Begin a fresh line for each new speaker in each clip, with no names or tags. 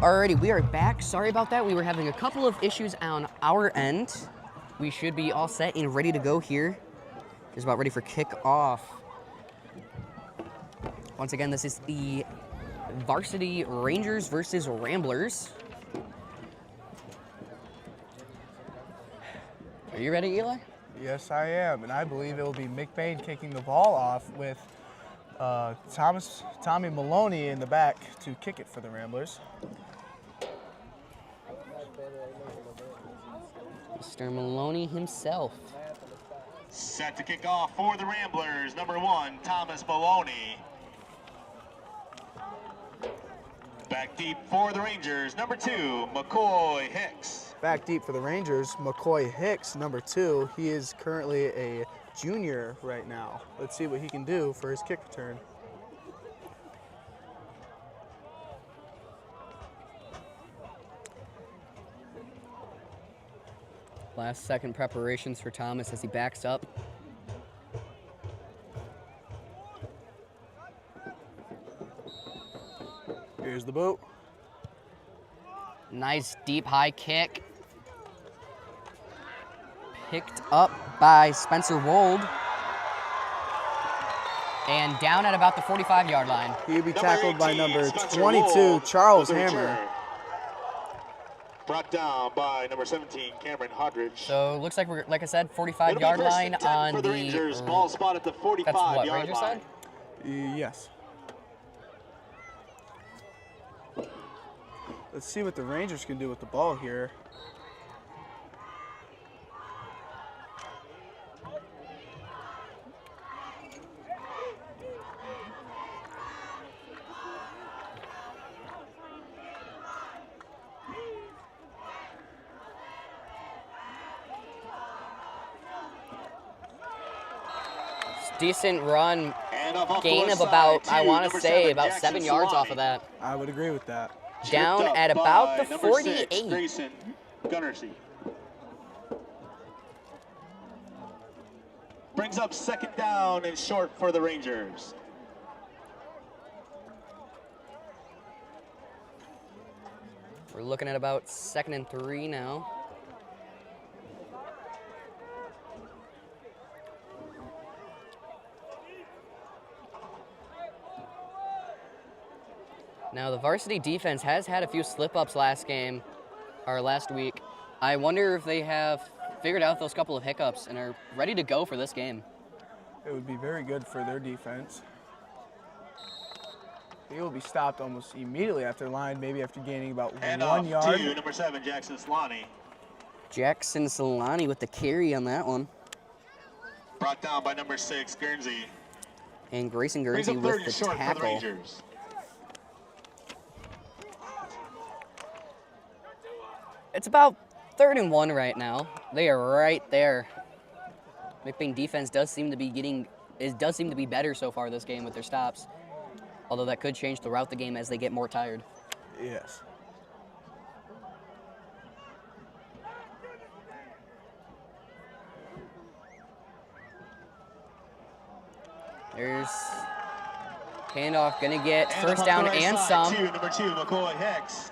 Alrighty, we are back. Sorry about that. We were having a couple of issues on our end. We should be all set and ready to go here. Just about ready for kickoff. Once again, this is the Varsity Rangers versus Ramblers. Are you ready, Eli?
Yes, I am, and I believe it will be McBain kicking the ball off with Tommy Maloney in the back to kick it for the Ramblers.
Mr. Maloney himself.
Set to kick off for the Ramblers, number 1, Thomas Maloney. Back deep for the Rangers, number 2, McCoy Hicks.
Back deep for the Rangers, McCoy Hicks, number 2. He is currently a junior right now. Let's see what he can do for his kick return.
Last second preparations for Thomas as he backs up.
Here's the boot.
Nice deep high kick. Picked up by Spencer Wold. And down at about the 45-yard line.
He'll be tackled by number 22, Charles Hammer.
Brought down by number 17, Cameron Hodridge.
So looks like we're, like I said, 45-yard line on
for the Rangers. Ball spot at the 45-yard
Ranger
line.
side?
Yes. Let's see what the Rangers can do with the ball here.
Decent run, gain of about, I want to say, about 7 yards off of that.
I would agree with that.
Down at about the 48.
6, Grayson Gunnersey. Brings up second down and short for the Rangers.
We're looking at about 2nd and 3 now. Now, the varsity defense has had a few slip-ups last week. I wonder if they have figured out those couple of hiccups and are ready to go for this game.
It would be very good for their defense. He will be stopped almost immediately after the line, maybe after gaining about 1 yard.
To number 7, Jackson Solani.
Jackson Solani with the carry on that one.
Brought down by number 6, Guernsey.
And Grayson Guernsey with the tackle. It's about 3rd and 1 right now. They are right there. McBain defense does seem to be better so far this game with their stops. Although that could change throughout the game as they get more tired.
Yes.
There's handoff, gonna get first down and some.
Number 2, McCoy Hicks.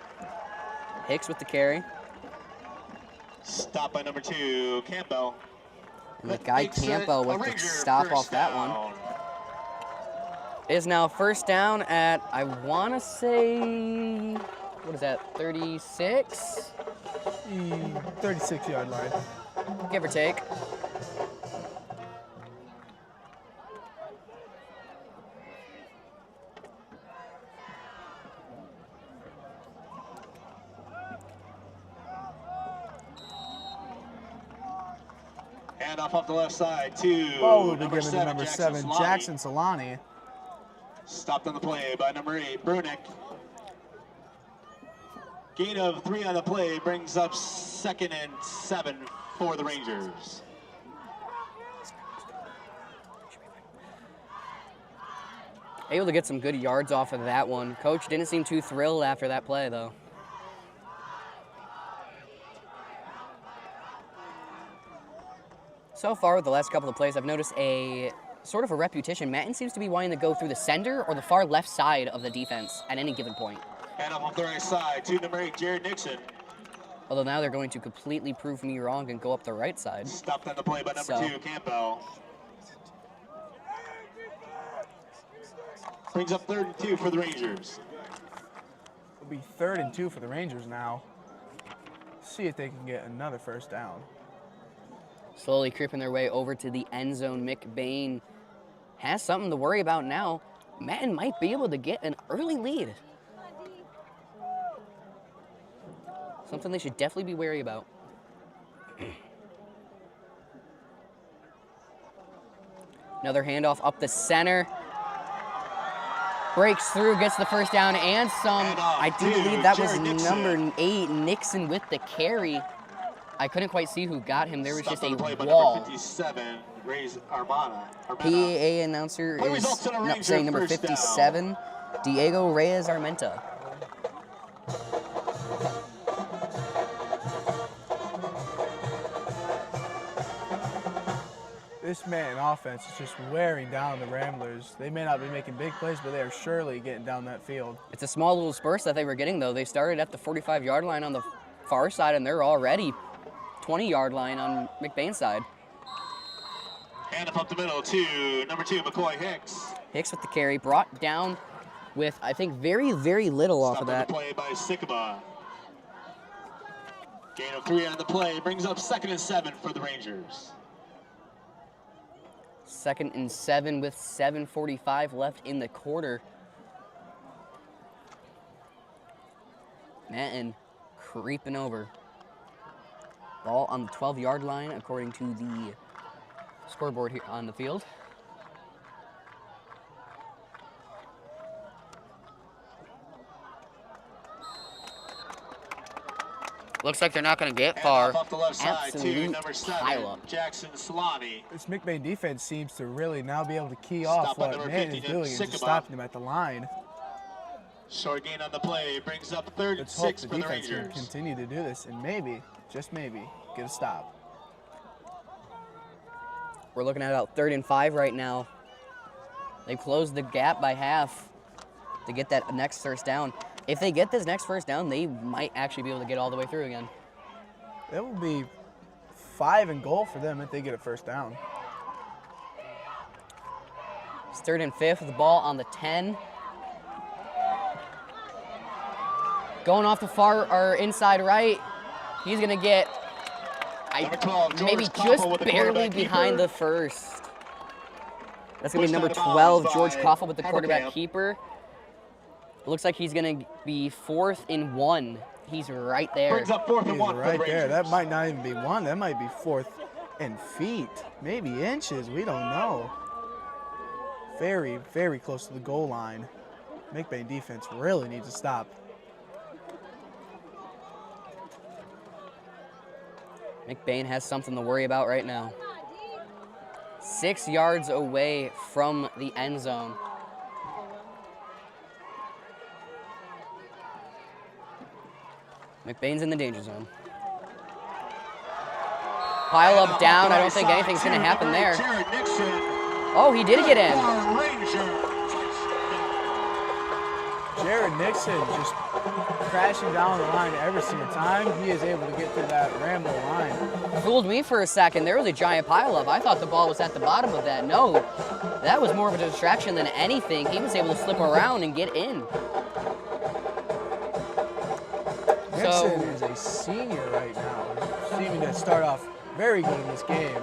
Hicks with the carry.
Stop by number 2, Campbell.
And the guy Campbell with the stop off that one. It is now first down at, I want to say, what is that, 36?
36-yard line.
Give or take.
And off the left side to
number 7, Jackson Solani.
Stopped on the play by number 8, Brunick. Gain of 3 on the play brings up 2nd and 7 for the Rangers.
Able to get some good yards off of that one. Coach didn't seem too thrilled after that play, though. So far, with the last couple of plays, I've noticed a sort of a repetition. Manton seems to be wanting to go through the center or the far left side of the defense at any given point.
And up on the right side to number 8, Jared Nixon.
Although now they're going to completely prove me wrong and go up the right side.
Stopped on the play by number 2, Campbell. Brings up 3rd and 2 for the Rangers.
It'll be 3rd and 2 for the Rangers now. See if they can get another first down.
Slowly creeping their way over to the end zone. McBain has something to worry about now. Manton might be able to get an early lead. Something they should definitely be wary about. Another handoff up the center. Breaks through, gets the first down and some. I do believe that was number 8, Nixon, with the carry. I couldn't quite see who got him. There was just a wall.
Number 57, Ray's Armana.
PA announcer is saying number 57, Diego Reyes Armenta.
This Manton offense is just wearing down the Ramblers. They may not be making big plays, but they are surely getting down that field.
It's a small little burst that they were getting, though. They started at the 45-yard line on the far side, and they're already 20-yard line on McBain's side.
Hand up the middle to number 2, McCoy Hicks.
Hicks with the carry, brought down with, I think, very, very little off of that.
Play by Sycamore. Gain of 3 on the play, brings up 2nd and 7 for the Rangers.
2nd and 7 with 7:45 left in the quarter. Manton creeping over. Ball on the 12-yard line, according to the scoreboard here on the field. Looks like they're not going to get far.
Off the left side
Absolute
to number 7,
pile-up.
Jackson Solani.
This McBain defense seems to really now be able to key off what Manton is doing and just stopping them at the line.
Short gain on the play, brings up 3rd and 6
Let's hope
for
the
the
defense
Rangers.
can continue to do this and maybe, just maybe, get a stop.
We're looking at about 3rd and 5 right now. They've closed the gap by half to get that next first down. If they get this next first down, they might actually be able to get all the way through again.
That will be 5 and goal for them if they get a first down.
It's 3rd and 5 with the ball on the 10. Going off the far or inside right. He's gonna get maybe just barely behind the first. That's gonna be number 12, George Koffel with the quarterback keeper. It looks like he's gonna be 4th and 1. He's right there.
Brings up 4th and
He's
1
right
for the
there.
Rangers.
That might not even be 1. That might be 4th and feet, maybe inches. We don't know. Very, very close to the goal line. McBain defense really needs to stop.
McBain has something to worry about right now. 6 yards away from the end zone. McBain's in the danger zone. Pile up down. I don't think anything's going to happen there.
Jared Nixon.
Oh, he did get in.
Jared Nixon just crashing down the line every single time he is able to get through that Ramble line.
Fooled me for a second. There was a giant pileup. I thought the ball was at the bottom of that. No, that was more of a distraction than anything. He was able to slip around and get in.
Nixon is a senior right now, seeming to start off very good in this game.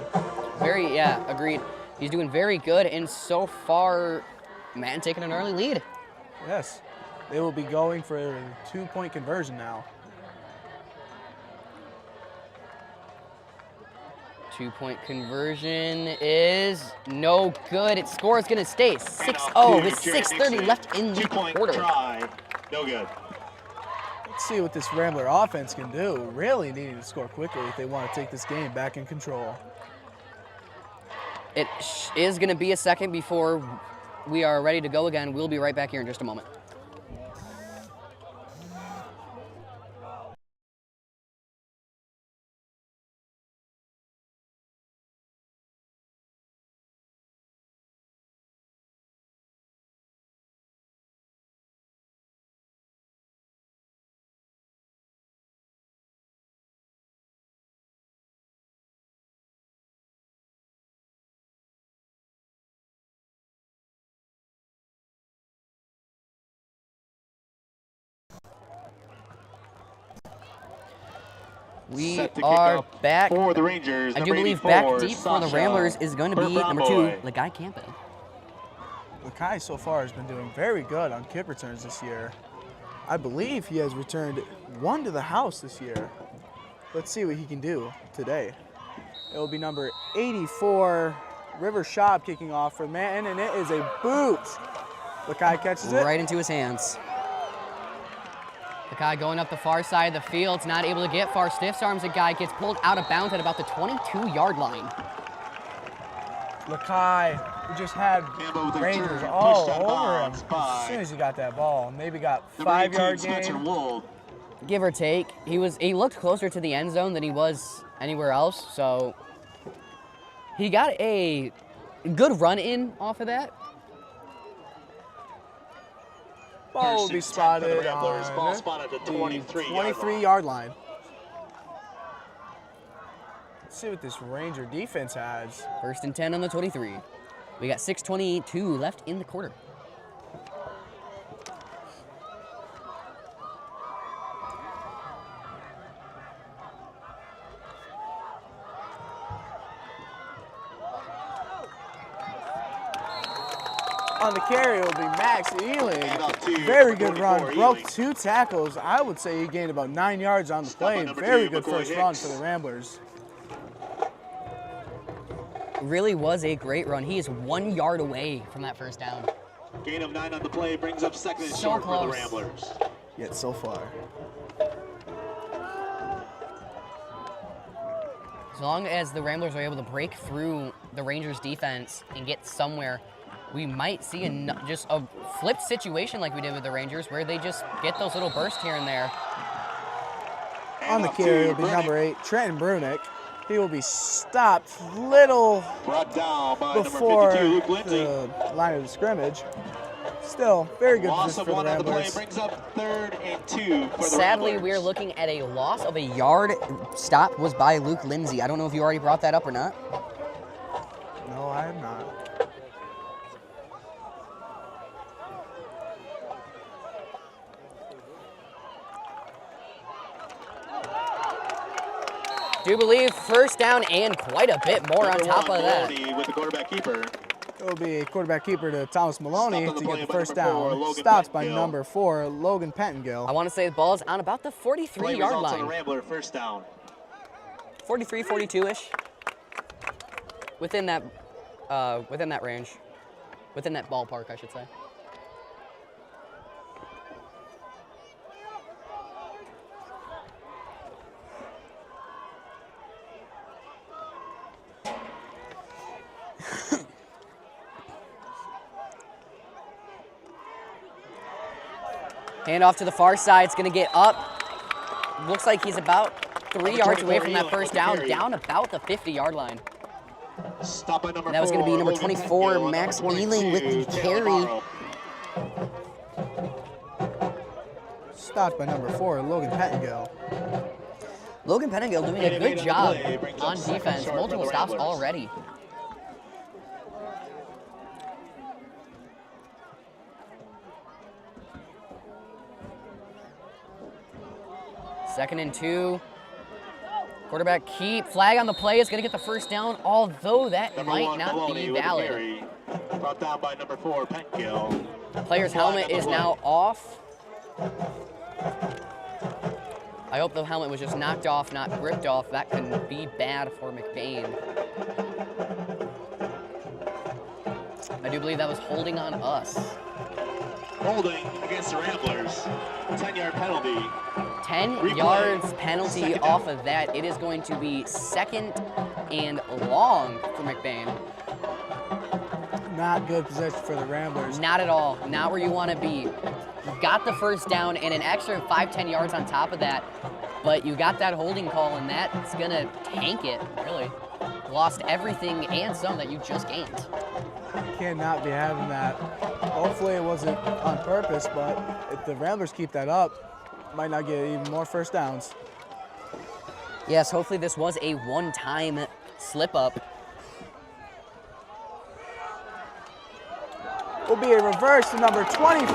Yeah, agreed. He's doing very good, and so far, Manton taking an early lead.
Yes, they will be going for a 2-point conversion now.
2-point conversion is no good. Its score is going to stay 6-0 with 6:30 left in the quarter.
Try. No good.
Let's see what this Rambler offense can do. Really needing to score quickly if they want to take this game back in control.
It is going to be a second before we are ready to go again. We'll be right back here in just a moment. We
Set to
are
kickoff
back.
for the Rangers.
I do
number
believe
84,
back deep for the
Sasha
Ramblers is going to be number 2,
Burbanboy.
Lagai Campen.
Lakai so far has been doing very good on kick returns this year. I believe he has returned 1 to the house this year. Let's see what he can do today. It will be number 84, River Schaub kicking off for Manton, and it is a boot. Lakai catches it.
Right into his hands. Lagai going up the far side of the field, not able to get far. Stiffs arms a guy, gets pulled out of bounds at about the 22-yard line.
Lakai, who just had
Campbell with a
Rangers
return,
all
pushed out of
over him
bounds by
as soon as he got that ball. Maybe got
number
5-yard
18, Spencer
gain.
Wold.
Give or take, he looked closer to the end zone than he was anywhere else, so he got a good run in off of that.
Ball will be
First and 10 for the
spotted
Ramblers. Ball
on
spotted at the
the
23-yard line.
23-yard line. Let's see what this Ranger defense has.
1st and 10 on the 23. We got 6:22 left in the quarter.
On the carry will be Max Ealing.
Handoff to
Very good
44
run. Broke
Ealing.
2 tackles. I would say he gained about 9 yards on the
Stop on
play.
number
Very
2,
good
McCoy
first run
Hicks.
for the Ramblers.
Really was a great run. He is 1 yard away from that first down.
Gain of 9 on the play brings up 2nd and
So
short for the
close.
Ramblers.
Yet so far.
As long as the Ramblers are able to break through the Rangers defense and get somewhere, we might see just a flipped situation like we did with the Rangers where they just get those little bursts here and there.
On the
Handoff
carry
to
will be
Brunick.
number 8, Trenton Brunick. He will be stopped little
Brought down by number
before
52, Luke Lindsay.
the line of the scrimmage. Still, very good
Loss
position
of
for the
1 on the play
Ramblers.
brings up 3rd and 2 for the
Sadly,
Ramblers.
we are looking at a loss of a yard. Stop was by Luke Lindsay. I don't know if you already brought that up or not.
No, I have not.
Do believe 1st down and quite a bit more on
Number
top
1,
of that.
Maloney with the quarterback keeper.
It will be a quarterback keeper to Thomas Maloney
Stopped on the
to
play
get the
by
first
number 4,
down.
Logan
Stopped by
Pettengill.
number 4, Logan
I
Pettengill.
want to say the ball is on about the
Play
43-yard
results on the
line.
Rambler, 1st down.
43, 42-ish. Within that range. Within that ballpark, I should say. Hand off to the far side. It's going to get up. Looks like he's about 3 yards away from that first down, down about the 50-yard line.
Stop by number
And that was going to be
4,
number
Logan
24,
Pettengill, and
Max
number
Ealing with the
22, Taylor
carry.
Morrow.
Stopped by number 4, Logan Pettengill.
Logan Pettengill doing a
Gain of 8
good
on the
job
play, brings up
on
2nd
defense.
short for
Multiple
the
stops
Ramblers.
already. Second and 2. Quarterback keep. Flag on the play is going to get the first down, although that
Number
might
1,
not
Maloney
be
with the
valid.
carry. Brought down by number 4, Pettengill.
Player's
Flag
helmet
on the
is
play.
now off. I hope the helmet was just knocked off, not ripped off. That could be bad for McBain. I do believe that was holding on us.
Holding against the Ramblers. 10-yard penalty.
10
Replay.
yards penalty
Second
off
down.
of that. It is going to be 2nd and long for McBain.
Not good possession for the Ramblers.
Not at all. Not where you want to be. You got the first down and an extra 5-10 yards on top of that, but you got that holding call, and that's going to tank it, really. Lost everything and some that you just gained.
Cannot be having that. Hopefully it wasn't on purpose, but if the Ramblers keep that up, might not get even more first downs.
Yes, hopefully this was a one-time slip-up.
Will be a reverse to number 24.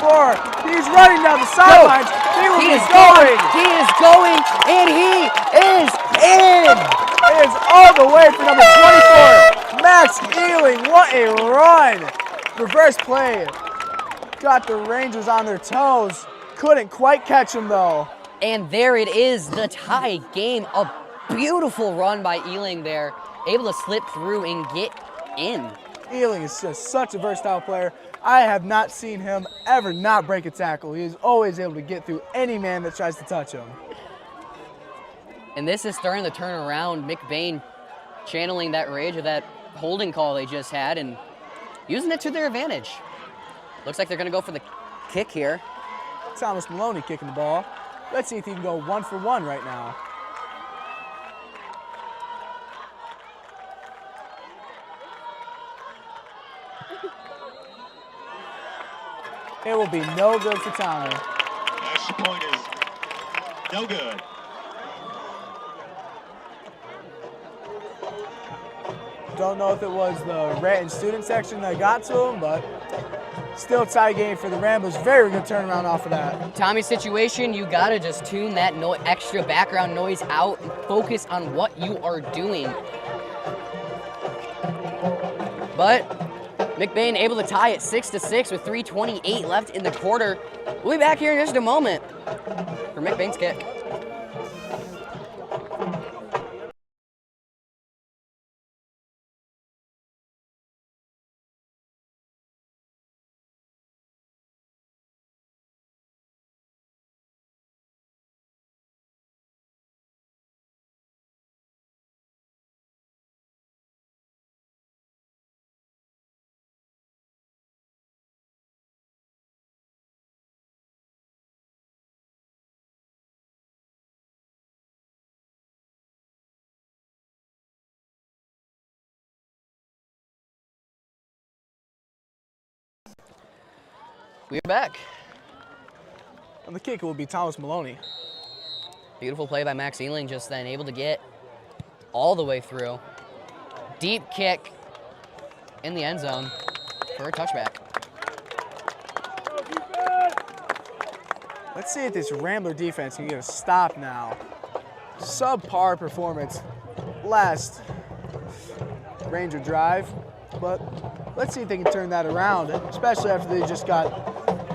He's running down the sidelines. He will be going.
He is going, and he is in.
It is all the way for number 24, Max Ealing. What a run. Reverse play. Got the Rangers on their toes. Couldn't quite catch him, though.
And there it is, the tie game. A beautiful run by Ealing there. Able to slip through and get in.
Ealing is just such a versatile player. I have not seen him ever not break a tackle. He is always able to get through any man that tries to touch him.
And this is starting to turn around. McBain channeling that rage of that holding call they just had and using it to their advantage. Looks like they're going to go for the kick here.
Thomas Maloney kicking the ball. Let's see if he can go 1 for 1 right now. It will be no good for Tommy.
Extra point is no good.
Don't know if it was the rant and student section that got to him, but still tie game for the Ramblers. Very good turnaround off of that.
Tommy's situation, you gotta just tune that extra background noise out and focus on what you are doing. But McBain able to tie it 6-6 with 3:28 left in the quarter. We'll be back here in just a moment for McBain's kick. We're back.
And the kicker will be Thomas Maloney.
Beautiful play by Max Ealing, just then able to get all the way through. Deep kick in the end zone for a touchback.
Let's see if this Rambler defense can get a stop now. Subpar performance last Ranger drive, but let's see if they can turn that around, especially after they just got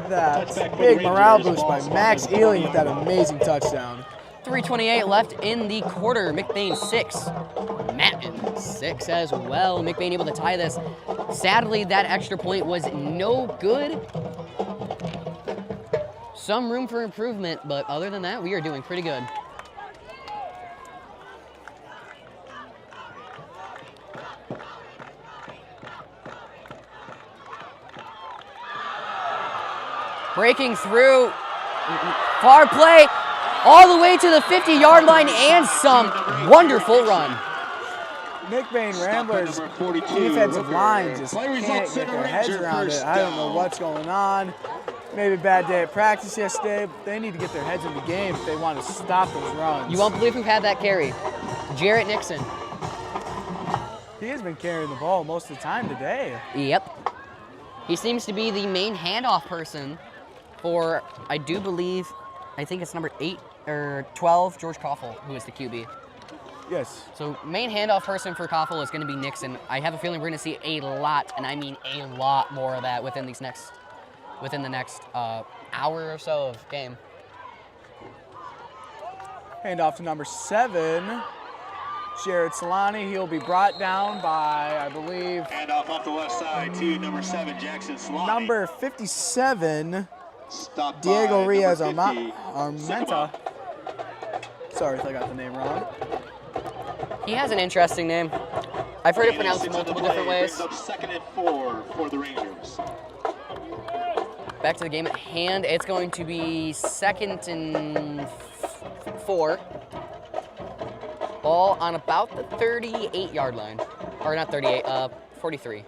that big morale boost by Max Ealing with that amazing touchdown.
3:28 left in the quarter. McBain 6, Manton 6 as well. McBain able to tie this. Sadly, that extra point was no good. Some room for improvement, but other than that, we are doing pretty good. Breaking through, far play, all the way to the 50-yard line and some wonderful run.
McBain Ramblers defensive line just can't get their heads around it. I don't know what's going on. Maybe a bad day at practice yesterday, but they need to get their heads in the game if they want to stop those runs.
You won't believe who had that carry. Jarrett Nixon.
He has been carrying the ball most of the time today.
Yep. He seems to be the main handoff person for, I think it's number 8 or 12, George Koffel, who is the QB.
Yes.
So main handoff person for Koffel is going to be Nixon. I have a feeling we're going to see a lot, and I mean a lot more of that within the next hour or so of game.
Hand off to number 7, Jared Solani. He'll be brought down by, I believe,
Hand off the left side to number 7, Jackson Solani.
number 57,
Stopped
Diego
by
Riaz
number 50,
Armenta. Sorry if I got the name wrong.
He has an interesting name. I've heard it pronounced multiple different ways.
Brings up 2nd and 4 for the Rangers.
Back to the game at hand. It's going to be 2nd and 4. Ball on about the 38-yard line. Or not 38, 43.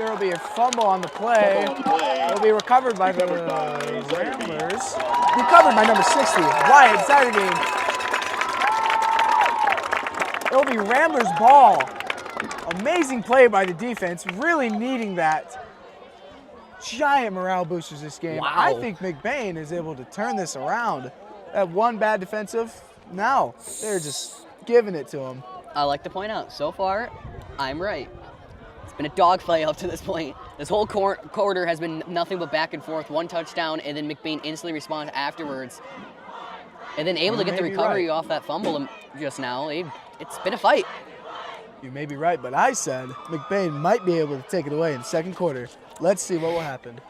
There will be a fumble on the play. It will be recovered by the Ramblers. Recovered by number 60, Wyatt Sattergate. It will be Ramblers' ball. Amazing play by the defense, really needing that. Giant morale boosters this game.
Wow.
I think McBain is able to turn this around. That one bad defensive, now they're just giving it to him.
I like to point out, so far, I'm right. It's been a dogfight up to this point. This whole quarter has been nothing but back and forth, one touchdown, and then McBain instantly responds afterwards. And then able to get the recovery off that fumble just now. It's been a fight.
You may be right, but I said McBain might be able to take it away in the second quarter. Let's see what will happen.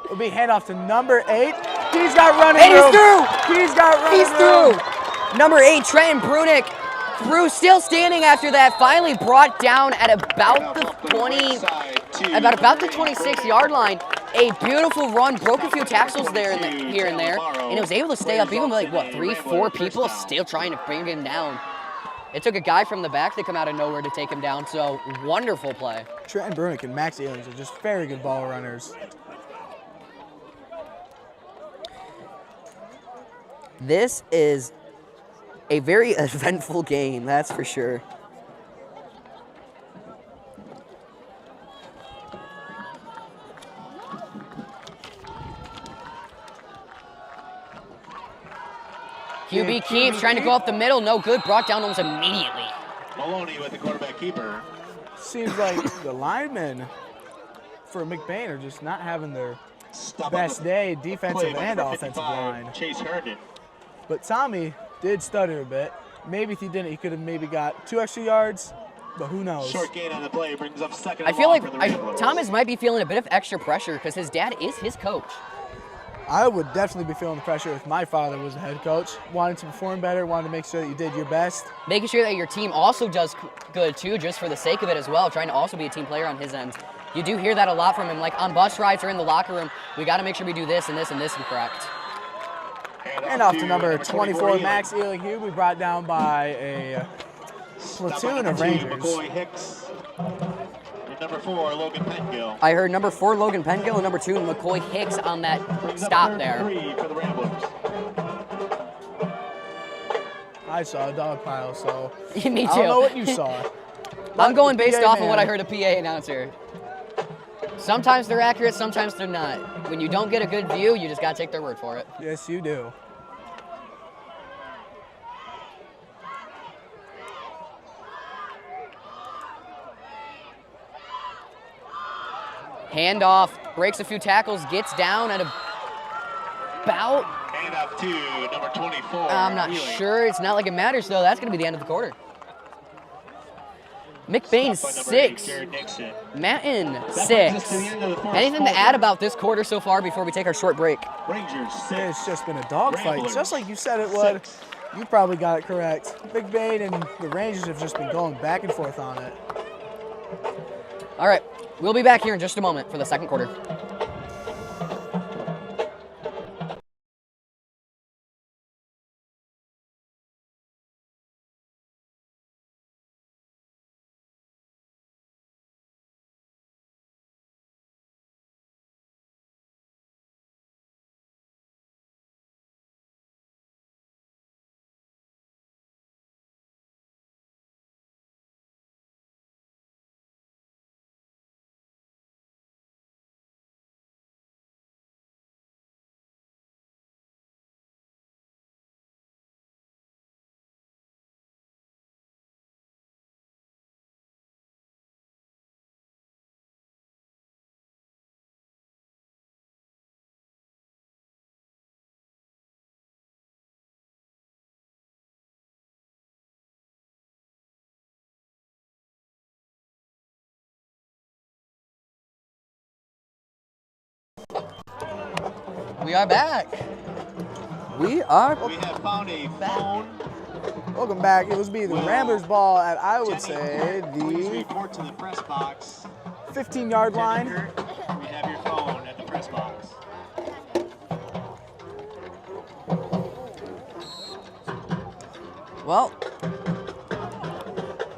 It'll be handoff to number 8. He's got running room.
And he's through.
He's got running
He's
room.
through. Number 8, Trenton Brunick, through, still standing after that. Finally brought down at about the 26-yard line. A beautiful run, broke a few tackles there here and there, and it was able to stay up even with like what 3-4 people still trying to bring him down. It took a guy from the back to come out of nowhere to take him down. So wonderful play.
Trenton Brunick and Max Ealings are just very good ball runners.
This is a very eventful game, that's for sure. QB keeps trying to go up the middle, no good, brought down almost immediately.
Maloney with the quarterback keeper.
Seems like the linemen for McBain are just not having their best day, defensive and offensive line.
Chase Herndon.
But Tommy did stutter a bit. Maybe if he didn't, he could have maybe got 2 extra yards, but who knows?
Short gain on the play brings up second.
I feel like Thomas might be feeling a bit of extra pressure because his dad is his coach.
I would definitely be feeling the pressure if my father was the head coach. Wanted to perform better, wanted to make sure that you did your best.
Making sure that your team also does good too, just for the sake of it as well, trying to also be a team player on his end. You do hear that a lot from him, like on bus rides or in the locker room, we got to make sure we do this and this and this and correct.
And off to number 24, Max Ealing Hugh, we brought down by a platoon of Rangers.
McCoy Hicks. And number 4, Logan Pengill.
I heard number 4, Logan Pengill, and number 2, McCoy Hicks on that stop there.
3 for the Ramblers.
I saw a dog pile, so
Me too.
I don't know what you saw.
I'm going based
PA
off of what I
man.
heard a PA announcer. Sometimes they're accurate, sometimes they're not. When you don't get a good view, you just got to take their word for it.
Yes, you do.
Handoff, breaks a few tackles, gets down at about...
Handoff to number 24.
I'm not sure. It's not like it matters, though. That's going to be the end of the quarter. McBain, 6. Manton, 6. Anything to add about this quarter so far before we take our short break?
Rangers, 6.
It's just been a dogfight,
Ramblers,
just like you said it would.
6.
You probably got it correct. McBain and the Rangers have just been going back and forth on it.
All right, we'll be back here in just a moment for the second quarter. We are back. We are
We have found a phone.
Welcome back. It was be the Ramblers ball at, I would
Jenny
say,
Clark, please
the
report to the press box.
15-yard line.
We have your phone at the press box.
Well,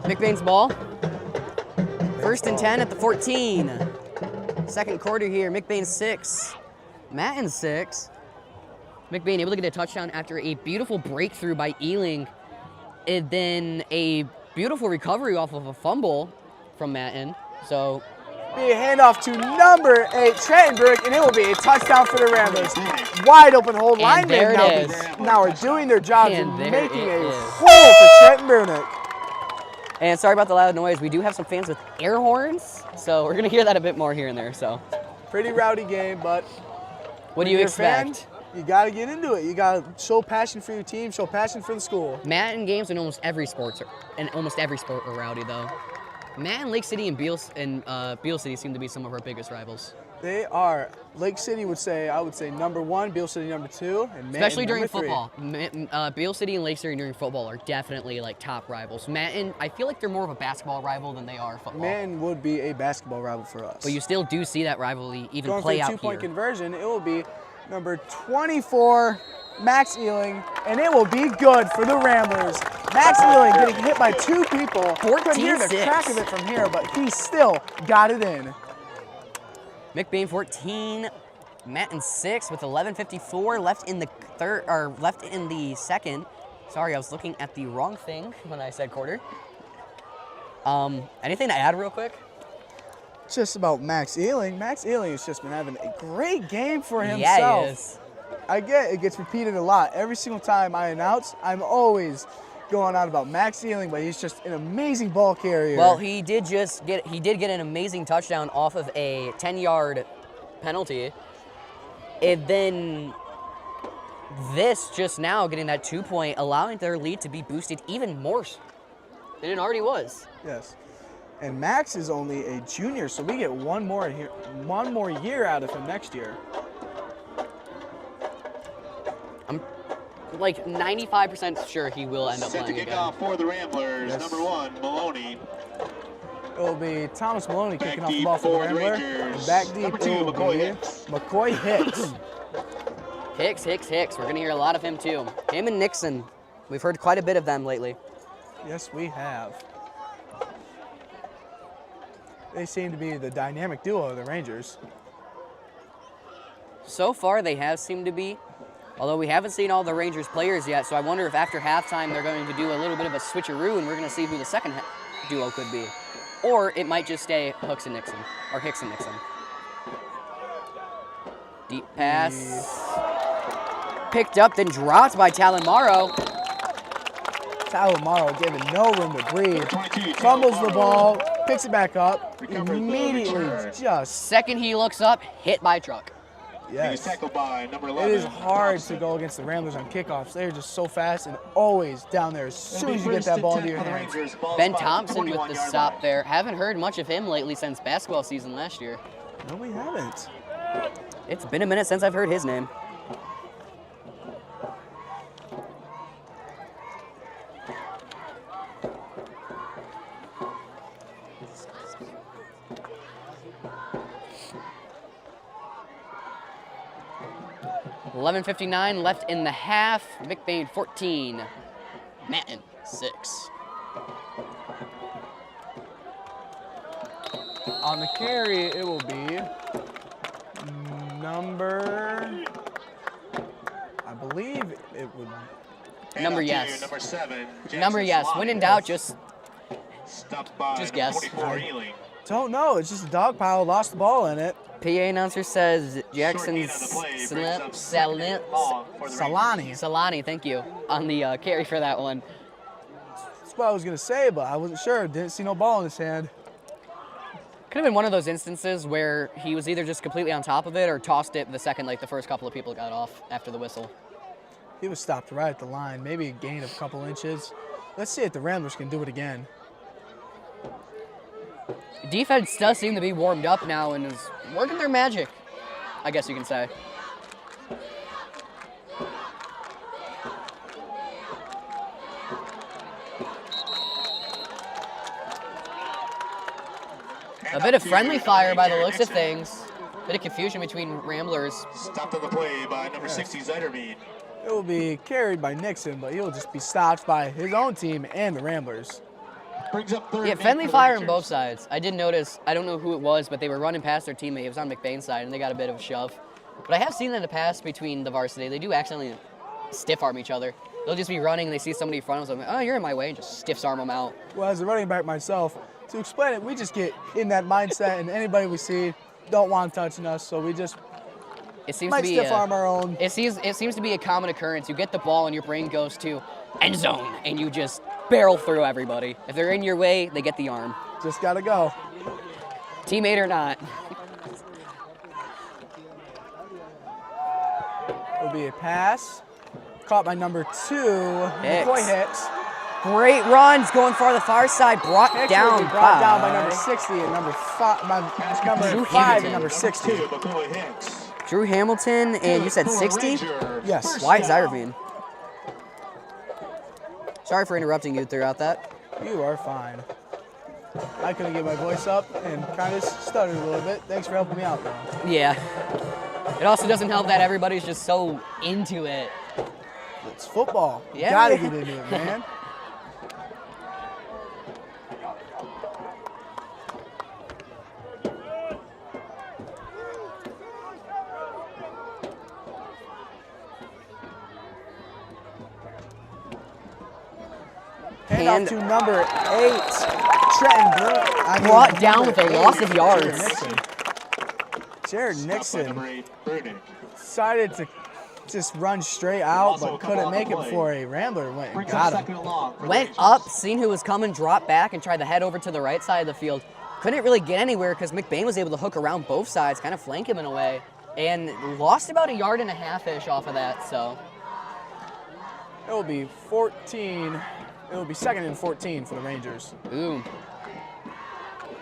McBain's ball. 1st and 10 at the 14. Second quarter here, McBain 6, Manton 6. McBain able to get a touchdown after a beautiful breakthrough by Ealing, and then a beautiful recovery off of a fumble from Manton. So
Be a handoff to number 8, Trentonbrook, and it will be a touchdown for the Ramblers. Wide open hole.
there
Linemen
it
now are doing their jobs
And
and
there
making
it
a
is.
hole for Trentonbrook.
And sorry about the loud noise. We do have some fans with air horns, so we're gonna hear that a bit more here and there. So,
Pretty rowdy game, but
what do
when
you
you're a fan,
expect?
you got to get into it. You got to show passion for your team, show passion for the school.
Manton games in almost every sport are rowdy though. Manton, Lake City, and Beale City seem to be some of our biggest rivals.
They are. Lake City I would say number 1, Beale City number 2, and Manton
Especially during
number 3.
football. Beale City and Lake City during football are definitely like top rivals. Manton, I feel like they're more of a basketball rival than they are football.
Manton would be a basketball rival for us.
But you still do see that rivalry even
Going
play
for
out
the 2-point
here.
conversion, it will be number 24, Max Ealing, and it will be good for the Ramblers. Max Ealing getting hit by 2 people. Couldn't hear the
14-6.
crack of it from here, but he still got it in.
McBain 14, Manton 6 with 11:54 left in the second. Sorry, I was looking at the wrong thing when I said quarter. Anything to add real quick?
Just about Max Ealing. Max Ealing has just been having a great game for himself.
Yeah, he is.
I get it gets repeated a lot. Every single time I announce, I'm always going on about Max Ealing, but he's just an amazing ball carrier.
Well, he did get an amazing touchdown off of a 10-yard penalty. And then this just now getting that 2-point, allowing their lead to be boosted even more than it already was.
Yes. And Max is only a junior, so we get one more year out of him next year.
I'm like 95% sure he will end up
Set to
playing
kick
again.
off for the Ramblers.
Yes.
Number 1, Maloney.
It will be Thomas Maloney
Back
kicking off the
deep
ball for the
for the
Rambler.
Rangers.
And back deep
Number 2,
it will
McCoy
be
Hicks.
McCoy Hicks.
Hicks. We're gonna hear a lot of him too. Him and Nixon. We've heard quite a bit of them lately.
Yes, we have. They seem to be the dynamic duo of the Rangers.
So far, they have seemed to be. Although we haven't seen all the Rangers players yet, so I wonder if after halftime they're going to do a little bit of a switcheroo and we're going to see who the second duo could be. Or it might just stay Hicks and Nixon. Deep pass. Picked up, then dropped by Talon Morrow.
Tyler Morrow given no room to breathe.
22,
Fumbles the
Morrow.
ball, picks it back up,
Recovered the
immediately
return.
just,
Second he looks up, hit by a truck.
He was
yes.
tackled by number
It
11.
is hard
Thompson.
to go against the Ramblers on kickoffs. They're just so fast and always down there as soon as you get that ball into your hands.
Ben Thompson with the stop there. Haven't heard much of him lately since basketball season last year.
No, we haven't.
It's been a minute since I've heard his name. $11:59 left in the half. McBain 14, Manton 6.
On the carry, it will be number, I believe it would,
Number yes.
Number 7.
Number yes. When in doubt, just
Stopped by
just
number
guess.
44, Ealing.
don't know. It's just a dog pile, lost the ball in it.
PA announcer says Jackson
Short gain on the play brings up second and long for the Rangers.
Salani.
Solani, thank you, on the carry for that one.
That's what I was going to say, but I wasn't sure. Didn't see no ball in his hand.
Could have been one of those instances where he was either just completely on top of it or tossed it the second the first couple of people got off after the whistle.
He was stopped right at the line, maybe a gain of a couple inches. Let's see if the Ramblers can do it again.
Defense does seem to be warmed up now and is working their magic, I guess you can say. A bit of friendly fire by the looks of things. Bit of confusion between Ramblers.
Stopped on the play by number 60, Zeidermead.
It will be carried by Nixon, but he'll just be stopped by his own team and the Ramblers.
Brings up third.
Yeah,
and 8
friendly
for the
fire on
Rangers.
both sides. I did notice, I don't know who it was, but they were running past their teammate. It was on McBain's side, and they got a bit of a shove. But I have seen that in the past between the varsity. They do accidentally stiff arm each other. They'll just be running, and they see somebody in front of them. Oh, you're in my way, and just stiffs arm them out.
Well, as a running back myself, to explain it, we just get in that mindset, and anybody we see don't want touching us, so we just
It seems
might
to be
stiff arm our own.
It seems to be a common occurrence. You get the ball, and your brain goes to end zone, and you just barrel through everybody. If they're in your way, they get the arm.
Just gotta go.
Teammate or not.
It'll be a pass. Caught by number 2, McCoy Hicks.
Great runs going for the far side. Brought
Hicks
down
will be brought down by number 60 and number 5,
Drew
5
Hamilton.
and number 60.
McCoy Hicks.
Drew Hamilton, and you said 60?
Yes.
Why Irvine? Sorry for interrupting you throughout that.
You are fine. I couldn't get my voice up and kind of stuttered a little bit. Thanks for helping me out, though.
Yeah. It also doesn't help that everybody's just so into it.
It's football. You
Yeah.
gotta get into it, man. Hand off to number 8, Trenton
Brought down with a loss of yards.
Jared
Number
Nixon
8, Burdick.
decided to just run straight out, but couldn't make it before a Rambler went and
Brings
got
up
him.
second and long. for the
Went
Rangers.
up, seen who was coming, dropped back, and tried to head over to the right side of the field. Couldn't really get anywhere because McBain was able to hook around both sides, kind of flank him in a way, and lost about 1.5 yards-ish off of that, so.
It will be 14. It will be 2nd and 14 for the Rangers.
Boom.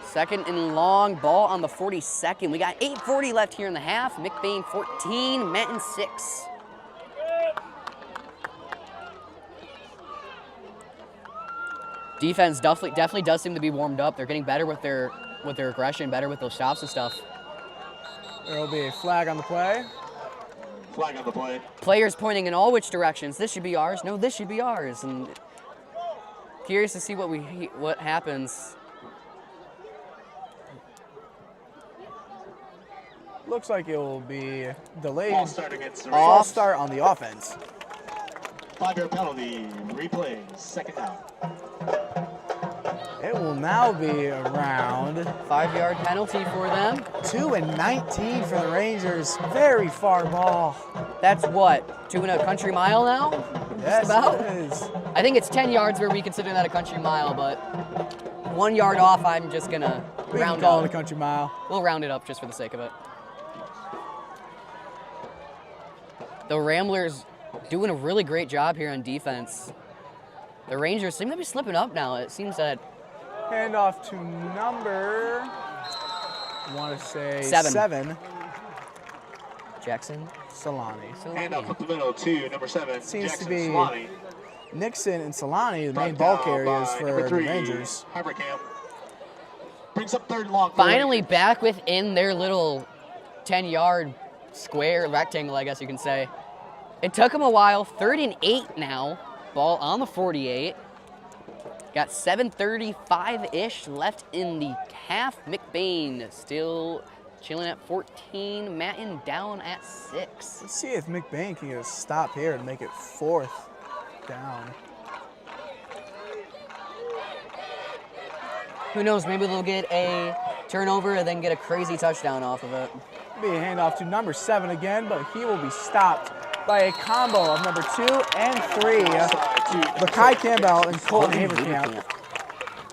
Second and long, ball on the 42nd. We got 8:40 left here in the half. McBain 14, Manton 6. Defense definitely does seem to be warmed up. They're getting better with their aggression, better with those stops and stuff.
There will be a flag on the play.
Flag on the play.
Players pointing in all which directions. This should be ours. No, this should be ours. And curious to see what happens.
Looks like it will be delayed.
Ball start against the
All
Rangers.
start on the offense.
5-yard penalty. Replay. Second down.
It will now be around
5-yard penalty for them.
2 and 19 for the Rangers. Very far ball.
That's what, 2 and a country mile now?
Yes,
about.
it is.
I think it's 10 yards where we consider that a country mile, but 1 yard off, I'm just gonna
We can
round
call it a
up.
country mile.
We'll round it up just for the sake of it. The Ramblers doing a really great job here on defense. The Rangers seem to be slipping up now. It seems that
Hand off to number, I want to say
7. Jackson.
Solani.
Hand off up the middle to number 7.
Seems to
Jackson
be
Solani.
Nixon and Solani, the main
Brought
ball
down
carriers
by
for
number
the
3,
Rangers.
Haberkamp. Brings up third and long. for the
Finally
Rangers.
back within their little 10-yard square, rectangle, I guess you can say. It took them a while. 3rd and 8 now. Ball on the 48. Got 7:35-ish left in the half. McBain still chilling at 14. Manton down at 6.
Let's see if McBain can get a stop here and make it 4th down.
Who knows? Maybe they'll get a turnover and then get a crazy touchdown off of it.
Be a handoff to number 7 again, but he will be stopped by a combo of number 2 and 3. Lakai Campbell and Colton Haverkamp.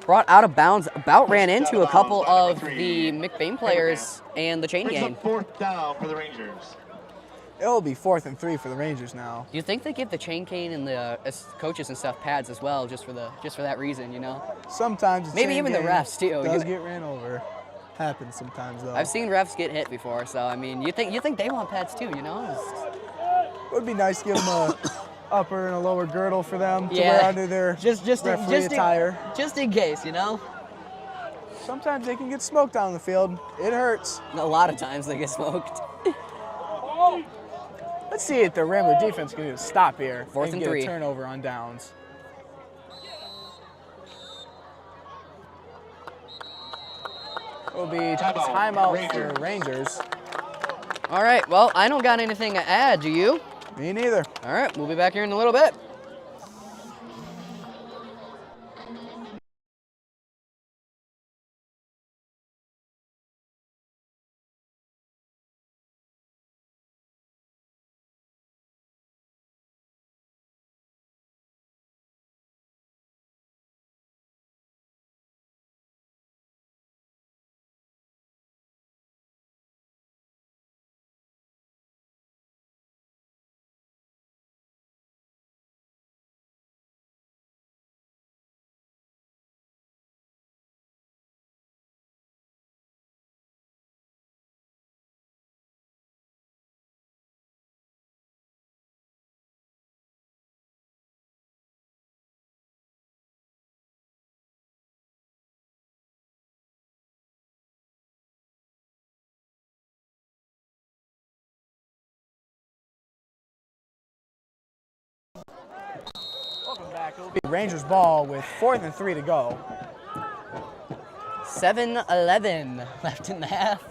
Brought out of bounds, about ran into a couple of the McBain players and the chain
Brings
gang.
up 4th down for the Rangers.
It will be 4th and 3 for the Rangers now.
Do you think they give the chain cane and the coaches and stuff pads as well, just for that reason, you know?
Sometimes the
Maybe
chain
even the
gang
refs, too.
does get ran over. Happens sometimes though.
I've seen refs get hit before, so I mean, you think they want pads too, you know?
It would be nice to give them a upper and a lower girdle for them to
Yeah.
wear under their referee attire.
Just in case, you know?
Sometimes they can get smoked on the field. It hurts.
A lot of times they get smoked.
Let's see if the Rambler defense can get a stop here
4th
and
and
get
3.
a turnover on downs. Will be timeout for Rangers.
All right, well, I don't got anything to add, do you?
Me neither.
All right, we'll be back here in a little bit.
Welcome back. It'll be Rangers ball with 4th and 3 to go.
7-11 left in the half.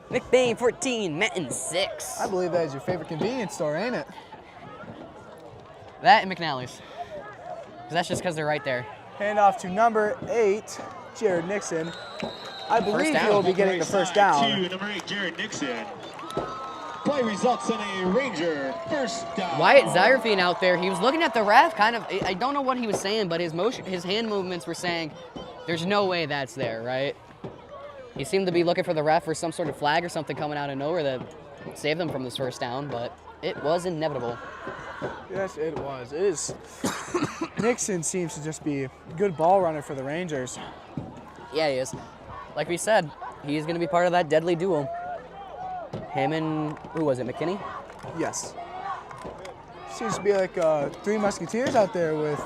McBain 14, Manton 6.
I believe that is your favorite convenience store, ain't it?
That and McNally's. That's just because they're right there.
Hand off to number 8, Jared Nixon. I believe
down.
he'll be getting the first down.
To number 8, Jared Nixon. Play results in a Ranger first down.
Wyatt Zyrafine out there, he was looking at the ref, kind of, I don't know what he was saying, but his hand movements were saying, there's no way that's there, right? He seemed to be looking for the ref for some sort of flag or something coming out of nowhere to save them from this first down, but it was inevitable.
Yes, it was. It is. Nixon seems to just be a good ball runner for the Rangers.
Yeah, he is. Like we said, he's going to be part of that deadly duo. Him and, who was it, McKinney?
Yes. Seems to be like 3 Musketeers out there with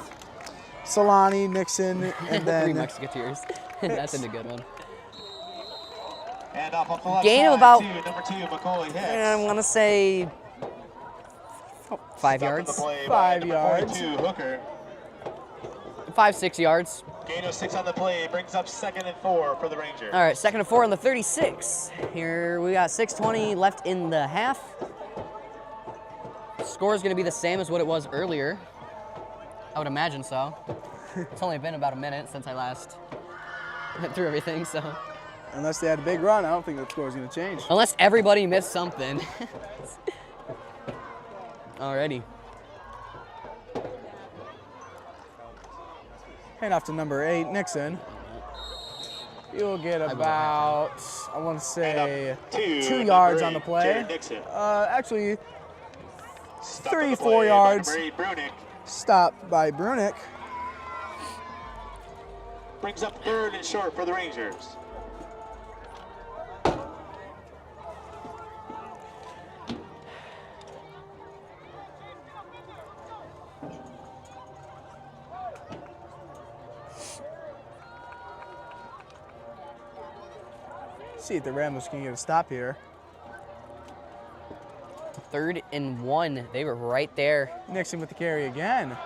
Solani, Nixon, and then
3 Musketeers. That's a good one.
And off the left
Gain of
side
about,
to number 2, Macaulay Hicks.
I want to say 5
Stop
yards.
the play
5
by number
yards.
42, Hooker.
5-6 yards.
Gain of 6 on the play brings up 2nd and 4 for the Rangers.
All right, 2nd and 4 on the 36. Here we got 6:20 left in the half. Score is going to be the same as what it was earlier. I would imagine so. It's only been about a minute since I last went through everything, so.
Unless they had a big run, I don't think the score is going to change.
Unless everybody missed something. Alrighty.
Hand off to number 8, Nixon. You'll get about, I want to say, 2 yards on the play.
Jared Nixon.
Actually,
Stop
3,
the
4
play by
yards.
number 8, Brunick.
Stopped by Brunick.
Brings up 3rd and short for the Rangers.
See if the Ramblers can get a stop here.
3rd and 1. They were right there.
Nixon with the carry again.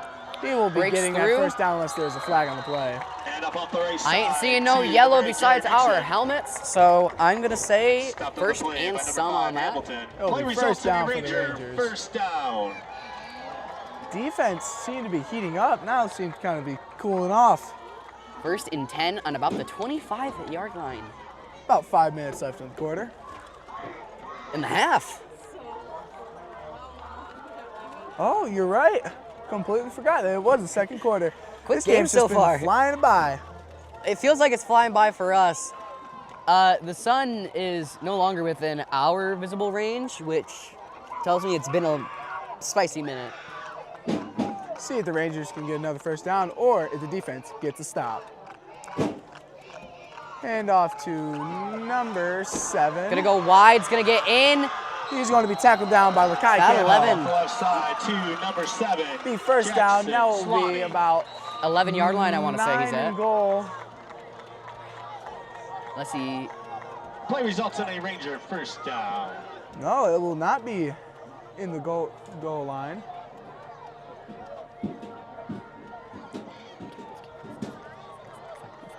He will be
Breaks
getting
through.
that first down unless there's a flag on the play.
And up off the right
I ain't
side
seeing no
to
yellow
number 8,
besides
Jared
our
Nixon.
helmets, so I'm going to say
Stopped on the
first
play by
and
number
some
5,
on that.
Hamilton.
It'll
Play
be
results
first
in a
down for the
Ranger
Rangers.
first down.
Defense seemed to be heating up. Now it seems to kind of be cooling off.
1st and 10 on about the 25-yard line.
About 5 minutes left in the quarter.
In the half.
Oh, you're right. Completely forgot that it was the second quarter.
Quick
This
game
game's
so
just been
far.
flying by.
It feels like it's flying by for us. The sun is no longer within our visible range, which tells me it's been a spicy minute.
See if the Rangers can get another first down or if the defense gets a stop. Hand off to number 7.
Gonna go wide, it's gonna get in.
He's going to be tackled down by Lakai
About
Campbell.
11.
Off the left side to number 7.
The first down
Jackson
now will be
Slotty.
about
11-yard line, I want to say he's
9
at.
and goal.
Let's see.
Play results in a Ranger first down.
No, it will not be in the goal line.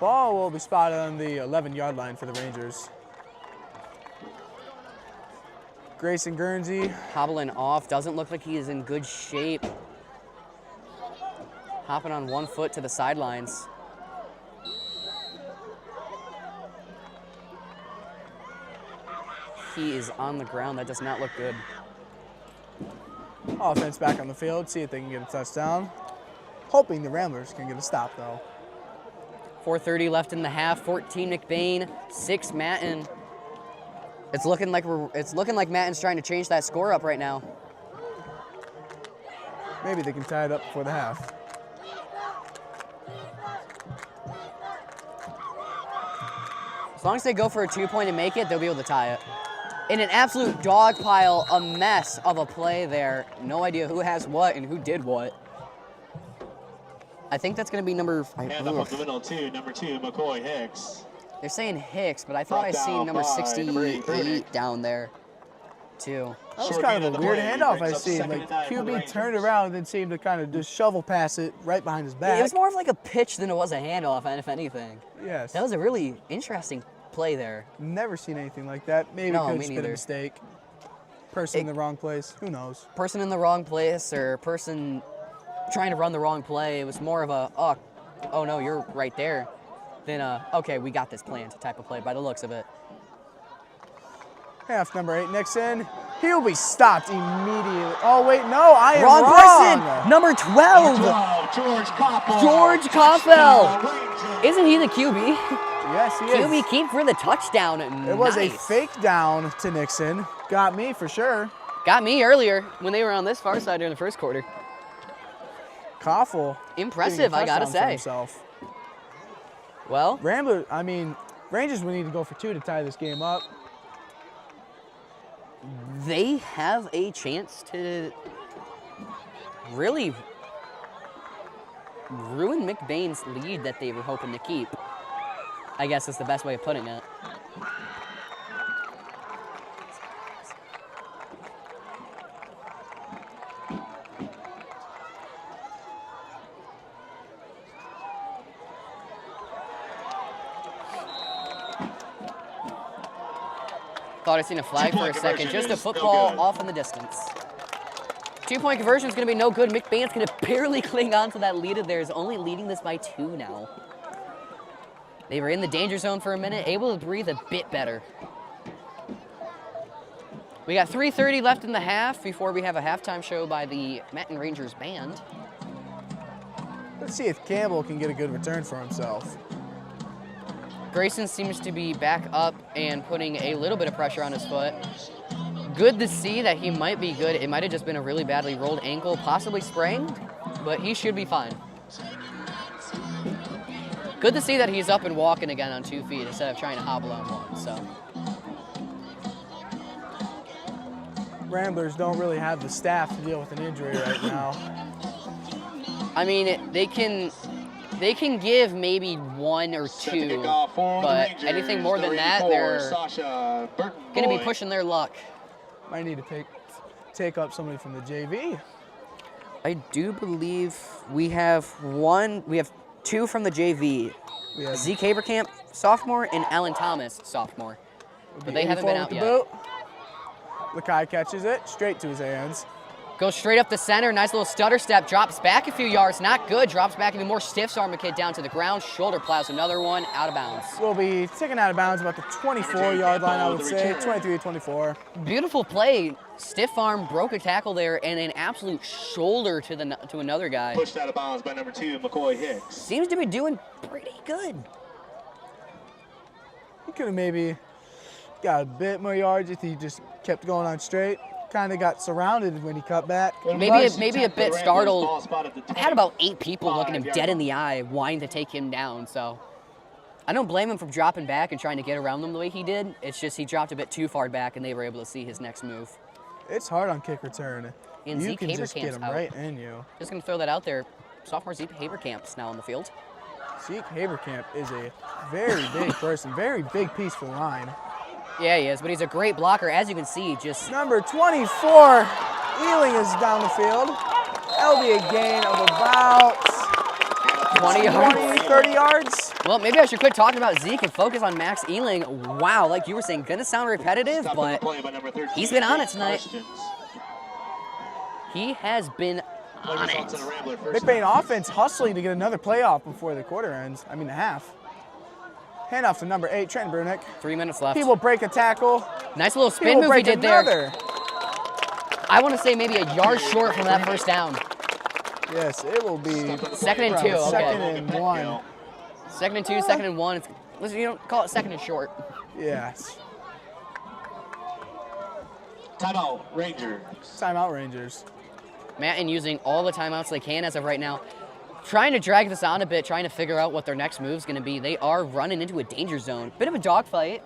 Ball will be spotted on the 11-yard line for the Rangers. Grayson Guernsey.
Hobbling off. Doesn't look like he is in good shape. Hopping on one foot to the sidelines. He is on the ground. That does not look good.
Offense back on the field. See if they can get a touchdown. Hoping the Ramblers can get a stop, though.
4:30 left in the half. 14 McBain, 6 Manton. It's looking like Manton's trying to change that score up right now.
Maybe they can tie it up before the half.
As long as they go for a 2-point and make it, they'll be able to tie it. In an absolute dog pile, a mess of a play there. No idea who has what and who did what. I think that's going to be number...
Hand up the middle, number 2, McCoy Hicks.
They're saying Hicks, but I thought I seen number 68 down there, too.
That was kind of a weird handoff I seen. Like, QB turned around and then seemed to kind of just shovel pass it right behind his back.
It was more of like a pitch than it was a handoff, if anything.
Yes.
That was a really interesting play there.
Never seen anything like that. Maybe
No,
it could
me
have been
neither.
a mistake. Person in the wrong place. Who knows?
Person in the wrong place or person trying to run the wrong play. It was more of a, oh no, you're right there, than okay, we got this planned type of play by the looks of it.
Half number 8, Nixon. He'll be stopped immediately. Oh, wait, no, I am
Wrong
wrong.
person! Number 12!
George Koppel.
George Koppel! Isn't he the QB?
Yes, he is.
QB keep for the touchdown.
It was a
Nice.
fake down to Nixon. Got me for sure.
Got me earlier when they were on this far side during the first quarter.
Koffel.
Impressive,
getting a
I gotta
touchdown for
say.
himself.
Well,
Rangers would need to go for 2 to tie this game up.
they have a chance to really ruin McBain's lead that they were hoping to keep. I guess is the best way of putting it. Thought I seen a flag for a second. Just a football off in the distance. 2-point conversion is going to be no good. McBain's going to barely cling on to that lead of theirs, only leading this by 2 now. They were in the danger zone for a minute, able to breathe a bit better. We got 3:30 left in the half before we have a halftime show by the Manton Rangers band.
Let's see if Campbell can get a good return for himself.
Grayson seems to be back up and putting a little bit of pressure on his foot. Good to see that he might be good. It might have just been a really badly rolled ankle, possibly sprained, but he should be fine. Good to see that he's up and walking again on 2 feet instead of trying to hobble on 1, so.
Ramblers don't really have the staff to deal with an injury right now.
I mean, they can give maybe 1 or 2, but anything more than that, they're going to be pushing their luck.
Might need to take up somebody from the JV.
I do believe we have 2 from the JV.
We have
Zeke Haberkamp, sophomore, and Alan Thomas, sophomore. But they haven't been out yet.
Lakai catches it straight to his hands.
Goes straight up the center, nice little stutter step, drops back a few yards, not good, drops back even more, stiffs arm a kid down to the ground, shoulder plows another one, out of bounds.
Will be taken out of bounds about the 24-yard line, I would say, 23-24.
Beautiful play, stiff arm, broke a tackle there, and an absolute shoulder to another guy.
Pushed out of bounds by number 2, McCoy Hicks.
Seems to be doing pretty good.
He could have maybe got a bit more yards if he just kept going on straight. Kind of got surrounded when he cut back.
Maybe a bit startled. Had about 8 people looking him dead in the eye, wanting to take him down. So I don't blame him for dropping back and trying to get around them the way he did. It's just he dropped a bit too far back, and they were able to see his next move.
It's hard on kick return.
And
you
Zeke
can just get
Haberkamp's
him
out.
right in you.
Just gonna throw that out there. Sophomore Zeke Haberkamp's now on the field.
Zeke Haberkamp is a very big person, very big piece for the line.
Yeah, he is, but he's a great blocker, as you can see. Just
Number 24, Ealing is down the field. That'll be a gain of about
20 yards.
30 yards.
Well, maybe I should quit talking about Zeke and focus on Max Ealing. Wow, like you were saying, gonna sound repetitive, but he's been on it tonight. He has been on it.
McBain offense hustling to get another playoff before the quarter ends. I mean the half. Handoff to number 8, Trent Brunick.
3 minutes left.
He will break a tackle.
Nice little
He
spin
will
move he
break
did
another.
there. I want to say maybe a yard short from that first down.
Yes, it will be
2nd and 2. Okay.
2nd and 1.
2nd and 2, 2nd and 1. Listen, you don't call it 2nd and short.
Yes.
Timeout, Rangers.
Timeout, Rangers.
Manton using all the timeouts they can as of right now. Trying to drag this on a bit, trying to figure out what their next move's going to be. They are running into a danger zone. Bit of a dogfight,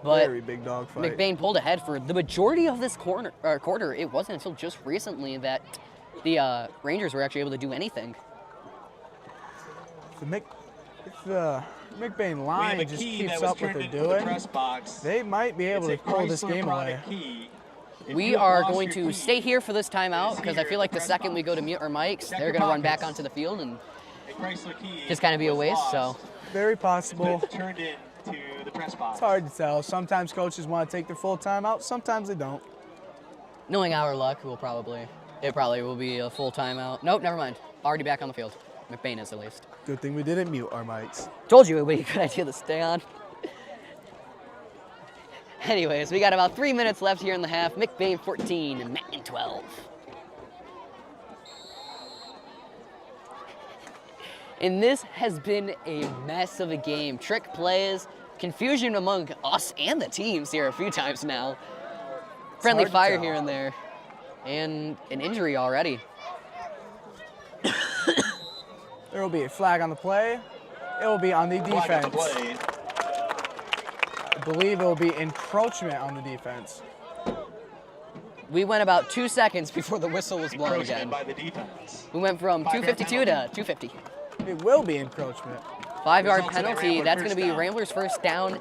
but
Very big dogfight.
McBain pulled ahead for the majority of this quarter. It wasn't until just recently that the Rangers were actually able to do anything.
If the McBain line just keeps up what they're doing, they might be able to pull this game away.
We are going to stay here for this timeout because I feel like the second we go to mute our mics, they're going to run back onto the field and just kind of be a waste. So
very possible.
Turned into the press box.
It's hard to tell. Sometimes coaches want to take their full timeout. Sometimes they don't.
knowing our luck, it probably will be a full timeout. Nope, never mind. Already back on the field. McBain is at least.
Good thing we didn't mute our mics.
Told you it would be a good idea to stay on. Anyways, we got about 3 minutes left here in the half. McBain 14 and Manton 12. And this has been a mess of a game. Trick plays, confusion among us and the teams here a few times now. Friendly fire here and there. And an injury already.
There will be a flag on the play. It will be on the defense. I believe it will be encroachment on the defense.
We went about 2 seconds before the whistle was blown again.
By the defense.
We went from 252 to 250.
It will be encroachment.
5-yard penalty. That's going to be Ramblers first down.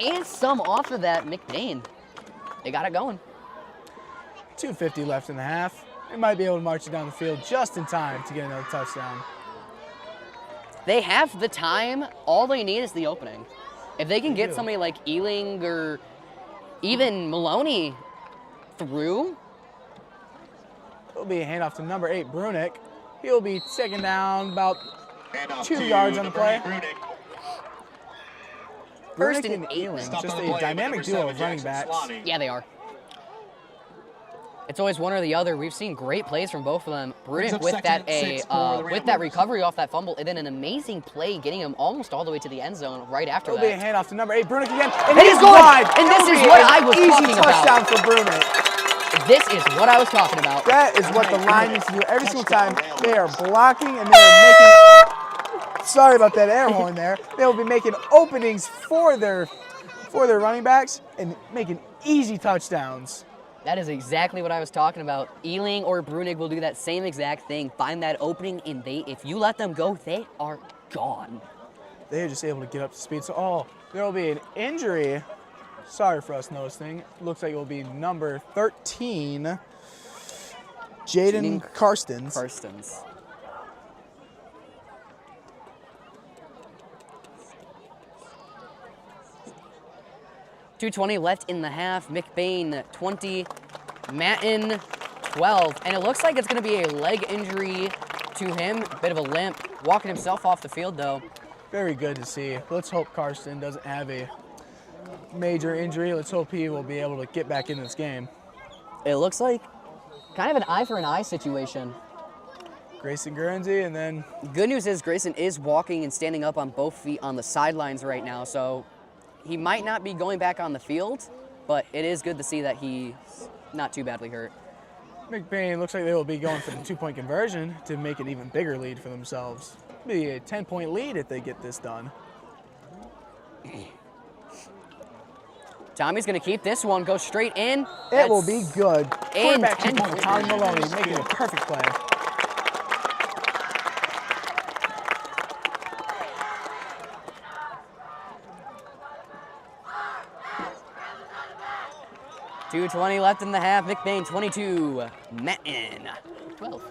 And some off of that, McBain. They got it going.
2:50 left in the half. They might be able to march it down the field just in time to get another touchdown.
They have the time. All they need is the opening. If they can get somebody like Ealing or even Maloney through.
It'll be a handoff to number 8, Brunick. He'll be taken down about 2 yards on the play.
First
Brunick
and
and
8.
Ealing, just a dynamic duo of running backs.
Yeah, they are. It's always one or the other. We've seen great plays from both of them. Brunick with that recovery off that fumble, and then an amazing play getting him almost all the way to the end zone right after
It'll
that.
be a handoff to number 8, Brunick again.
And he's going!
Wide.
And this is
It'll be
what
an
I was talking
easy
about.
touchdown for Brunick.
This is what I was talking about.
That is what the line needs to do every single time. They are blocking and they are making, sorry about that air horn there. They will be making openings for their running backs and making easy touchdowns.
That is exactly what I was talking about. Ealing or Brunick will do that same exact thing. Find that opening, and if you let them go, they are gone.
They are just able to get up to speed. So, there will be an injury. Sorry for us noticing. Looks like it will be number 13, Jaden Karstens.
2:20 left in the half. McBain 20, Manton 12. And it looks like it's going to be a leg injury to him. Bit of a limp. Walking himself off the field, though.
Very good to see. Let's hope Karsten doesn't have a major injury. Let's hope he will be able to get back in this game.
It looks like kind of an eye for an eye situation.
Grayson Guernsey, and then...
Good news is Grayson is walking and standing up on both feet on the sidelines right now, so he might not be going back on the field, but it is good to see that he's not too badly hurt.
McBain looks like they will be going for the 2-point conversion to make an even bigger lead for themselves. Be a 10-point lead if they get this done.
Tommy's going to keep this one, go straight in.
It will be good.
And
Quarterback keeper Tommy Maloney making a perfect play.
.220 left in the half. McBain 22, Manton 12.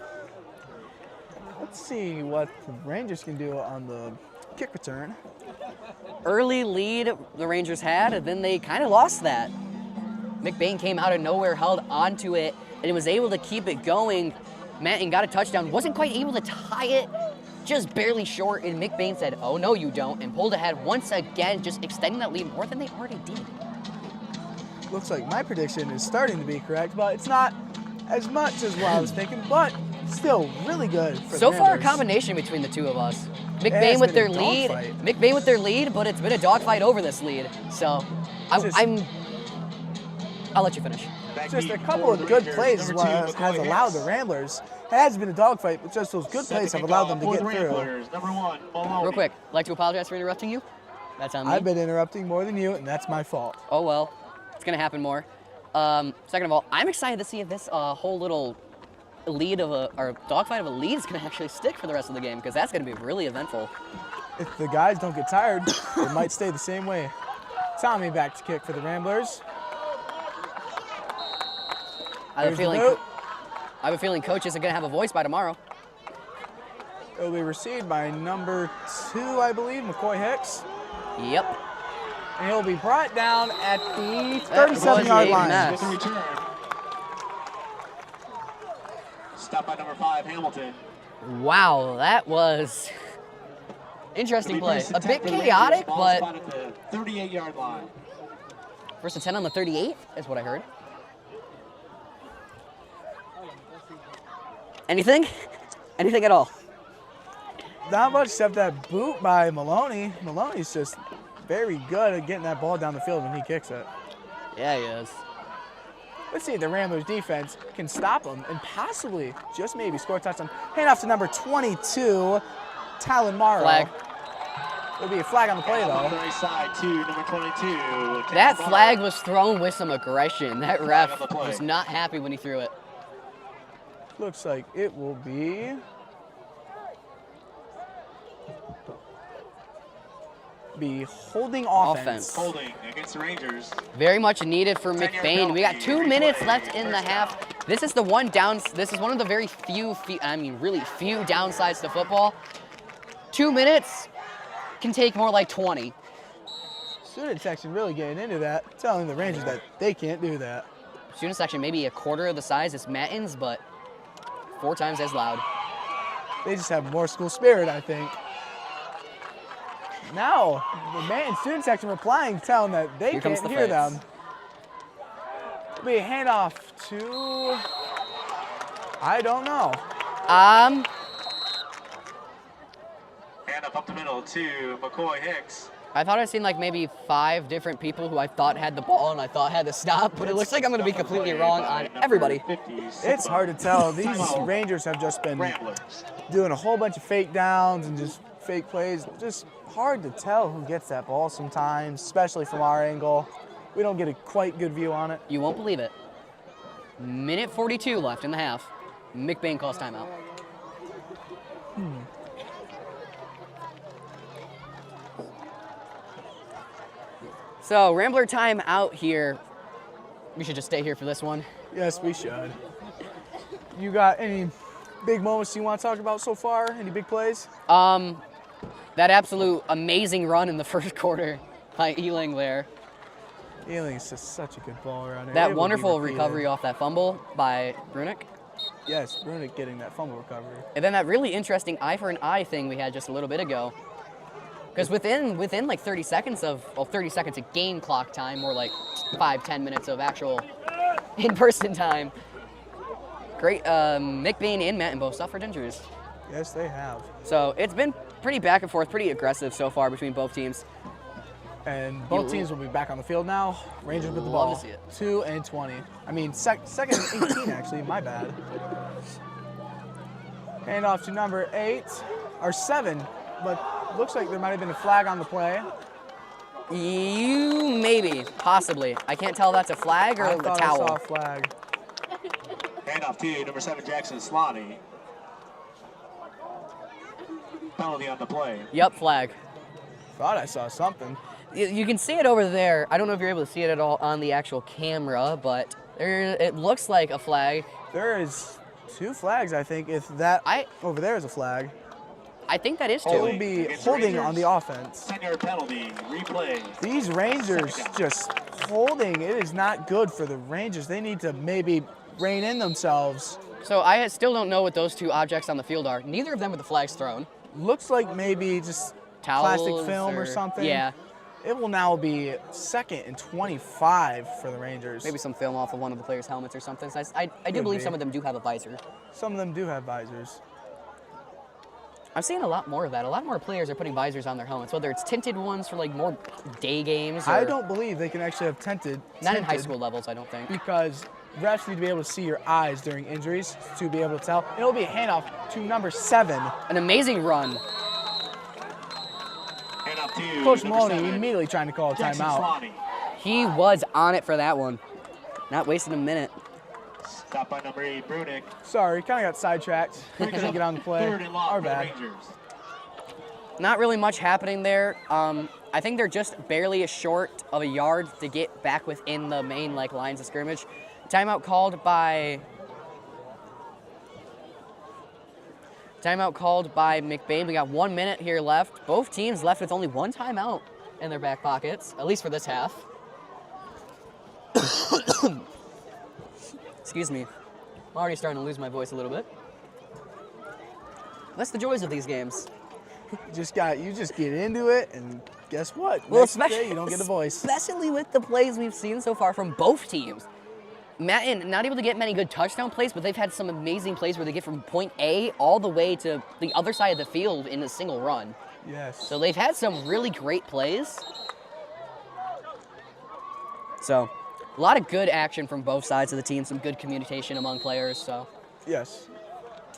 Let's see what the Rangers can do on the kick return.
Early lead the Rangers had, and then they kind of lost that. McBain came out of nowhere, held onto it, and was able to keep it going. Manton got a touchdown, wasn't quite able to tie it, just barely short, and McBain said, oh no you don't, and pulled ahead once again, just extending that lead more than they already did.
Looks like my prediction is starting to be correct, but it's not as much as what I was thinking, but still really good for
So
the
far, a
Ramblers.
combination between the two of us.
has
McBain with
been
their
a
lead,
dogfight.
McBain with their lead, but it's been a dogfight over this lead. So I'll let you finish.
Just a couple of good plays is what has allowed the Ramblers. It has been a dogfight, but just those good plays have allowed them to get through.
Number 1, Maloney.
Real quick, I'd like to apologize for interrupting you. That's on me.
I've been interrupting more than you, and that's my fault.
Oh well, it's gonna happen more. Second of all, I'm excited to see if this whole little lead of or dogfight of a lead is gonna actually stick for the rest of the game, because that's gonna be really eventful.
If the guys don't get tired, it might stay the same way. Tommy back to kick for the Ramblers.
I have
There's the
a
boot.
feeling Coach isn't gonna have a voice by tomorrow.
It'll be received by number 2, I believe, McCoy Hicks.
Yep.
And he'll be brought down at the
That was
37-yard
a
line.
mess.
With the return. Stop by number 5, Hamilton.
Wow, that was interesting play. A bit chaotic, but
At the 38-yard line.
first and 10 on the 38 is what I heard. Anything? Anything at all?
Not much except that boot by Maloney. Maloney's just very good at getting that ball down the field when he kicks it.
Yeah, he is.
Let's see if the Ramblers defense can stop him and possibly, just maybe, score a touchdown. Hand off to number 22, Talon Morrow.
Flag.
There'll be a flag on the play,
On the
though.
right side to number 22.
That flag was thrown with some aggression. That ref
on the play.
was not happy when he threw it.
Looks like it will be holding offense.
Holding against the Rangers.
Very much needed for
10-yard
McBain. We got
penalty.
2 minutes
Replay.
left in the
First
half. This is the one down. This is one of the very really few downsides to football. 2 minutes can take more like 20.
Student section really getting into that, telling the Rangers that they can't do that.
Student section maybe a quarter of the size as Manton's, but 4 times as loud.
They just have more school spirit, I think. Now, the Manton student section replying, telling that they
Here comes
can't
the
hear
fights.
them. It'll be a handoff to, I don't know.
Hand up the middle to McCoy Hicks.
I thought I'd seen like maybe 5 different people who I thought had the ball and I thought had to stop, but it looks like I'm going to be completely wrong on everybody.
It's hard to tell. These Rangers have just been
Ramblers.
doing a whole bunch of fake downs and just fake plays. Just hard to tell who gets that ball sometimes, especially from our angle. We don't get a quite good view on it.
You won't believe it. Minute 42 left in the half. McBain calls timeout. So, Rambler time out here. We should just stay here for this one.
Yes, we should. You got any big moments you want to talk about so far? Any big plays?
That absolute amazing run in the first quarter by Ealing there.
Ealing's just such a good ball runner. It
That
will be
wonderful
repeated.
recovery off that fumble by Brunick.
Yes, Brunick getting that fumble recovery.
And then that really interesting eye for an eye thing we had just a little bit ago. Because within like 30 seconds of 30 seconds of game clock time, more like 5-10 minutes of actual in-person time, great McBain and Manton both suffered injuries.
Yes, they have.
So it's been pretty back and forth, pretty aggressive so far between both teams.
And both teams will be back on the field now. Rangers with the
Love
ball.
to see it.
2 and 20. I mean, second and 18, actually. My bad. Hand off to number 8, or 7, but looks like there might have been a flag on the play.
Maybe, possibly. I can't tell if that's a flag or
I
the
thought
towel.
I saw a flag.
Hand off to number 7, Jackson Slotty. Penalty on the play.
Yep, flag.
Thought I saw something.
You can see it over there. I don't know if you're able to see it at all on the actual camera, but it looks like a flag.
There is 2 flags, I think. If that over there is a flag,
I think that is
it
2.
will be holding on the offense.
10-yard penalty, replay.
These Rangers just holding. It is not good for the Rangers. They need to maybe rein in themselves.
So I still don't know what those 2 objects on the field are. Neither of them with the flags thrown.
Looks like maybe just
Towels
plastic film or something.
Yeah.
It will now be 2nd and 25 for the Rangers.
Maybe some film off of one of the players' helmets or something. So I do
Could
believe
be.
some of them do have a visor.
Some of them do have visors.
I'm seeing a lot more of that. A lot more players are putting visors on their helmets, whether it's tinted ones for like more day games. Or
I don't believe they can actually have
Not in high school levels, I don't think.
because refs need to be able to see your eyes during injuries to be able to tell. It'll be a handoff to number 7.
An amazing run.
Hand up to
Coach
number
Maloney
7,
immediately trying to call a
Jackson
timeout.
Swanee.
He was on it for that one. Not wasting a minute.
Stopped by number 8, Brunick.
Sorry, kind of got sidetracked. Couldn't get on the play.
3rd and long
Our
for the
bad.
Rangers.
Not really much happening there. I think they're just barely short of a yard to get back within the main lines of scrimmage. Timeout called by McBain. We got 1 minute here left. Both teams left with only 1 timeout in their back pockets, at least for this half. Excuse me. I'm already starting to lose my voice a little bit. That's the joys of these games.
You just get into it, and guess what?
Well,
Next day you don't get a voice.
Especially with the plays we've seen so far from both teams. Manton not able to get many good touchdown plays, but they've had some amazing plays where they get from point A all the way to the other side of the field in a single run.
Yes.
So they've had some really great plays. So a lot of good action from both sides of the team, some good communication among players. So
Yes.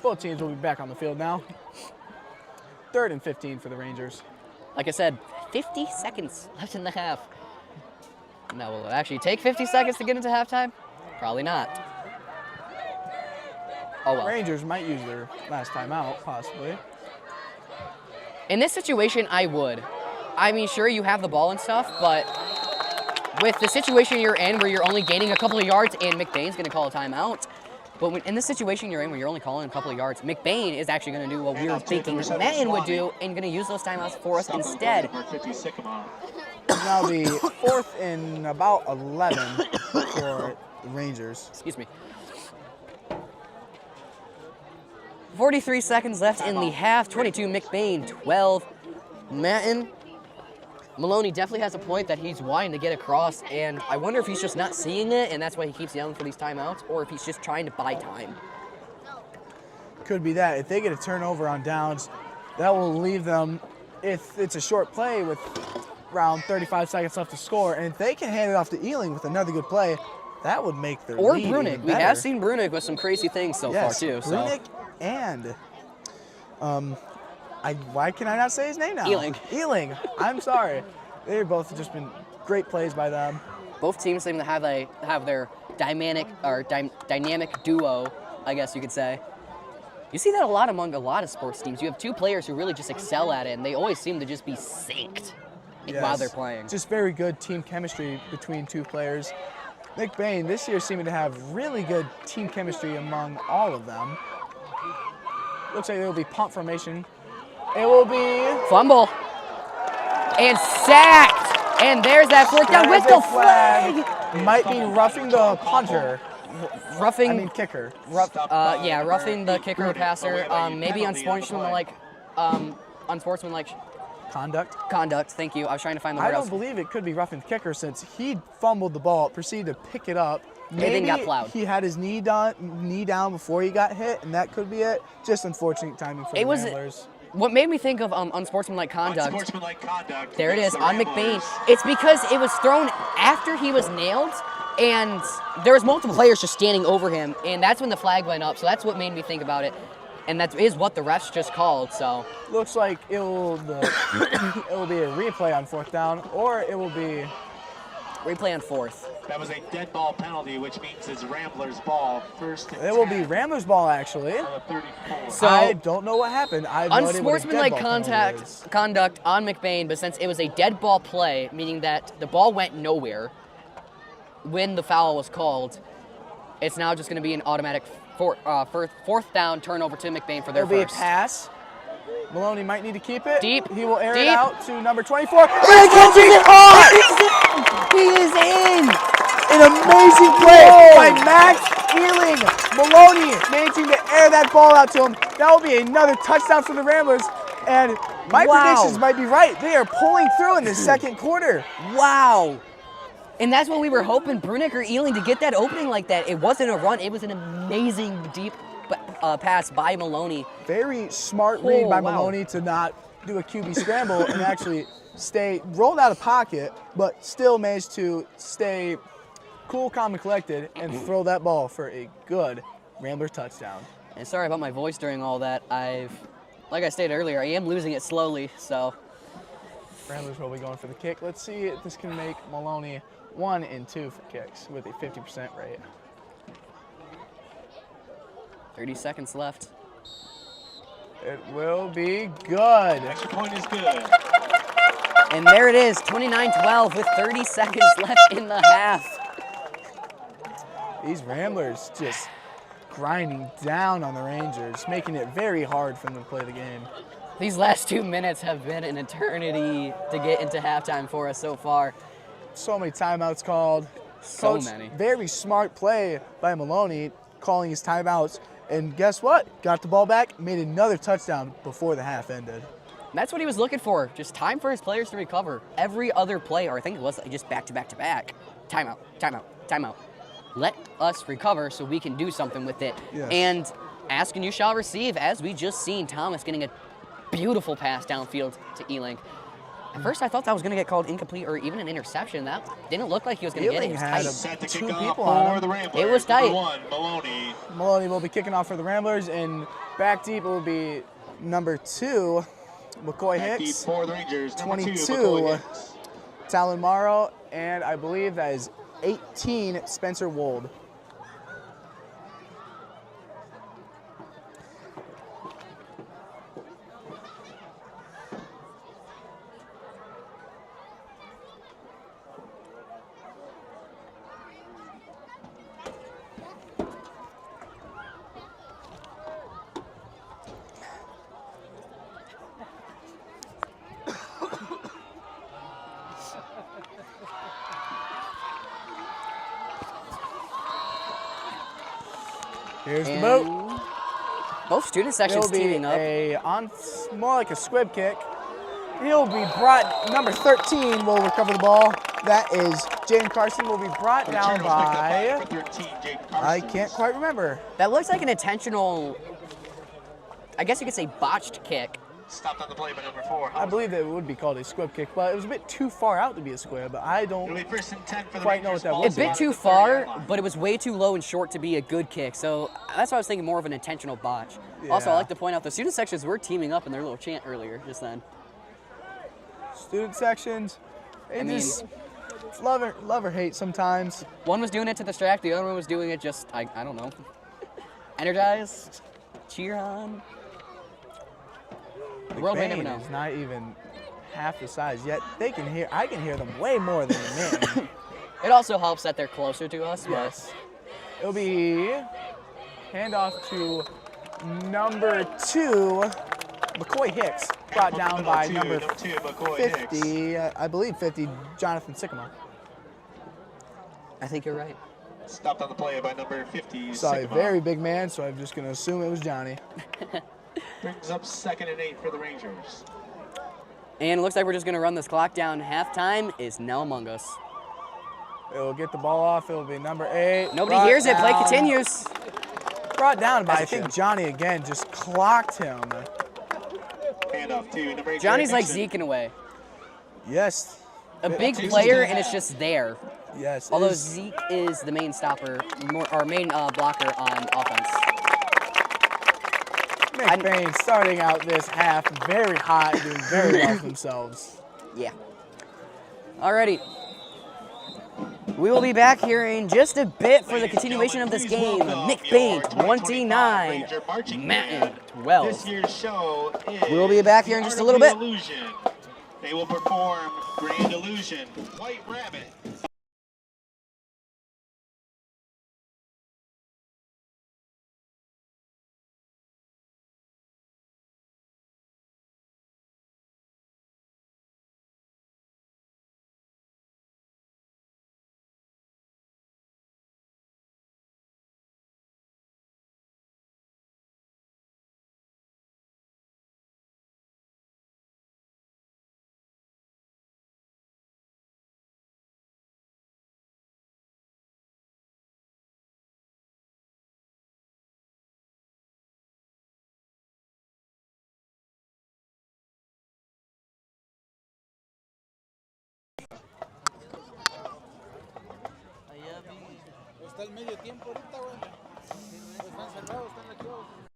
Both teams will be back on the field now. 3rd and 15 for the Rangers.
like I said, 50 seconds left in the half. Now, will it actually take 50 seconds to get into halftime? Probably not. Oh well.
Rangers might use their last timeout, possibly.
In this situation, I would. I mean, sure, you have the ball and stuff, but with the situation you're in where you're only gaining a couple of yards and McBain's going to call a timeout, but in the situation you're in where you're only calling a couple of yards, McBain is actually going to do what we were thinking Manton would do and going to use those timeouts for us instead.
Now the 4th and about 11 for the Rangers.
Excuse me. 43 seconds left in the half. 22 McBain, 12 Manton. Maloney definitely has a point that he's wanting to get across, and I wonder if he's just not seeing it, and that's why he keeps yelling for these timeouts, or if he's just trying to buy time.
Could be that. If they get a turnover on downs, that will leave them, if it's a short play with around 35 seconds left to score, and if they can hand it off to Ealing with another good play, that would make their
Or
lead
Brunick.
even
We
better.
have seen Brunick with some crazy things so far, too. So.
Brunick and why can I not say his name now?
Ealing.
Ealing. I'm sorry. They've both just been great plays by them.
Both teams seem to have their dynamic duo, I guess you could say. You see that a lot among a lot of sports teams. You have two players who really just excel at it, and they always seem to just be synced while they're playing.
Just very good team chemistry between two players. McBain this year seeming to have really good team chemistry among all of them. Looks like there will be punt formation. It will be
Fumble. And sacked. And there's that fourth down with the flag.
Might be roughing the punter. Kicker.
Roughing the kicker or passer. Maybe unsportsmanlike conduct. Thank you. I was trying to find the word.
I don't believe it could be roughing the kicker since he fumbled the ball, proceeded to pick it up.
Maybe got plowed.
He had his knee down before he got hit, and that could be it. Just unfortunate timing for the Ramblers.
What made me think of unsportsmanlike conduct.
Unsportsmanlike conduct.
There it is on McBain. It's because it was thrown after he was nailed, and there was multiple players just standing over him, and that's when the flag went up. So that's what made me think about it, and that is what the refs just called. So
looks like it will be a replay on fourth down, or it will be
replay on fourth.
That was a dead ball penalty, which means it's Ramblers ball. First and 10.
It will be Ramblers ball actually.
So
I don't know what happened. I have no idea what a dead
unsportsmanlike
ball penalty is.
conduct on McBain, but since it was a dead ball play, meaning that the ball went nowhere when the foul was called, it's now just going to be an automatic fourth down turnover to McBain for their
It'll be a
first.
pass. Maloney might need to keep it.
Deep.
He will air it
Deep.
out to number 24.
He catches it! Oh! He is in!
An amazing play by Max Ealing. Maloney managing to air that ball out to him. That will be another touchdown for the Ramblers. And my predictions might be right. They are pulling through in the second quarter.
Wow! And that's what we were hoping, Brunick or Ealing, to get that opening like that. It wasn't a run. It was an amazing deep pass by Maloney.
Very smart read by
wow.
Maloney to not do a QB scramble and actually stay rolled out of pocket, but still managed to stay cool, calm, and collected and throw that ball for a good Rambler touchdown.
And sorry about my voice during all that. Like I stated earlier, I am losing it slowly, so.
Ramblers will be going for the kick. Let's see if this can make Maloney 1 and 2 for kicks with a 50% rate.
30 seconds left.
It will be good.
Extra point is good.
And there it is, 29-12 with 30 seconds left in the half.
These Ramblers just grinding down on the Rangers, making it very hard for them to play the game.
These last 2 minutes have been an eternity to get into halftime for us so far.
So many timeouts called.
So
Coach,
many.
Very smart play by Maloney calling his timeouts. And guess what? Got the ball back, made another touchdown before the half ended.
That's what he was looking for, just time for his players to recover. Every other play, or I think it was just back to back to back. Timeout, timeout, timeout. Let us recover so we can do something with it.
Yes.
And ask and you shall receive, as we just seen Thomas getting a beautiful pass downfield to Ealing. At first I thought that was going to get called incomplete or even an interception. That didn't look like he was going to get it. It was tight.
Set to
Two
kick
people
off
on
for
him.
the Ramblers.
It was tight.
Number 1, Maloney.
Maloney will be kicking off for the Ramblers, and back deep will be number 2, McCoy
Back deep
Hicks,
for the Rangers. Number 2,
22,
McCoy Hicks.
Talon Morrow, and I believe that is 18, Spencer Wold. Here's the boot.
Both student sections
It'll be
teaming up.
more like a squib kick. He'll be brought, number 13 will recover the ball. That is Jaden Carson, will be brought down by,
Number 13, Jaden Carson.
I can't quite remember.
That looks like an intentional, I guess you could say botched kick.
Stopped on the play by number 4.
I believe that it would be called a squib kick, but it was a bit too far out to be a squib, but I
It'll
don't
be 1st and 10 for the
quite know
Rangers.
what that
Ball
was.
A bit
spot
too
at the
far,
30-yard line.
but it was way too low and short to be a good kick. So that's why I was thinking more of an intentional botch. Also, I
Yeah.
like to point out the student sections were teaming up in their little chant earlier just then.
Student sections,
I mean-
it's love or hate sometimes.
One was doing it to distract, the other one was doing it just, I don't know. Energize, cheer on. The world may never know.
McBain is not even half the size yet. I can hear them way more than the man.
It also helps that they're closer to us.
Yes. It'll be handoff to number 2, McCoy Hicks, brought down by number
2, McCoy
50,
Hicks.
I believe 50, Jonathan Sycamore.
I think you're right.
Stopped on the play by number 50,
Saw a
Sycamore.
very big man, so I'm just going to assume it was Johnny.
Brings up 2nd and 8 for the Rangers.
And it looks like we're just going to run this clock down. Halftime is now among us.
It'll get the ball off. It'll be number 8.
Nobody
brought
hears it. Play
down-
continues.
Brought down by,
As it
I think,
should.
Johnny again just clocked him.
Handoff to number 8.
Johnny's like
Nixon.
Zeke in a way.
Yes.
A big
Takes
player,
it to
and
the
it's
half.
just there.
Yes.
Although
is-
Zeke is the main stopper, or main blocker on offense.
McBain starting out this half very hot, doing very well for themselves.
Yeah. Alrighty. We will be back here in just a bit for the
Ladies and
continuation of this
gentlemen,
game.
please welcome
McBain
your
29,
Ranger marching
Manton
band.
12.
This year's show is
We'll be back here in
The
just a
Art
little
of the
bit.
Illusion. They will perform Grand Illusion, White Rabbit,
está el medio tiempo ahorita, güey. Están cerrados, están laqueados.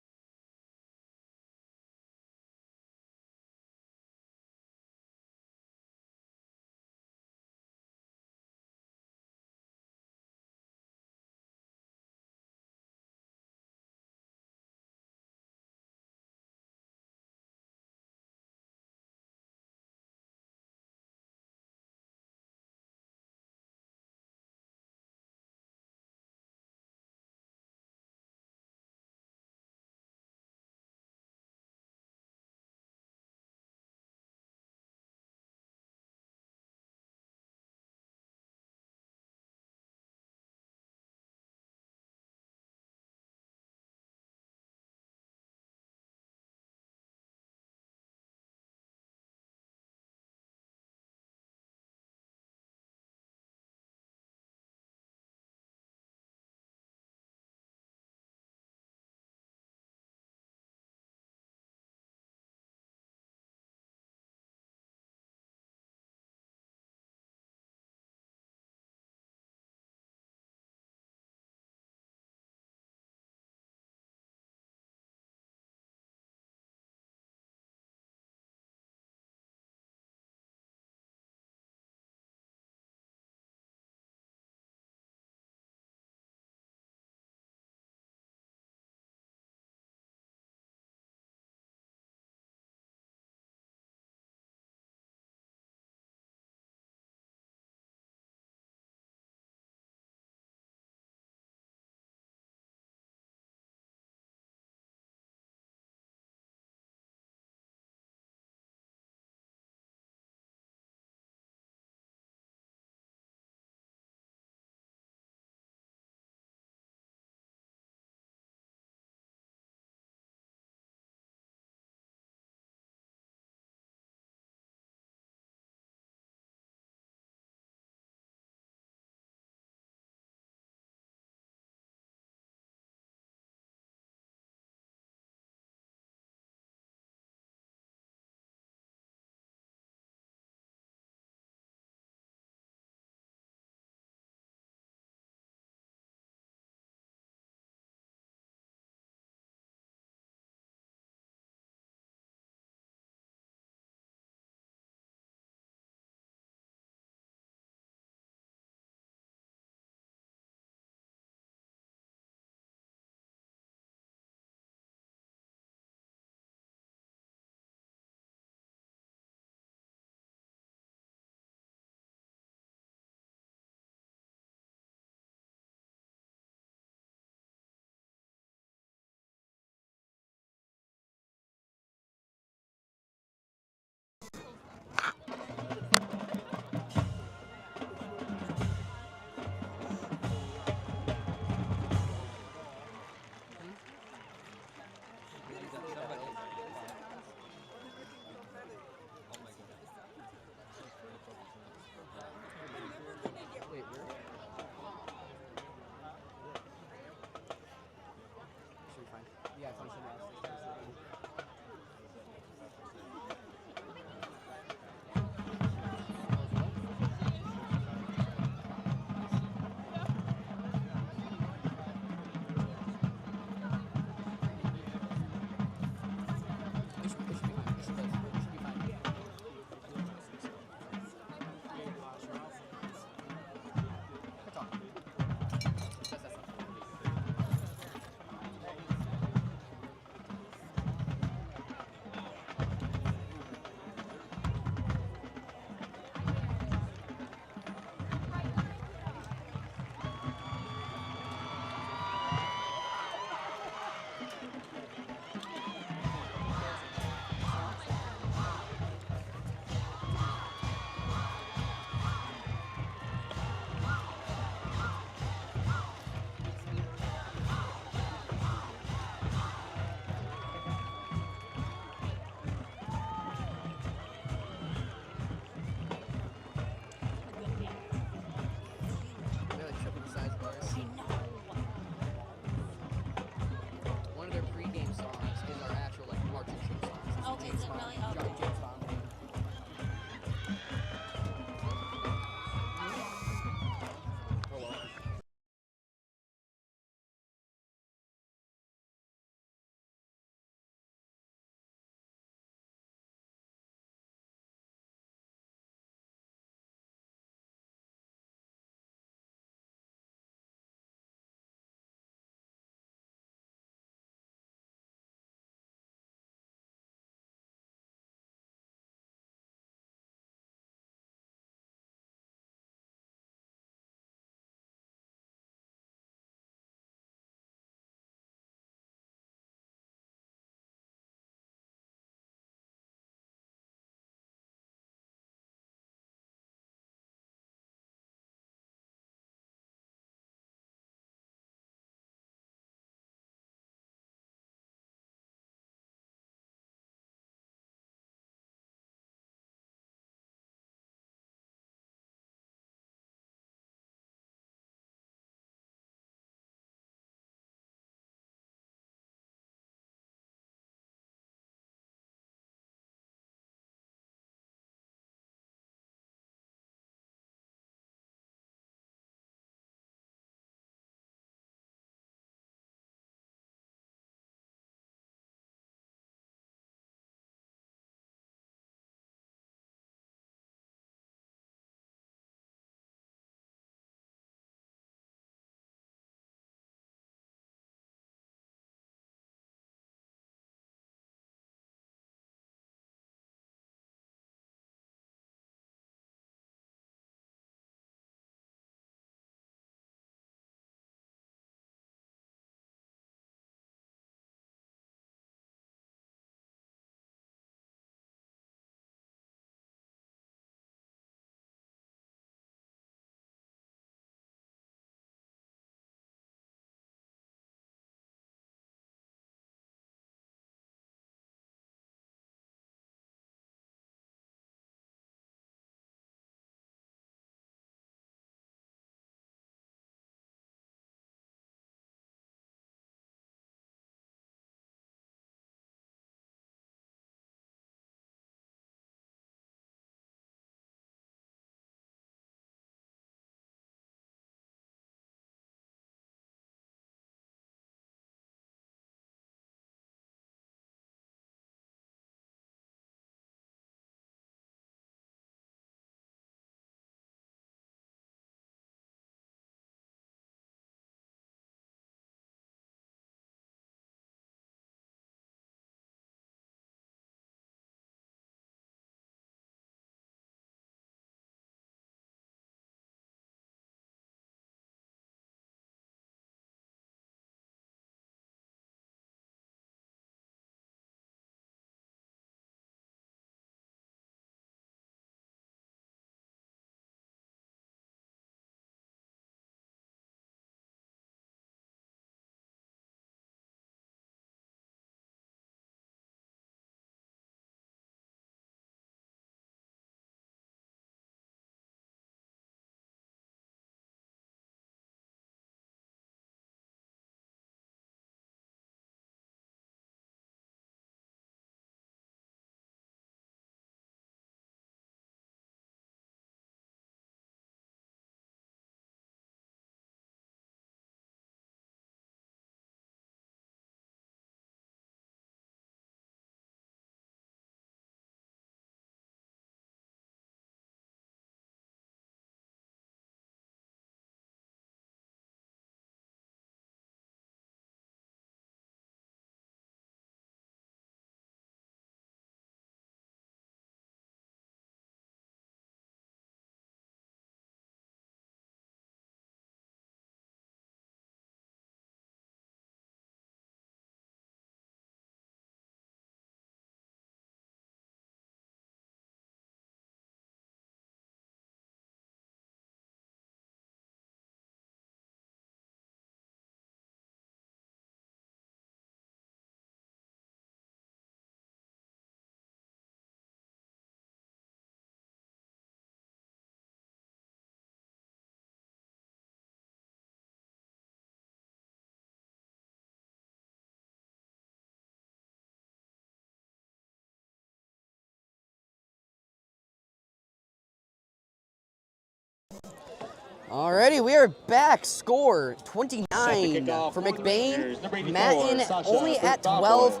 Alrighty, we are back. Score 29
kickoff
for
for the
McBain.
Rangers. Number 84,
Manton
Sasha
only at
Gustavo.
12.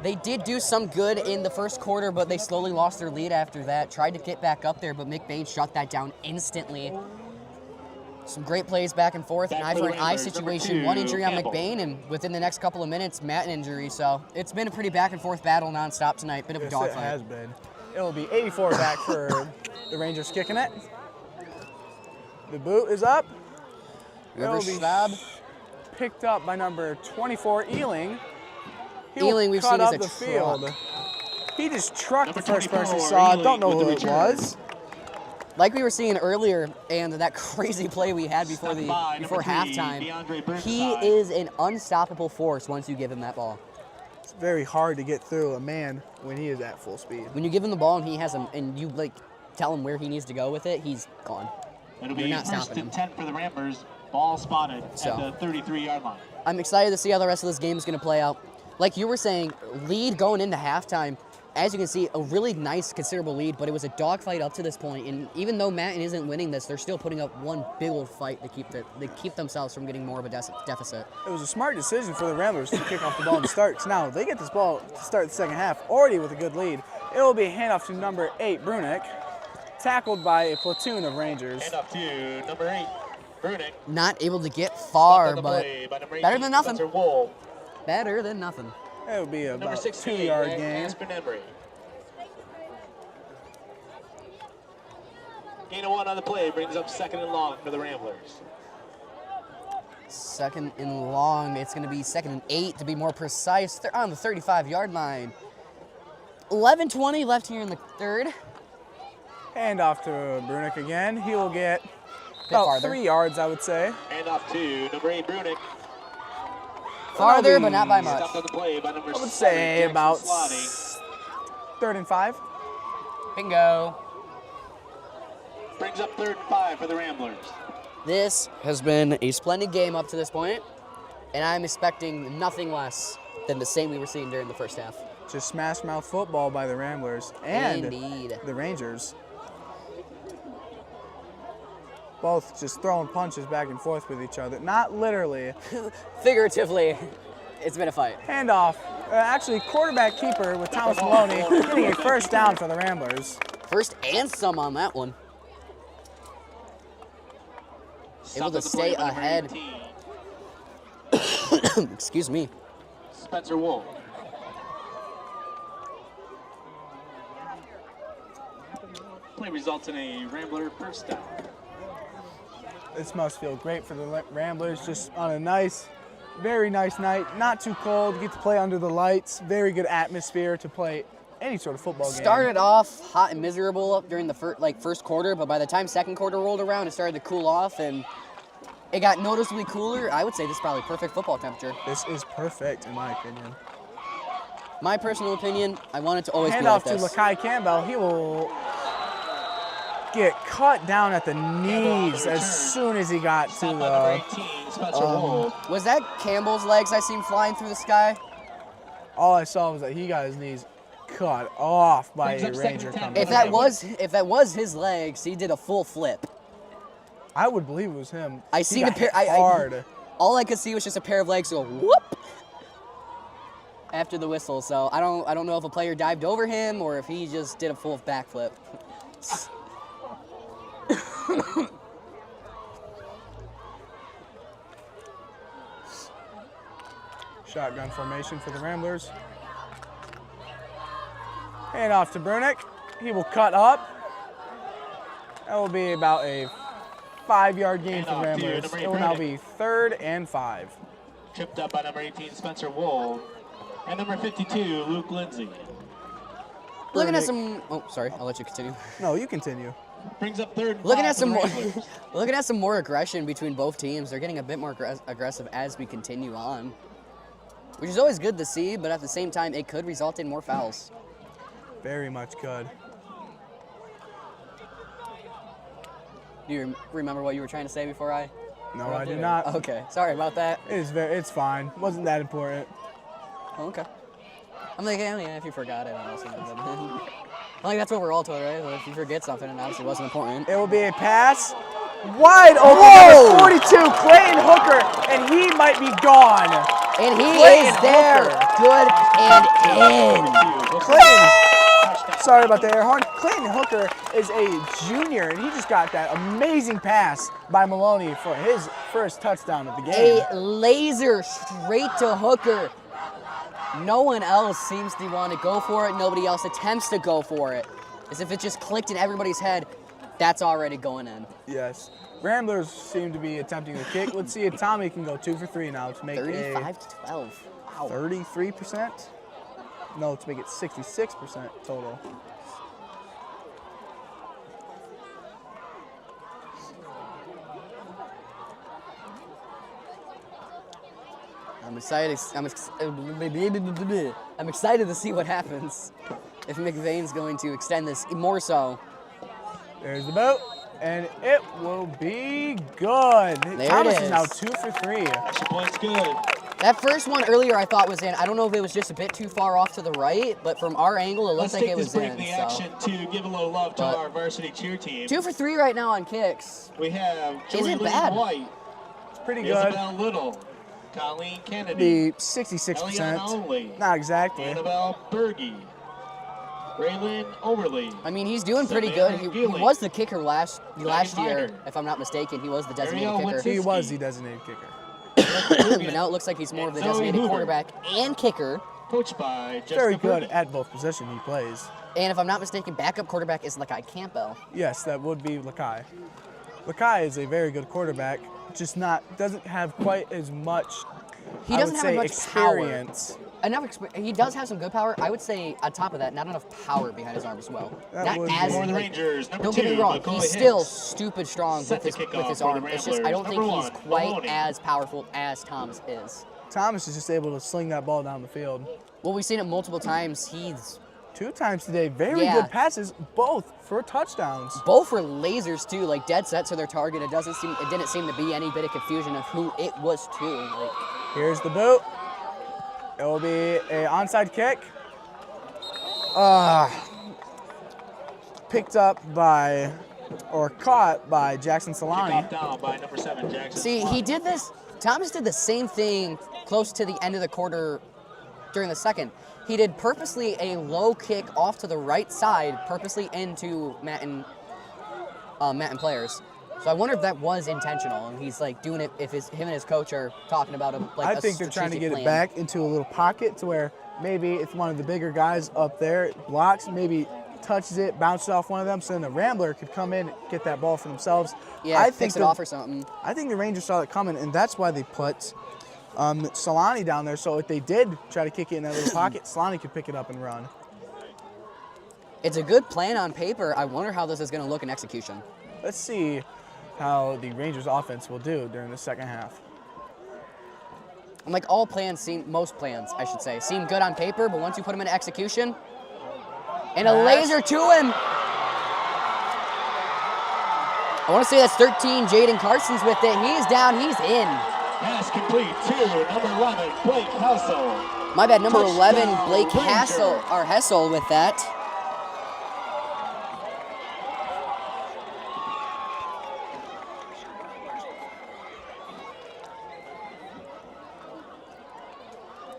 They did do some good in the first quarter, but they slowly lost their lead after that. Tried to get back up there, but McBain shut that down instantly. Some great plays back and forth. An eye for an eye situation. One injury on McBain, and within the next couple of minutes, Manton injury. So it's been a pretty back and forth battle nonstop tonight. Bit of a
Yes, it
dogfight.
has been. It will be 84 back for the Rangers kicking it. The boot is up.
River
It'll be
Schwab.
picked up by number 24, Ealing. He
Ealing
will
we've
cut
seen as
up
a
the field.
truck.
He just trucked the
Number
first person
24,
saw.
Ealing
Don't know
with
who
the
it
return.
was.
Like we were seeing earlier, and that crazy play we had before
Stuck by
before
number 3,
halftime,
DeAndre
he
Burnside.
is an unstoppable force once you give him that ball.
It's very hard to get through a man when he is at full speed.
When you give him the ball and he has him, and you like tell him where he needs to go with it, he's gone.
It'll
You're
be
not
first
stopping
and
him.
10 for the Ramblers. Ball spotted
So.
at the 33-yard line.
I'm excited to see how the rest of this game is going to play out. Like you were saying, lead going into halftime. As you can see, a really nice, considerable lead, but it was a dogfight up to this point. And even though Manton isn't winning this, they're still putting up one big old fight to keep themselves from getting more of a deficit.
It was a smart decision for the Ramblers to kick off the ball and start. 'Cause now they get this ball to start the second half already with a good lead. It will be a handoff to number 8, Brunick, tackled by a platoon of Rangers.
Hand off to number 8, Brunick.
Not able to get
Stopped
far,
on the
but
play by number
better
18,
than nothing.
Spencer Wool.
better than nothing.
It will be
Number
about
16,
2-yard gain.
Aspen Embry. Gain of 1 on the play brings up 2nd and long for the Ramblers.
Second and long. It's going to be 2nd and 8 to be more precise. They're on the 35-yard line. 11:20 left here in the third.
Hand off to Brunick again. He will get
Bit
about
farther.
3 yards, I would say.
Hand off to number 8, Brunick.
Farther, but not by much.
Stopped on the play by number
I would
7,
say
Jackson
about
Slotty.
3rd and 5.
Bingo.
Brings up 3rd and 5 for the Ramblers.
This has been a splendid game up to this point, and I'm expecting nothing less than the same we were seeing during the first half.
Just smash mouth football by the Ramblers and
Indeed.
the Rangers. Both just throwing punches back and forth with each other. Not literally.
Figuratively, it's been a fight.
Handoff. Actually, quarterback keeper with Thomas Maloney getting a first down for the Ramblers.
First and some on that one. Able
Stopped
to
on the play
stay
by number
ahead.
18,
Excuse me.
Spencer Wool. Play results in a Rambler first down.
This must feel great for the Ramblers, just on a nice, very nice night. Not too cold, get to play under the lights. Very good atmosphere to play any sort of football game.
Started off hot and miserable up during the first quarter, but by the time second quarter rolled around, it started to cool off, and it got noticeably cooler. I would say this is probably perfect football temperature.
This is perfect, in my opinion.
My personal opinion, I want it to always be
Handoff
like
to
this.
Lakai Campbell. He will get cut down at the knees as soon as he got to
Stopped by number
the...
18, Spencer Wool.
Was that Campbell's legs I seen flying through the sky?
All I saw was that he got his knees cut off by
Brings
a
up second
Ranger
and 10.
coming.
If that was his legs, he did a full flip.
I would believe it was him.
I
He
seen
got
a pair.
hit hard.
All I could see was just a pair of legs go whoop after the whistle. So I don't know if a player dived over him or if he just did a full backflip.
Shotgun formation for the Ramblers. Hand off to Brunick. He will cut up. That will be about a 5-yard gain for the
Handoff to
Ramblers.
number 8,
It will now
Brunick.
be 3rd and 5.
Tripped up by number 18, Spencer Wool. And number 52, Luke Lindsay.
Looking at
Brunick.
some. Oh, sorry. I'll let you continue.
No, you continue.
Brings up 3rd and
Looking
5
at
for
some
the
more.
Ramblers.
Looking at some more aggression between both teams. They're getting a bit more aggressive as we continue on, which is always good to see. But at the same time, it could result in more fouls.
Very much good.
Do you remember what you were trying to say before I?
No, I do not.
Okay, sorry about that.
It's fine. Wasn't that important.
Oh, okay. I'm like, yeah, if you forgot it, I think that's what we're all told, right? Well, if you forget something, and obviously it wasn't important.
It will be a pass Wide open, number 42, Clayton Hooker, and he might be gone.
And he
Clayton
is there.
Hooker.
Good and in.
Clayton, sorry about the air horn. Clayton Hooker is a junior, and he just got that amazing pass by Maloney for his first touchdown of the game.
A laser straight to Hooker. No one else seems to want to go for it. Nobody else attempts to go for it. As if it just clicked in everybody's head. That's already going in.
Yes. Ramblers seem to be attempting the kick. Let's see if Tommy can go 2 for 3 now to make
35 to 12.
a
Wow.
33%. No, to make it 66% total.
I'm excited. I'm excited to see what happens if McBain's going to extend this more so.
There's the boat, and it will be good.
There
Thomas
it
is now
is.
2 for 3.
Extra point's good.
That first one earlier I thought was in. I don't know if it was just a bit too far off to the right, but from our angle it looks
Let's
like
take
it
this
was
break
in.
the
So.
action to give a little love to
But-
our varsity cheer team.
2 for 3 right now on kicks.
We have
Isn't
Joey Lee
bad.
White,
It's pretty good.
Isabel Little, Colleen Kennedy,
The 66%.
Eliana Onley,
Not exactly.
Annabelle Berge, Raylan Overly.
I mean, he's doing pretty good. He was the kicker last year,
Hyder.
if I'm not mistaken. He was the designated
Ariel
kicker.
Winston.
He was the designated kicker.
But now it looks like he's more of the
And Zoe
designated
Hoover.
quarterback and kicker.
Coached by Jessica
Very good
Berge.
at both positions he plays.
And if I'm not mistaken, backup quarterback is Lakai Campbell.
Yes, that would be Lakai. Lakai is a very good quarterback, just doesn't have quite as much.
He
I
doesn't
would
have
say
much
experience.
He does have some good power. I would say on top of that, not enough power behind his arm as well.
That
Not
would
as
be-
For the
like,
Rangers, number
don't
2,
get me wrong,
McCoy
he's still
Hicks.
stupid strong
Set
with
the
his
kickoff for
arm.
the
It's just I don't think
Ramblers,
he's
number
quite
1,
as powerful as Thomas is.
Thomas is just able to sling that ball down the field.
Well, we've seen it multiple times. He's
2 times today, very
Yeah.
good passes, both for touchdowns.
both were lasers too, like dead set to their target. It didn't seem to be any bit of confusion of who it was to. Like,
Here's the boot. It will be a onside kick. Picked up by, or caught by Jackson Solani.
Kickoff down by number 7, Jackson.
see, he did this. Thomas did the same thing close to the end of the quarter during the second. He did purposely a low kick off to the right side, purposely into Manton players. So I wonder if that was intentional, and he's like doing it if him and his coach are talking about a like.
I think they're trying to
strategic
get
plan.
it back into a little pocket to where maybe if one of the bigger guys up there blocks, maybe touches it, bounces off one of them, so then the Rambler could come in, get that ball for themselves.
Yeah,
I
fix it
the-
off or something.
I think the Rangers saw it coming, and that's why they put Solani down there. So if they did try to kick it in that little pocket, Solani could pick it up and run.
It's a good plan on paper. I wonder how this is going to look in execution.
Let's see how the Rangers offense will do during the second half.
And like most plans, I should say, seem good on paper, but once you put them into execution, and a laser to him. I want to say that's 13. Jaden Carson's with it. He's down. He's in.
Pass complete to number 11, Blake Hessel.
My bad. Number 11,
Touchdown,
Blake
Ranger.
Hessel with that.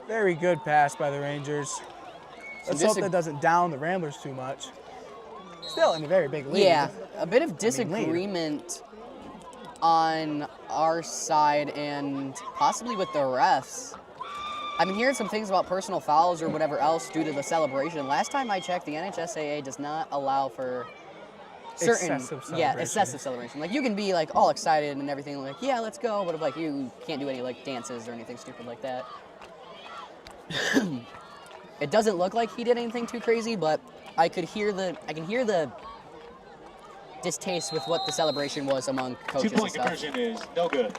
Very good pass by the Rangers. Let's hope that doesn't down the Ramblers too much. Still in a very big lead.
Yeah, a bit of
lead.
disagreement on our side and possibly with the refs. I've been hearing some things about personal fouls or whatever else due to the celebration. Last time I checked, the NHSAA does not allow for certain excessive celebration. Like you can be like all excited and everything, like yeah, let's go, but like you can't do any like dances or anything stupid like that. It doesn't look like he did anything too crazy, but I can hear the distaste with what the celebration was among coaches and
2-point
stuff.
conversion is no good.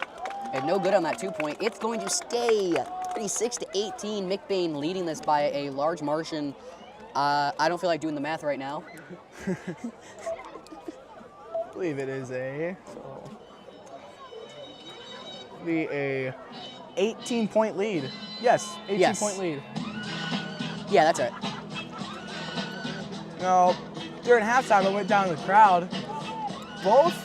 And no good on that 2-point. It's going to stay 36-18. McBain leading this by a large margin. I don't feel like doing the math right now.
I believe it is a 18-point lead. Yes, 18-point lead.
Yeah, that's right.
Now, during halftime, I went down to the crowd. Both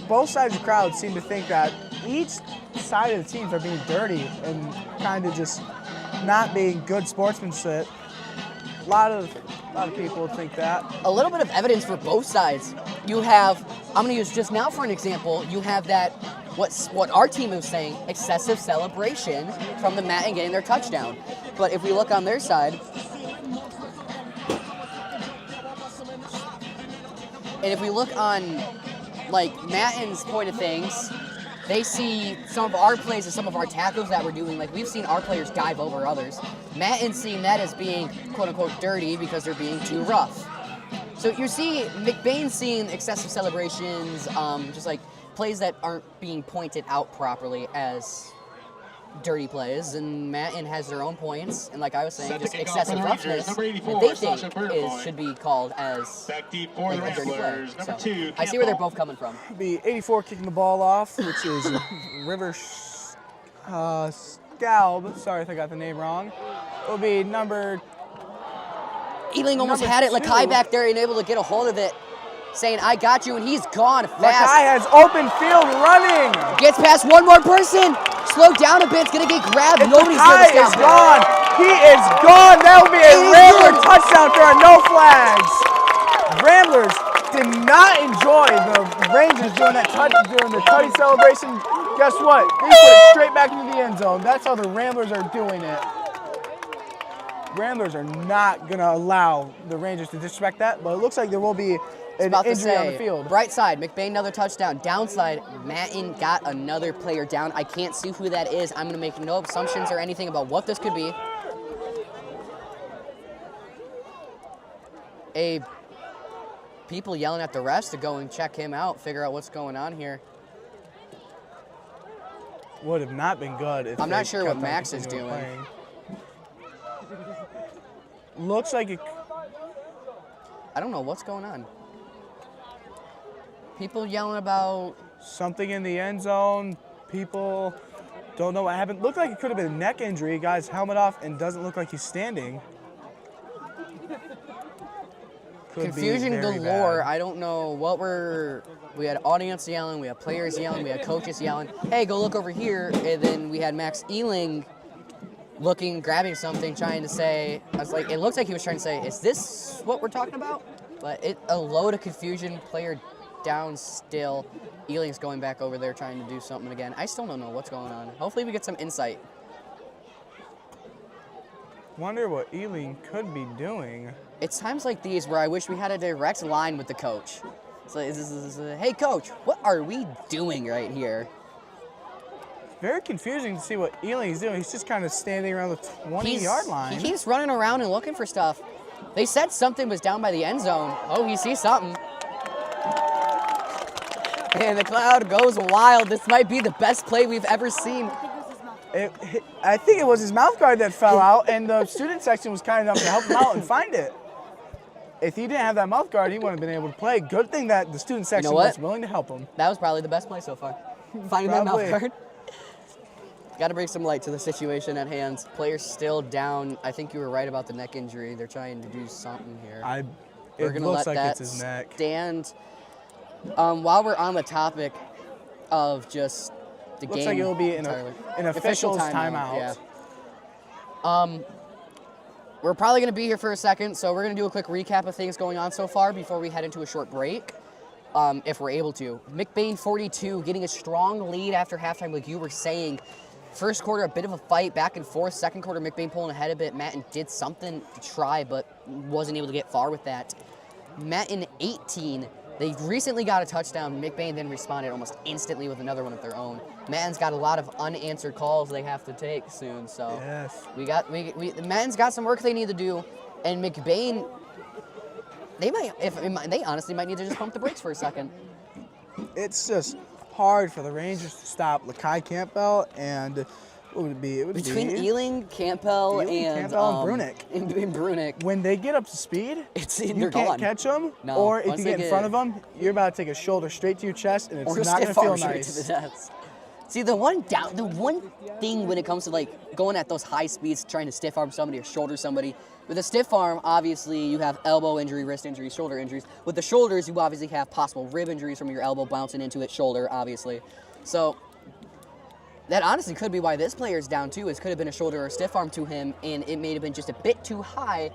both sides of the crowd seem to think that each side of the teams are being dirty and kind of just not being good sportsmanship. A lot of people think that.
A little bit of evidence for both sides. You have, I'm going to use just now for an example, you have that, what our team was saying, excessive celebration from the Manton getting their touchdown. But if we look on their side, and if we look on like Manton's point of things, they see some of our plays and some of our tackles that we're doing, like we've seen our players dive over others. Manton's seeing that as being quote-unquote dirty because they're being too rough. So you see McBain seeing excessive celebrations, just like plays that aren't being pointed out properly as dirty plays, and Manton has their own points, and like I was saying, just excessive roughness that they think should be called as like a dirty play. So I see where they're both coming from.
It'll be 84 kicking the ball off, which is River Scalb. Sorry if I got the name wrong. It'll be number.
Ealing almost
number
had it.
2.
Lakai back there and able to get a hold of it, saying, "I got you," and he's gone fast.
Lakai has open field running.
Gets past one more person. Slowed down a bit. It's gonna get grabbed. Nobody's
Lakai
gonna
is
stop
gone. He is gone. That will be a Rambler touchdown. There are no flags. Ramblers did not enjoy the Rangers doing that doing the tutty celebration. Guess what? They put it straight back into the end zone. That's how the Ramblers are doing it. Ramblers are not going to allow the Rangers to disrespect that, but it looks like there will be an injury on the field.
Right side, McBain another touchdown. Downside, Manton got another player down. I can't see who that is. I'm going to make no assumptions or anything about what this could be. People yelling at the refs to go and check him out, figure out what's going on here.
Would have not been good if
I'm
they
not sure what
kept on
Max is
continuing
doing.
playing. Looks like it.
I don't know what's going on. People yelling about
Something in the end zone. People don't know what happened. Looked like it could have been a neck injury. Guy's helmet off and doesn't look like he's standing. Could
confusion
be very
galore.
bad.
I don't know what we had audience yelling, we had players yelling, we had coaches yelling, hey, go look over here. And then we had Max Ealing looking, grabbing something, trying to say, I was like, it looks like he was trying to say, is this what we're talking about? But a load of confusion, player down still. Ealing's going back over there trying to do something again. I still don't know what's going on. Hopefully we get some insight.
Wonder what Ealing could be doing.
It's times like these where I wish we had a direct line with the coach. It's like, hey coach, what are we doing right here?
Very confusing to see what Ealing's doing. He's just kind of standing around the 20-yard line.
He keeps running around and looking for stuff. They said something was down by the end zone. Oh, he sees something. And the crowd goes wild. This might be the best play we've ever seen.
I think it was his mouth guard that fell out, and the student section was kind enough to help him out and find it. If he didn't have that mouth guard, he wouldn't have been able to play. Good thing that the student section was willing to help him.
That was probably the best play so far. Finding that mouth guard. Got to bring some light to the situation at hand. Players still down. I think you were right about the neck injury. They're trying to do something here. We're going to let that stand. While we're on the topic of just the game.
Looks like it will be an official's timeout.
Yeah. We're probably going to be here for a second, so we're going to do a quick recap of things going on so far before we head into a short break, if we're able to. McBain 42, getting a strong lead after halftime, like you were saying. First quarter, a bit of a fight back and forth. Second quarter, McBain pulling ahead a bit. Manton did something to try, but wasn't able to get far with that. Manton 18. They recently got a touchdown. McBain then responded almost instantly with another one of their own. Manton's got a lot of unanswered calls they have to take soon, so
yes.
Manton's got some work they need to do, and McBain, they honestly might need to just pump the brakes for a second.
It's just hard for the Rangers to stop Lakai Campbell and what would it be? It would
Between
be
Ealing, Campbell, and
Brunick.
And Brunick.
When they get up to speed, you can't catch them,
no,
or if you get in front of them, you're about to take a shoulder straight to your chest, and it's not going to feel nice.
To the desk. See, the one thing when it comes to like going at those high speeds, trying to stiff arm somebody or shoulder somebody, with a stiff arm, obviously you have elbow injury, wrist injuries, shoulder injuries. With the shoulders, you obviously have possible rib injuries from your elbow bouncing into its shoulder, obviously. So that honestly could be why this player's down too. It could have been a shoulder or a stiff arm to him, and it may have been just a bit too high.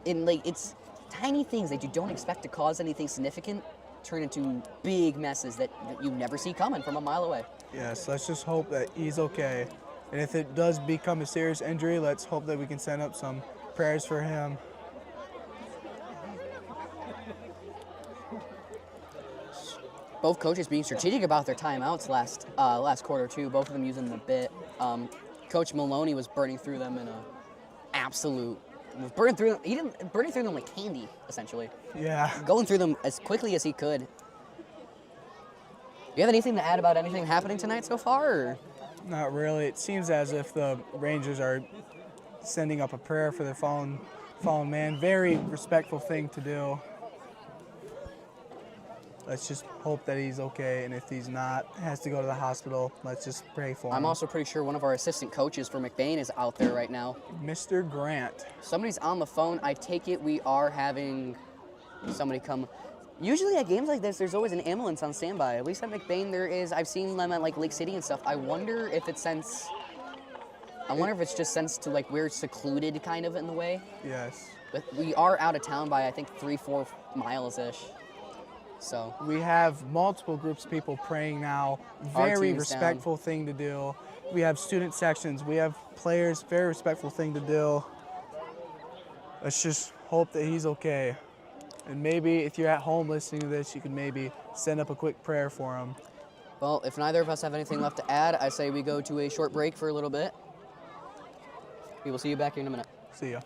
And like it's tiny things that you don't expect to cause anything significant turn into big messes that you never see coming from a mile away.
Yes, let's just hope that he's okay. And if it does become a serious injury, let's hope that we can send up some prayers for him.
Both coaches being strategic about their timeouts last quarter too. Both of them using them a bit. Coach Maloney was burning through them in a absolute. Burning through them like candy, essentially.
Yeah.
Going through them as quickly as he could. Do you have anything to add about anything happening tonight so far? Or?
Not really. It seems as if the Rangers are sending up a prayer for their fallen man. Very respectful thing to do. Let's just hope that he's okay, and if he's not, has to go to the hospital, let's just pray for him.
I'm also pretty sure one of our assistant coaches for McBain is out there right now.
Mr. Grant.
Somebody's on the phone. I take it we are having somebody come. Usually at games like this, there's always an ambulance on standby. At least at McBain, there is. I've seen them at like Lake City and stuff. I wonder if it's since. I wonder if it's just since to like we're secluded kind of in the way.
Yes.
But we are out of town by I think 3-4 miles ish. So
we have multiple groups of people praying now. Very respectful thing to do. We have student sections. We have players. Very respectful thing to do. Let's just hope that he's okay. And maybe if you're at home listening to this, you can maybe send up a quick prayer for him.
Well, if neither of us have anything left to add, I say we go to a short break for a little bit. We will see you back here in a minute.
See ya.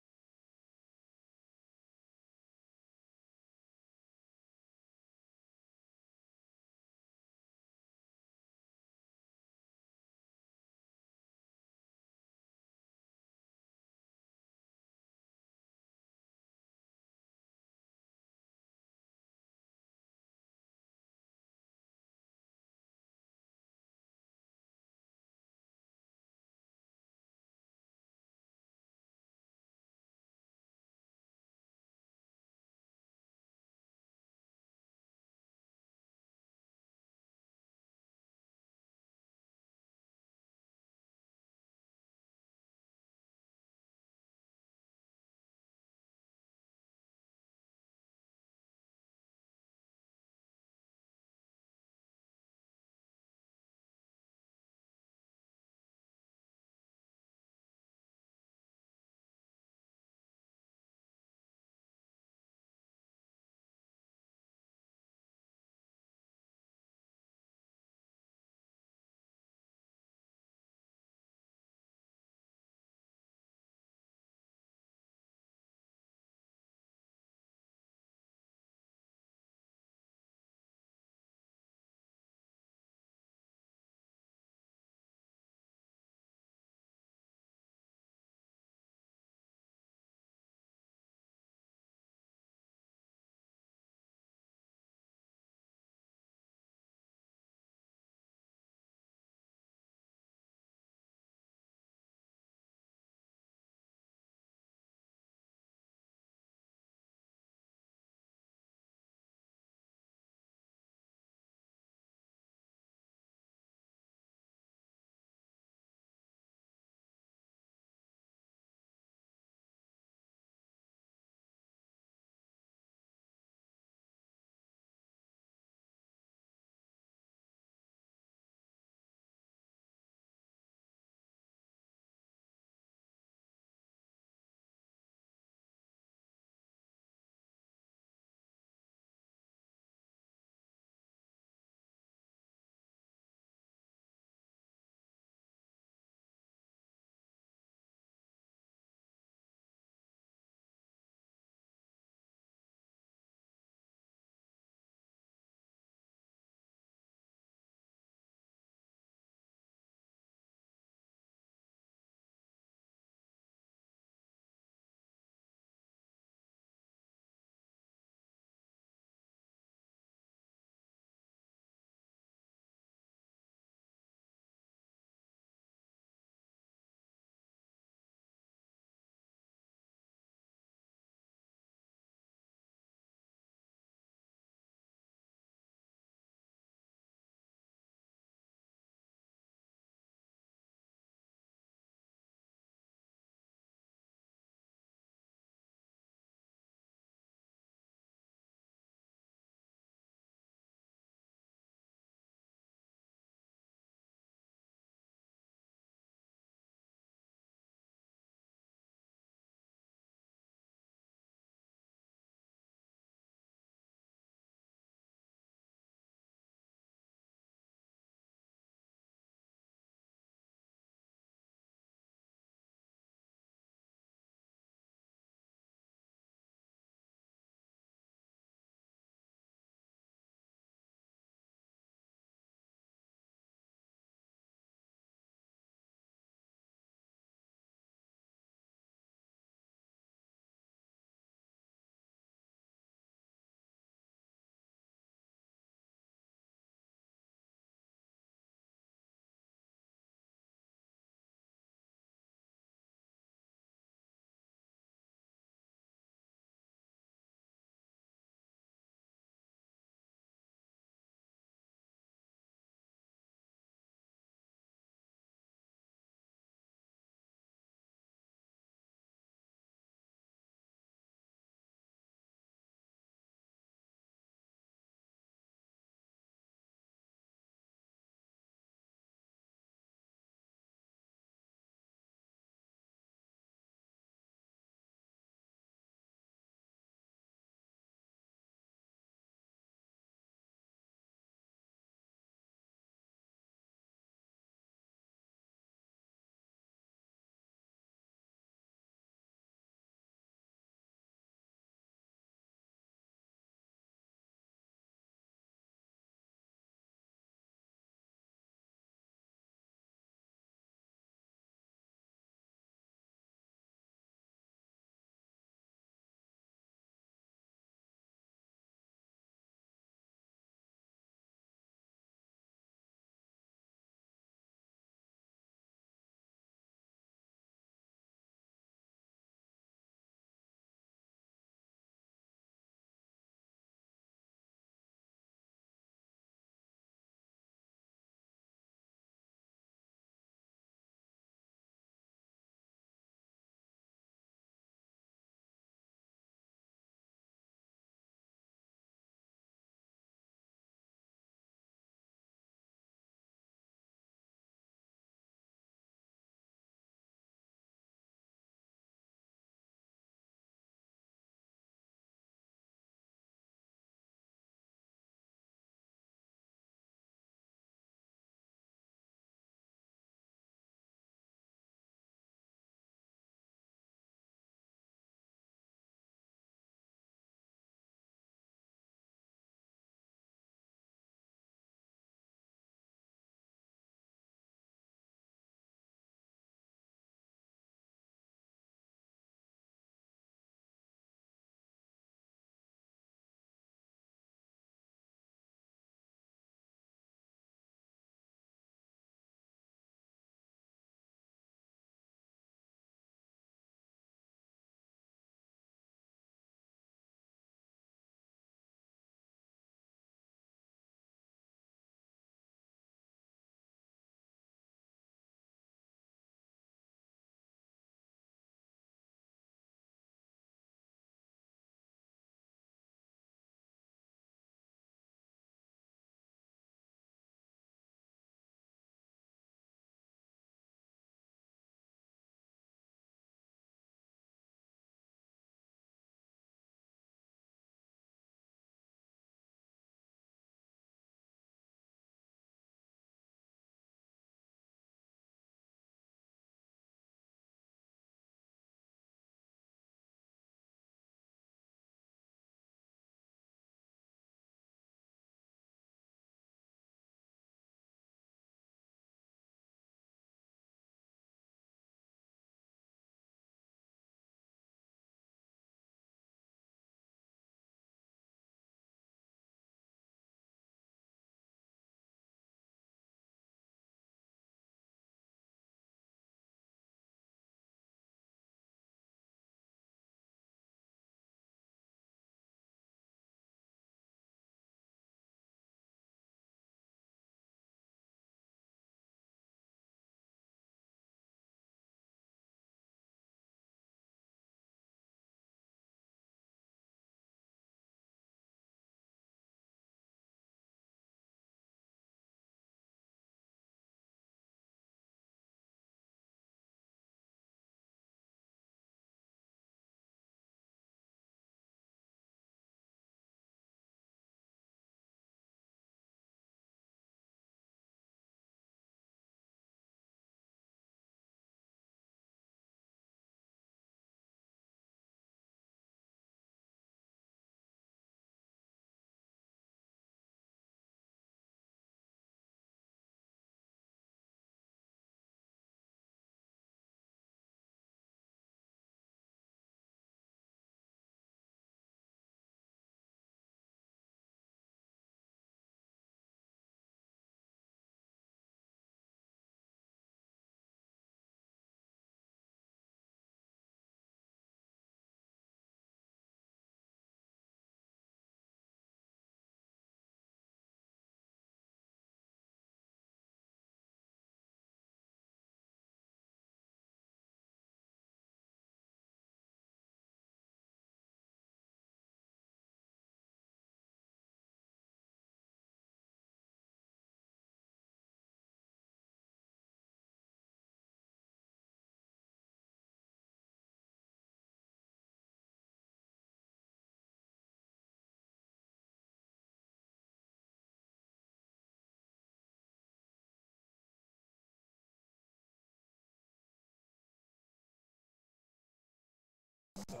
Sure.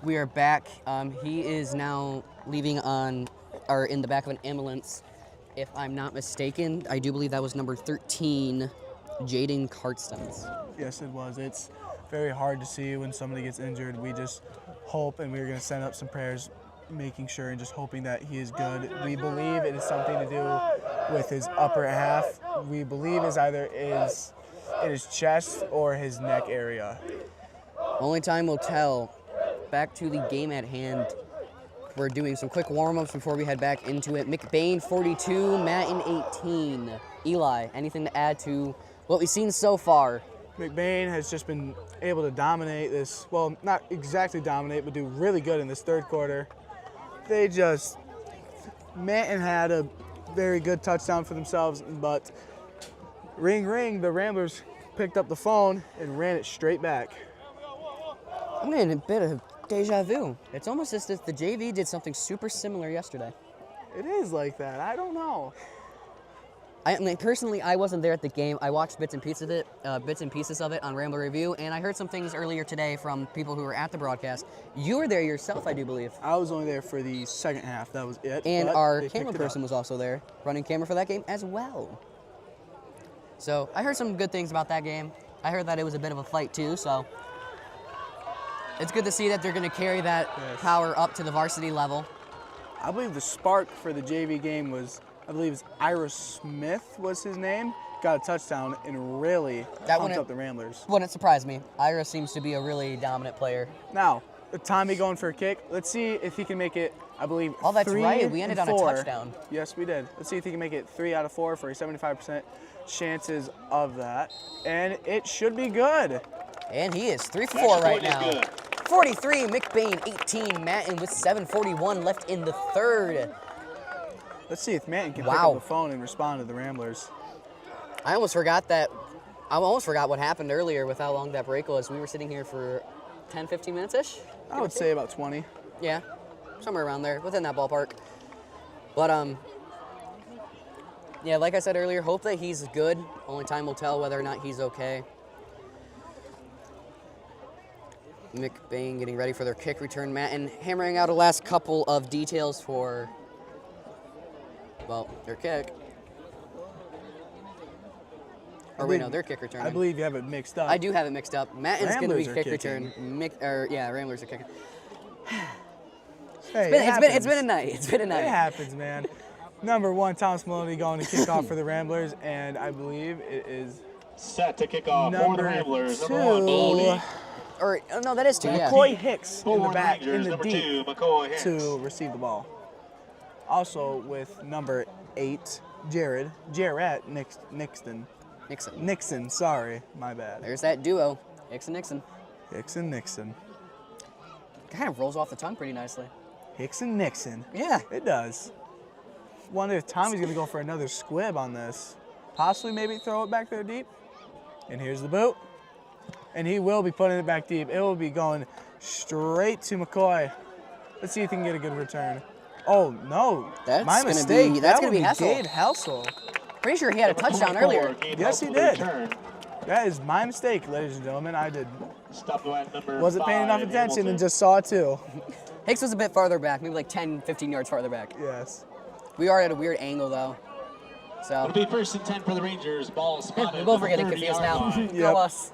We are back. He is now leaving or in the back of an ambulance. If I'm not mistaken, I do believe that was number 13, Jaden Carstens.
Yes, it was. It's very hard to see when somebody gets injured. We just hope, and we're going to send up some prayers, making sure and just hoping that he is good. We believe it is something to do with his upper half. We believe is either in his chest or his neck area.
Only time will tell. Back to the game at hand. We're doing some quick warm-ups before we head back into it. McBain 42, Manton 18. Eli, anything to add to what we've seen so far?
McBain has just been able to dominate this, well, not exactly dominate, but do really good in this third quarter. Manton had a very good touchdown for themselves, but ring, ring, the Ramblers picked up the phone and ran it straight back.
I'm getting a bit of deja vu. It's almost as if the JV did something super similar yesterday.
It is like that. I don't know.
I mean, personally, I wasn't there at the game. I watched bits and pieces of it on Rambler Review, and I heard some things earlier today from people who were at the broadcast. You were there yourself, I do believe.
I was only there for the second half. That was it.
And
but
our
they
camera
picked it
person
up.
was also there, running camera for that game as well. So I heard some good things about that game. I heard that it was a bit of a fight too, so it's good to see that they're going to carry that power up to the varsity level.
I believe the spark for the JV game was, I believe it's Ira Smith was his name, got a touchdown and really pumped up the Ramblers.
Wouldn't surprise me. Ira seems to be a really dominant player.
Now, Tommy going for a kick. Let's see if he can make it, I believe,
Oh, that's
3
right. We ended
and
on a
4.
touchdown.
Yes, we did. Let's see if he can make it 3 out of 4 for a 75% chances of that. And it should be good.
And he is 3 for 4 right
Next
now.
point is good.
43, McBain 18, Manton with 7:41 left in the third.
Let's see if Manton can pick
Wow.
up the phone and respond to the Ramblers.
I almost forgot what happened earlier with how long that break was. We were sitting here for 10, 15 minutes-ish?
I would say about 20.
Yeah, somewhere around there, within that ballpark. But, yeah, like I said earlier, hope that he's good. Only time will tell whether or not he's okay. McBain getting ready for their kick return. Manton hammering out a last couple of details for, well, their kick. Or wait, no, their kick return.
I believe you have it mixed up.
I do have it mixed up. Manton's going to be
Ramblers are
kick
kicking.
return. Yeah, Ramblers are kicking.
Hey,
It's been a night. It's been a night.
It happens, man. Number 1, Thomas Maloney going to kick off for the Ramblers, and I believe it is
Set to kick off for the
number
Ramblers.
2.
Number 1, Maloney.
Or no, that is 2. Yeah.
McCoy Hicks in the
For
back, in
Rangers,
the
number
deep,
2, McCoy Hicks.
to receive the ball. Also with number 8, Jarrett Nixon. Nixon, sorry, my bad.
There's that duo, Hicks and Nixon.
Hicks and Nixon.
Kind of rolls off the tongue pretty nicely.
Hicks and Nixon.
Yeah.
It does. Wonder if Tommy's gonna go for another squib on this. Possibly maybe throw it back there deep. And here's the boot. And he will be putting it back deep. It will be going straight to McCoy. Let's see if he can get a good return. Oh no,
That's
my
gonna
mistake.
be- that's
That
gonna
would
be Hessel.
Gabe Hessel.
Pretty sure he had a touchdown earlier.
Yes, he did. That is my mistake, ladies and gentlemen. I wasn't paying enough attention and just saw it too.
Hicks was a bit farther back, maybe like 10, 15 yards farther back.
Yes.
We are at a weird angle though. So
It'll be 1st and 10 for the Rangers. Ball spotted.
we're both getting
at the
confused
30-yard
now.
line.
Go us.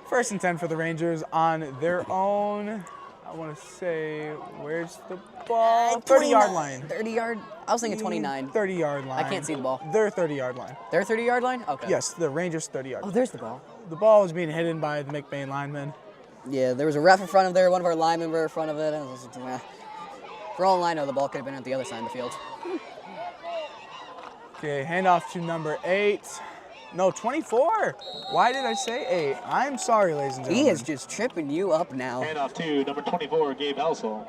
1st and 10 for the Rangers on their own. I want to say, where's the ball? 30-yard line.
30 yard? I was thinking 29.
30-yard line.
I can't see the ball.
Their 30-yard line.
Their 30-yard line? Okay.
Yes, the Rangers 30-yard
Oh,
line.
there's the ball.
The ball was being hidden by the McBain lineman.
Yeah, there was a ref in front of there. One of our linemen were in front of it. For all I know, the ball could have been at the other side of the field.
Okay, handoff to number 8. No, 24. Why did I say 8? I'm sorry, ladies and gentlemen.
He is just tripping you up now.
Handoff to number 24, Gabe Helsel.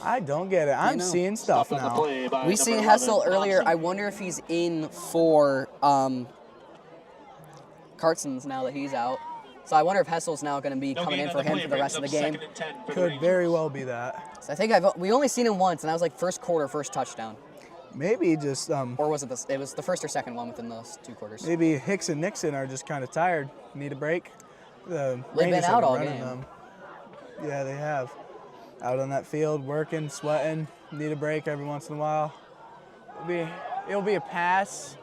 I don't get it. I'm
know.
seeing stuff
Stopped on the
now.
play by
We
number
seen
11,
Hessel earlier.
Thompson.
I wonder if he's in for Cartson's now that he's out. So I wonder if Hessel's now going to be
No
coming
gain
in
on
for him
play,
for the rest of the
brings
game.
up 2nd and 10 for the
Could
Rangers.
very well be that.
So I think we only seen him once, and that was like first quarter, first touchdown.
Maybe just
Or was it it was the first or second one within those 2 quarters.
maybe Hicks and Nixon are just kind of tired. Need a break. The
They've been
Rangers have
out all
running
game.
them. Yeah, they have. Out on that field, working, sweating, need a break every once in a while. It'll be a pass.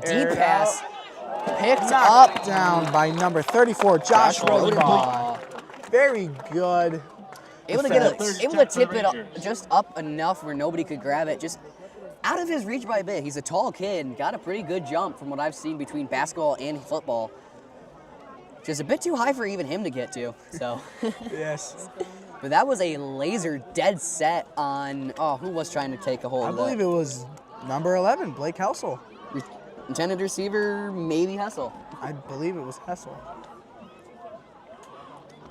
Deep
Aired
pass. Picked
Knocked
up.
down by number 34, Josh Rodenbaugh. Very good.
Able to
defense.
tip it up, just up enough where nobody could grab it. Just out of his reach by a bit. He's a tall kid. Got a pretty good jump from what I've seen between basketball and football. Just a bit too high for even him to get to. So.
Yes.
But that was a laser dead set on, who was trying to take a hold
I
of that?
believe it was number 11, Blake Hessel.
Intended receiver, maybe Hessel.
I believe it was Hessel.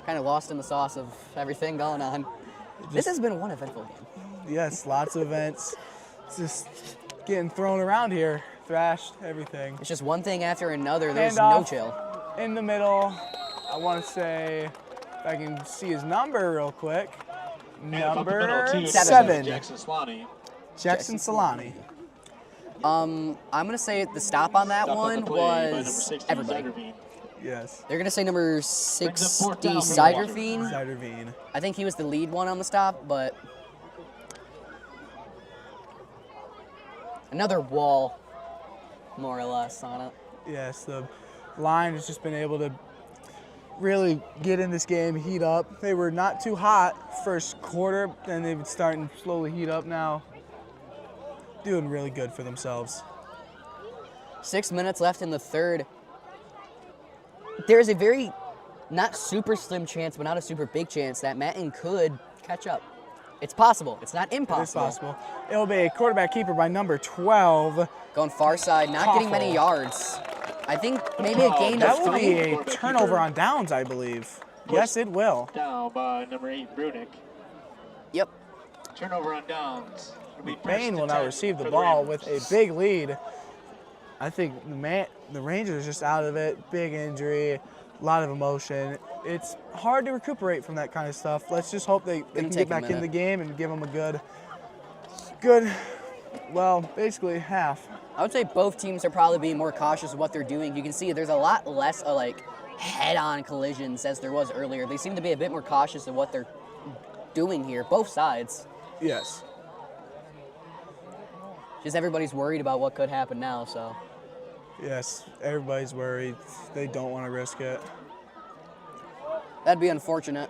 Kind of lost in the sauce of everything going on. This has been one eventful game.
Yes, lots of events. It's just getting thrown around here. Thrashed, everything.
It's just one thing after another. There's no
Handoff.
chill.
In the middle, I want to say, if I can see his number real quick. Number 7.
Jackson Solani.
Jackson Solani.
I'm going to say the stop on that
Stop on
one
the play by number
was
60,
everybody.
Zyderveen.
Yes.
They're going to say number
Brings
60,
up fourth down for the
Zyderveen.
Zyderveen.
I think he was the lead one on the stop, but another wall, more or less, on it.
Yes, the line has just been able to really get in this game, heat up. They were not too hot first quarter, then they've been starting to slowly heat up now. Doing really good for themselves.
6 minutes left in the third. There's a very, not super slim chance, but not a super big chance that Manton could catch up. It's possible. It's not
It is
impossible.
possible. It will be a quarterback keeper by number 12.
Going far side, not getting many yards. I think maybe a gain
That
of
will be
3.
a turnover on downs, I believe. Yes, it will.
Down by number 8, Brunick.
Yep.
Turnover on downs.
McBain will now receive the ball with a big lead. I think the Rangers are just out of it. Big injury, a lot of emotion. It's hard to recuperate from that kind of stuff. Let's just hope they can
take
get
a
back in
minute.
the game and give them a good, well, basically half.
I would say both teams are probably being more cautious of what they're doing. You can see there's a lot less head-on collisions as there was earlier. They seem to be a bit more cautious of what they're doing here, both sides.
Yes.
Just everybody's worried about what could happen now, so.
Yes, everybody's worried. They don't want to risk it.
That'd be unfortunate.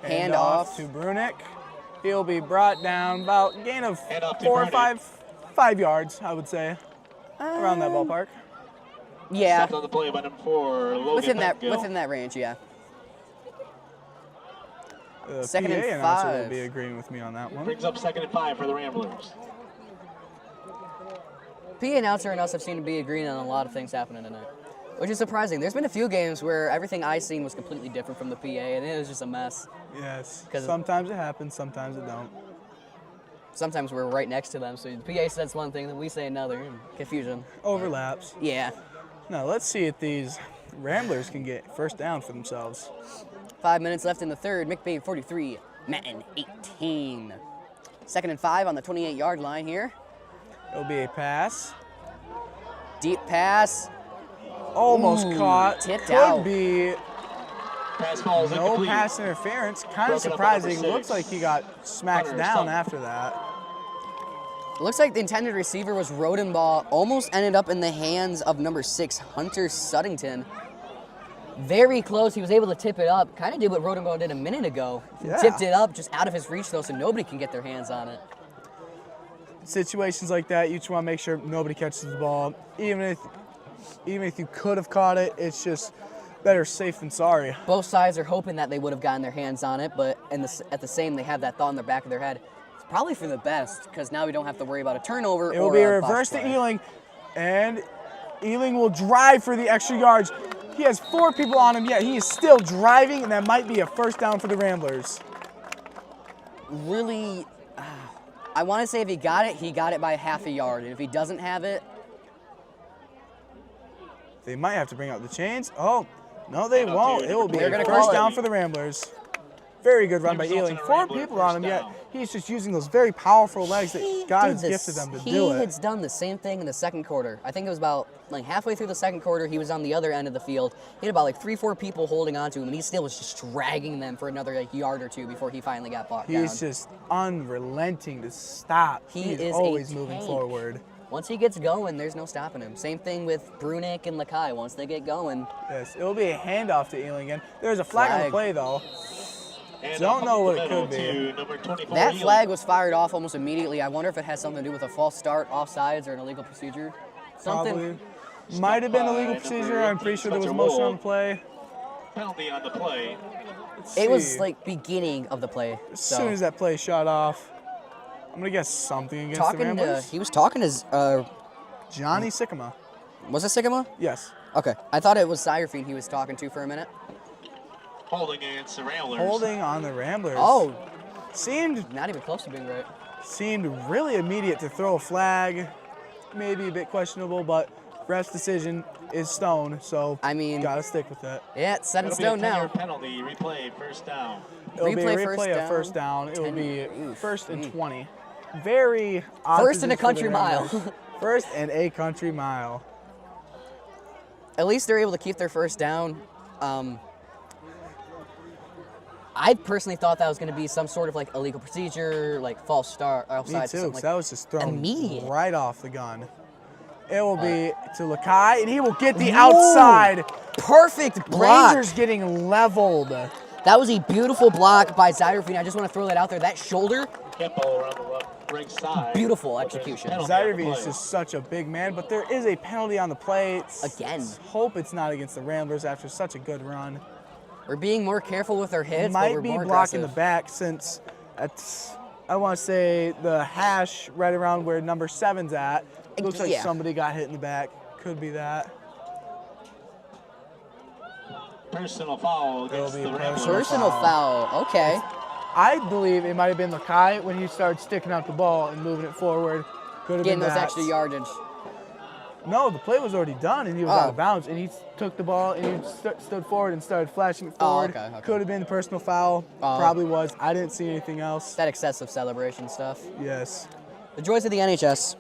Hand
Handoff
off.
to Brunick. He'll be brought down about a gain of
Handoff to
4 or
Brunick.
5 yards, I would say, around that ballpark.
Yeah,
Stopped on the play by number 4, Logan
within that range, yeah.
The
Second
PA
and
announcer
5.
will be agreeing with me on that one.
Brings up 2nd and 5 for the Ramblers.
PA announcer and us have seemed to be agreeing on a lot of things happening tonight, which is surprising. There's been a few games where everything I seen was completely different from the PA, and it was just a mess.
Yes.
'Cause-
Sometimes it happens, sometimes it don't.
Sometimes we're right next to them, so the PA says one thing, then we say another. Confusion.
Overlaps.
Yeah.
Now let's see if these Ramblers can get first down for themselves.
5 minutes left in the third. McBain 43, Manton 18. 2nd and 5 on the 28-yard line here.
It'll be a pass.
Deep pass.
Almost
Ooh,
caught.
tipped
Could
out.
be
Pass ball is
no
incomplete.
pass interference. Kind of
Broken up by number
surprising. Looks
6.
like he got smacked
Hunter
down
Sutton.
after that.
Looks like the intended receiver was Rodenbaugh. Almost ended up in the hands of number 6, Hunter Suttington. Very close. He was able to tip it up. Kind of did what Rodenbaugh did a minute ago.
Yeah.
Tipped it up just out of his reach, though, so nobody can get their hands on it.
Situations like that, you just want to make sure nobody catches the ball. Even if you could have caught it, it's just better safe than sorry.
Both sides are hoping that they would have gotten their hands on it, but at the same, they have that thought in the back of their head. It's probably for the best, because now we don't have to worry about a turnover
It
or
will be a
a botched
reverse to
play.
Ealing, and Ealing will drive for the extra yards. He has 4 people on him, yet he is still driving, and that might be a first down for the Ramblers.
Really, I want to say if he got it by half a yard, and if he doesn't have it,
They might have to bring out the chains. Oh, no, they won't. It will be
They're
a
gonna
first
call it.
down for the Ramblers. Very good run by
Results
Ealing.
in a
4
Rambler
people on him,
first
yet
down.
he's just using those very powerful legs that God has
did
gifted them to
he
do it.
has done the same thing in the second quarter. I think it was about like halfway through the second quarter. He was on the other end of the field. He had about like 3-4 people holding on to him, and he still was just dragging them for another like yard or two before he finally got bought down.
He's just unrelenting to stop.
He
He's
is a
always moving
tank.
forward.
Once he gets going, there's no stopping him. Same thing with Brunick and Lakai. Once they get going,
Yes, it'll be a handoff to Ealing again. There's a flag on the
Flag.
play, though.
And
Don't know what it
middle
could be.
to number 24,
that
Ealing.
flag was fired off almost immediately. I wonder if it has something to do with a false start, offsides, or an illegal procedure. Something.
Probably. Might have been a legal
Number
procedure. I'm pretty
18,
sure there was
Spencer
motion on
Wold.
the play.
Penalty on the play.
Let's
It was
see.
like beginning of the play.
As
So.
soon as that play shot off, I'm going to guess something against the
Talking to,
Ramblers.
he was talking to,
Johnny Sycamore.
was it Sycamore?
Yes.
Okay, I thought it was Syrafine he was talking to for a minute.
Holding against the Ramblers.
Holding on the Ramblers.
Oh,
Seemed
not even close to being right.
really immediate to throw a flag. Maybe a bit questionable, but ref's decision is stone, so
I mean-
gotta stick with that.
Yeah, it's set in
That'll be a
stone
10-yard
now.
penalty. Replay, first down.
It'll be a
Replay
replay of
first
first
down.
down. It will
10
be
oof.
first and
Mm.
20. Very odd
First and a
position for the
country mile.
Ramblers. First and a country mile.
At least they're able to keep their first down. I personally thought that was going to be some sort of like illegal procedure, like false start, or
Me
offside,
too,
something
'cause
like
that was just thrown
immediate.
right off the gun. It will be to Lakai, and he will get the
Whoa.
outside.
Perfect block.
Rangers getting leveled.
That was a beautiful block by Zyderfine. I just want to throw that out there. That shoulder,
Hippo around the left right side.
Beautiful
But there's a
execution.
penalty on the
Zydervine is
play.
just such a big man, but there is a penalty on the play.
Again.
Hope it's not against the Ramblers after such a good run.
we're being more careful with our hits, but
Might
we're
be
more
blocking
aggressive.
the back since it's, I want to say, the hash right around where number 7's at. Looks like
Yeah.
somebody got hit in the back. Could be that.
Personal foul against
It'll
the
be a
Ramblers.
Personal foul. Okay.
I believe it might have been Lakai when he started sticking out the ball and moving it forward. Could have
Getting
been
those
that.
extra yardage.
No, the play was already done and he was out
Oh.
of bounds, and he took the ball and he stood forward and started flashing it
Oh,
forward.
okay, okay.
Could have been the personal foul.
Oh.
Probably was. I didn't see anything else.
That excessive celebration stuff.
Yes.
The joys of the NHS.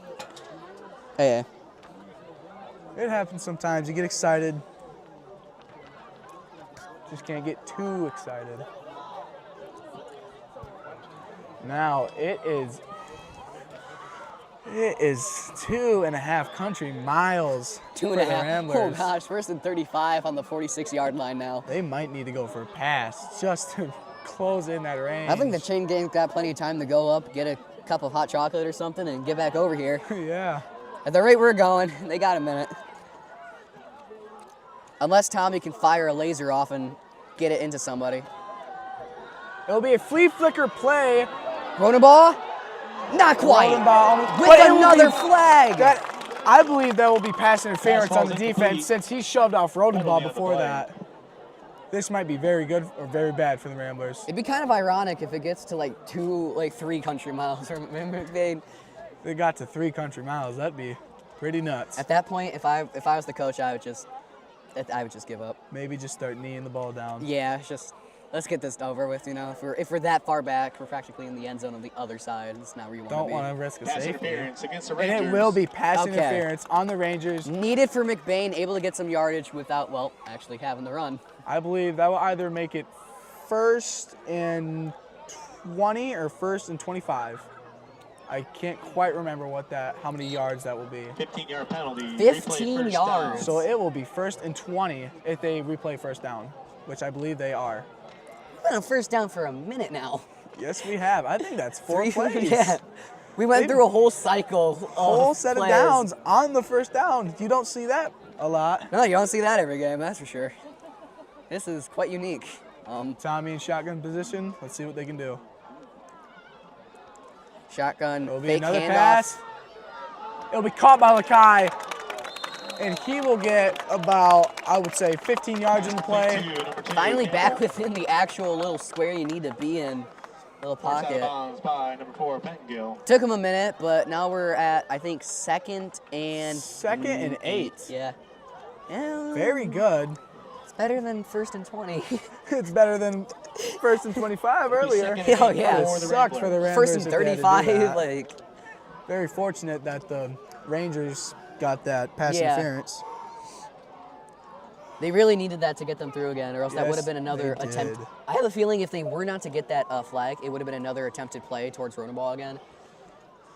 Hey.
It happens sometimes. You get excited. Just can't get too excited. Now it is 2.5 country miles
Two
for
and a
the
half.
Ramblers.
Oh gosh, first and 35 on the 46-yard line now.
They might need to go for a pass just to close in that range.
I think the chain gang's got plenty of time to go up, get a cup of hot chocolate or something, and get back over here.
Yeah.
At the rate we're going, they got a minute. Unless Tommy can fire a laser off and get it into somebody.
It'll be a flea flicker play.
Rolling ball? Not quite.
Rolling ball.
With
But it will
another
be-
flag.
I believe that will be pass interference
Pass
on the
ball's
defense
incomplete.
since he shoved off Roden ball
Penalty on the
before
play.
that. This might be very good or very bad for the Ramblers.
It'd be kind of ironic if it gets to like 3 country miles. Remember, McBain?
They got to 3 country miles. That'd be pretty nuts.
At that point, if I was the coach, I would just give up.
Maybe just start kneeing the ball down.
Yeah, it's just let's get this over with. You know, if we're that far back, we're practically in the end zone on the other side. It's not where you want to
Don't
be.
want to risk a
Pass
safety.
interference against the
And
Rangers.
it will be pass
Okay.
interference on the Rangers.
Needed for McBain, able to get some yardage without, well, actually having the run.
I believe that will either make it 1st and 20 or 1st and 25. I can't quite remember how many yards that will be.
15-yard penalty.
15
Replay first
yards.
down.
So it will be 1st and 20 if they replay first down, which I believe they are.
We've been on first down for a minute now.
Yes, we have. I think that's 4 plays.
Yeah. We went
They've-
through a whole cycle.
Whole
of
set of
plays.
downs on the first down. You don't see that a lot.
No, you don't see that every game, that's for sure. This is quite unique.
Tommy in shotgun position. Let's see what they can do.
Shotgun,
It'll be
fake
another
handoff.
pass. It'll be caught by Lakai. And he will get about, I would say, 15 yards in the play.
Number 2,
Finally
Campbell.
back within the actual little square you need to be in. Little
Forced out of
pocket.
bounds by number 4, Pettengill.
Took him a minute, but now we're at, I think, 2nd and
2nd and 8.
Yeah. Yeah.
Very good.
It's better than 1st and 20.
It's better than 1st and 25 earlier.
Second and
Oh,
eight
yeah.
for
It
the
sucks for the
Ramblers.
Ramblers.
1st and
if they had to do
35,
that.
like,
Very fortunate that the Rangers got that pass
Yeah.
interference.
they really needed that to get them through again, or else that would have
Yes,
been another
they
attempt.
did.
I have a feeling if they were not to get that flag, it would have been another attempted play towards Rodenball again.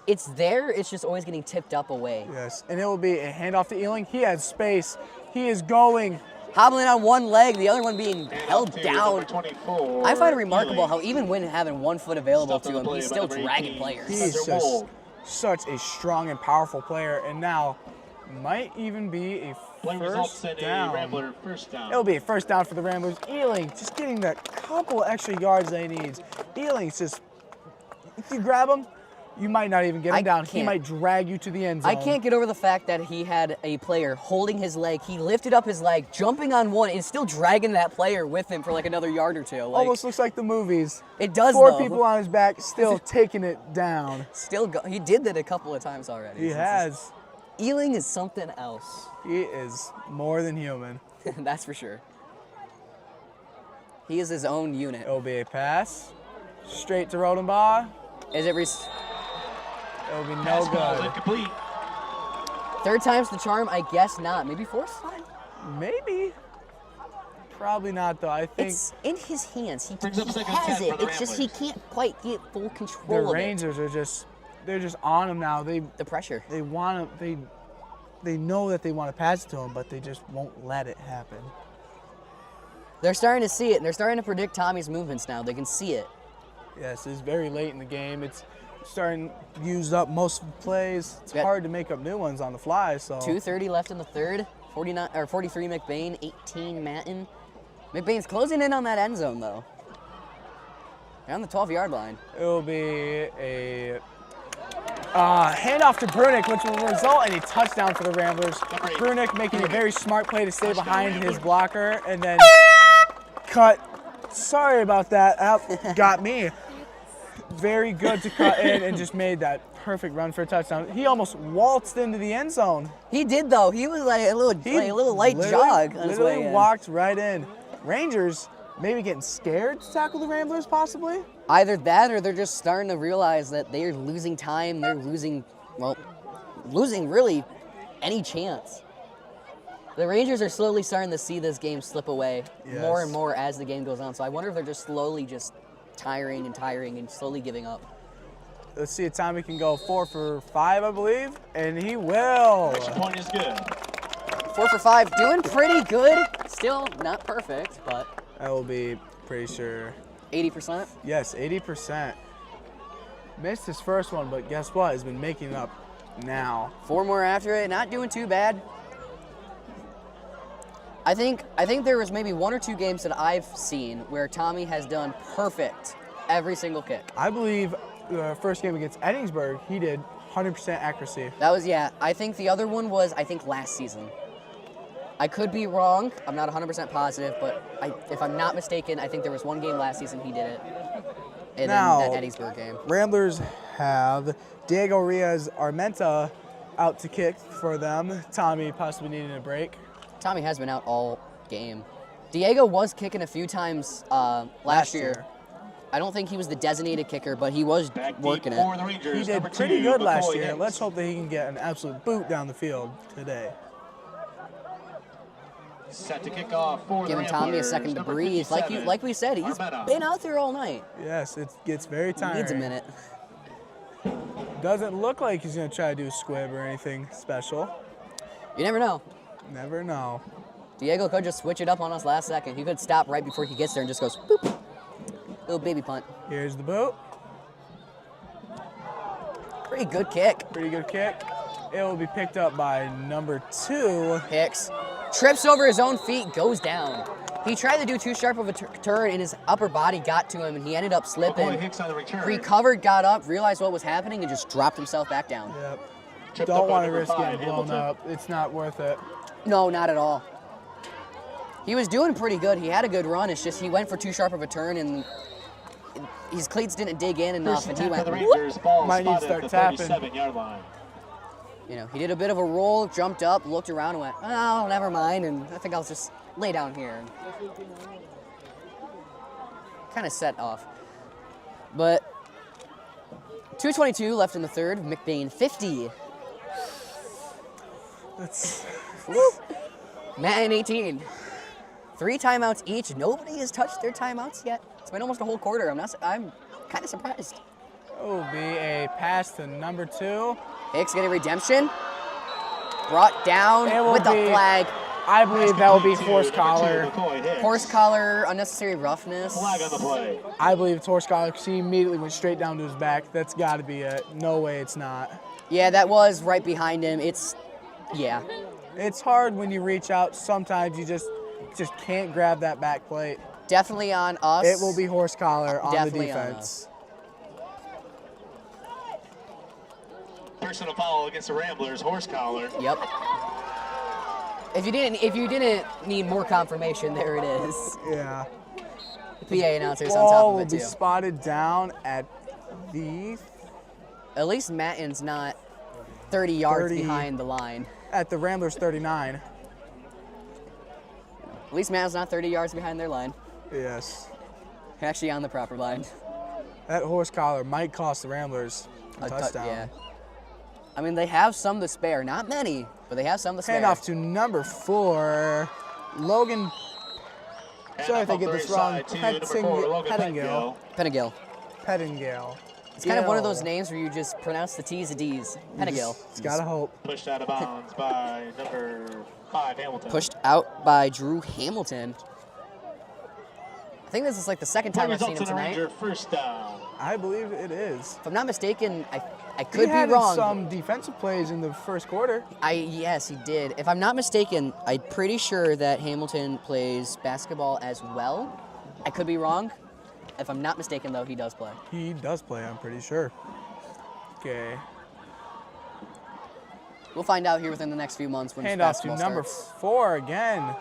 It's there, it's just always getting tipped up away.
Yes, and it will be a handoff to Ealing. He has space. He is going.
Hobbling on one leg, the other one being held
To
down.
number 24,
I find it remarkable
Ealing.
how even when having 1 foot available
Stuffed on
to
the
him,
play
he's
by
still
number
dragging
18.
players.
He is
Spencer
just
Wold.
such a strong and powerful player, and now might even be a
Play results
first
in a
down.
Rambler first down.
It'll be a first down for the Ramblers. Ealing just getting that couple extra yards they need. Ealing's just, if you grab him, you might not even get him
I
down. He
can't-
might drag you to the end zone.
I can't get over the fact that he had a player holding his leg. He lifted up his leg, jumping on one, and still dragging that player with him for like another yard or two. Like,
Almost looks like the movies.
it does,
4
though.
people on his back, still taking it down.
Still go. He did that a couple of times already.
He has.
Ealing is something else.
He is more than human.
That's for sure. He is his own unit.
It'll be a pass. Straight to Rodenbaugh.
Is it
It'll be no
Pass ball
good.
incomplete.
third time's the charm? I guess not. Maybe fourth time?
Maybe. Probably not, though. I think
It's in his hands. He
Brings up
he
second
has
10
it.
for the
It's just he
Ramblers.
can't quite get full control
the
of
Rangers are just, they're just on him now.
it. The pressure.
They want to, they know that they want to pass it to him, but they just won't let it happen.
They're starting to see it, and they're starting to predict Tommy's movements now. They can see it.
Yes, it's very late in the game. It's starting to use up most of the plays. It's
Yeah.
hard to make up new ones on the fly. So
2:30 left in the third. 43 McBain, 18 Manton. McBain's closing in on that end zone though. They're on the 12-yard line.
it'll be a handoff to Brunick, which will result in a touchdown for the Ramblers. Brunick making a very smart play to stay behind his blocker and then cut. Sorry about that. That got me. Very good to cut in and just made that perfect run for a touchdown. He almost waltzed into the end zone.
He did though. He was like a little light
literally-
jog on his way
literally
in.
walked right in. Rangers maybe getting scared to tackle the Ramblers, possibly.
Either that or they're just starting to realize that they're losing time. They're losing really any chance. The Rangers are slowly starting to see this game slip away more and
Yes.
more as the game goes on. So I wonder if they're just slowly just tiring and slowly giving up.
Let's see if Tommy can go 4 for 5, I believe, and he will.
Extra point is good.
4 for 5, doing pretty good. Still not perfect, but
I will be pretty sure.
80%.
Yes, 80%. Missed his first one, but guess what? He's been making it up now.
4 more after it, not doing too bad. I think there was maybe 1 or 2 games that I've seen where Tommy has done perfect every single kick.
I believe the first game against Eddingsburg, he did 100% accuracy.
That was, yeah. I think the other one was, last season. I could be wrong. I'm not 100% positive, but if I'm not mistaken, I think there was one game last season he did it. And
Now-
then that Eddingsburg game.
Ramblers have Diego Riaz Armenta out to kick for them. Tommy possibly needing a break.
Tommy has been out all game. Diego was kicking a few times last year. I don't think he was the designated kicker, but he was
Back
working
deep
it.
for the Rangers.
He did
Number
pretty
2,
good last
McCoy
year.
Hicks.
Let's hope that he can get an absolute boot down the field today.
Set to kick off for the
Giving Tommy a
Ramblers.
second to
Number
breathe.
57,
Like we said, he's
Armenta.
been out there all night.
Yes, it gets very
He
tiring.
needs a minute.
Doesn't look like he's going to try to do a squib or anything special.
You never know.
Never know.
Diego could just switch it up on us last second. He could stop right before he gets there and just goes, boop. Little baby punt.
Here's the boot.
Pretty good kick.
Pretty good kick. It will be picked up by number 2.
Hicks trips over his own feet, goes down. He tried to do too sharp of a turn, and his upper body got to him, and he ended up
McCoy
slipping.
Hicks on the return.
Recovered, got up, realized what was happening, and just dropped himself back down.
Yep.
Tripped
Don't
up by
want to
number
risk
5,
getting blown
Hamilton.
up. It's not worth it.
No, not at all. He was doing pretty good. He had a good run. It's just he went for too sharp of a turn, and his cleats didn't dig in enough,
First
and
and
he
10 for
went,
the
whoop.
Rangers. Ball
Might need to
spotted at the
start tapping.
37-yard line.
You know, he did a bit of a roll, jumped up, looked around, and went, oh, never mind, and I think I'll just lay down here. Kind of set off. But 2:22 left in the third. McBain 50.
That's
Manton 18. 3 timeouts each. Nobody has touched their timeouts yet. It's been almost a whole quarter. I'm kind of surprised.
It will be a pass to number 2.
Hicks getting redemption. Brought down
It will
with the
be-
flag.
I believe that will be horse collar.
Horse collar, unnecessary roughness.
Flag on the play.
I believe it's horse collar because he immediately went straight down to his back. That's got to be it. No way it's not.
Yeah, that was right behind him. Yeah.
It's hard when you reach out. Sometimes you just can't grab that back plate.
Definitely on us.
It will be horse collar on the
Definitely on
defense.
Personal foul against the Ramblers, horse collar.
Yep. If you didn't need more confirmation, there it is.
Yeah.
PA announcers on
Ball
top
will
of it
be
too.
spotted down at the
At least Manton's not 30 yards
30.
behind the line.
Ramblers 39.
At least Manton's not 30 yards behind their line.
Yes.
They're actually on the proper line.
That horse collar might cost the Ramblers a touchdown.
Yeah. I mean, they have some to spare. Not many, but they have some to spare.
Hand off to number 4, Logan. Sorry if I get this wrong. Pettingill.
Pettingill. It's kind of one of those names where you just pronounce the T's and D's. Pettingill.
It's gotta hope.
Pushed out of bounds by number 5, Hamilton.
Pushed out by Drew Hamilton. I think this is like the second time I've seen him
Results in a
tonight.
Ranger first down.
I believe it is.
If I'm not mistaken, I
He
could be
had
wrong.
some defensive plays in the first quarter.
Yes, he did. If I'm not mistaken, I'm pretty sure that Hamilton plays basketball as well. I could be wrong. If I'm not mistaken, though, he does play.
He does play, I'm pretty sure. Okay.
We'll find out here within the next few months when
Hand off to
basketball
number
starts.
4 again.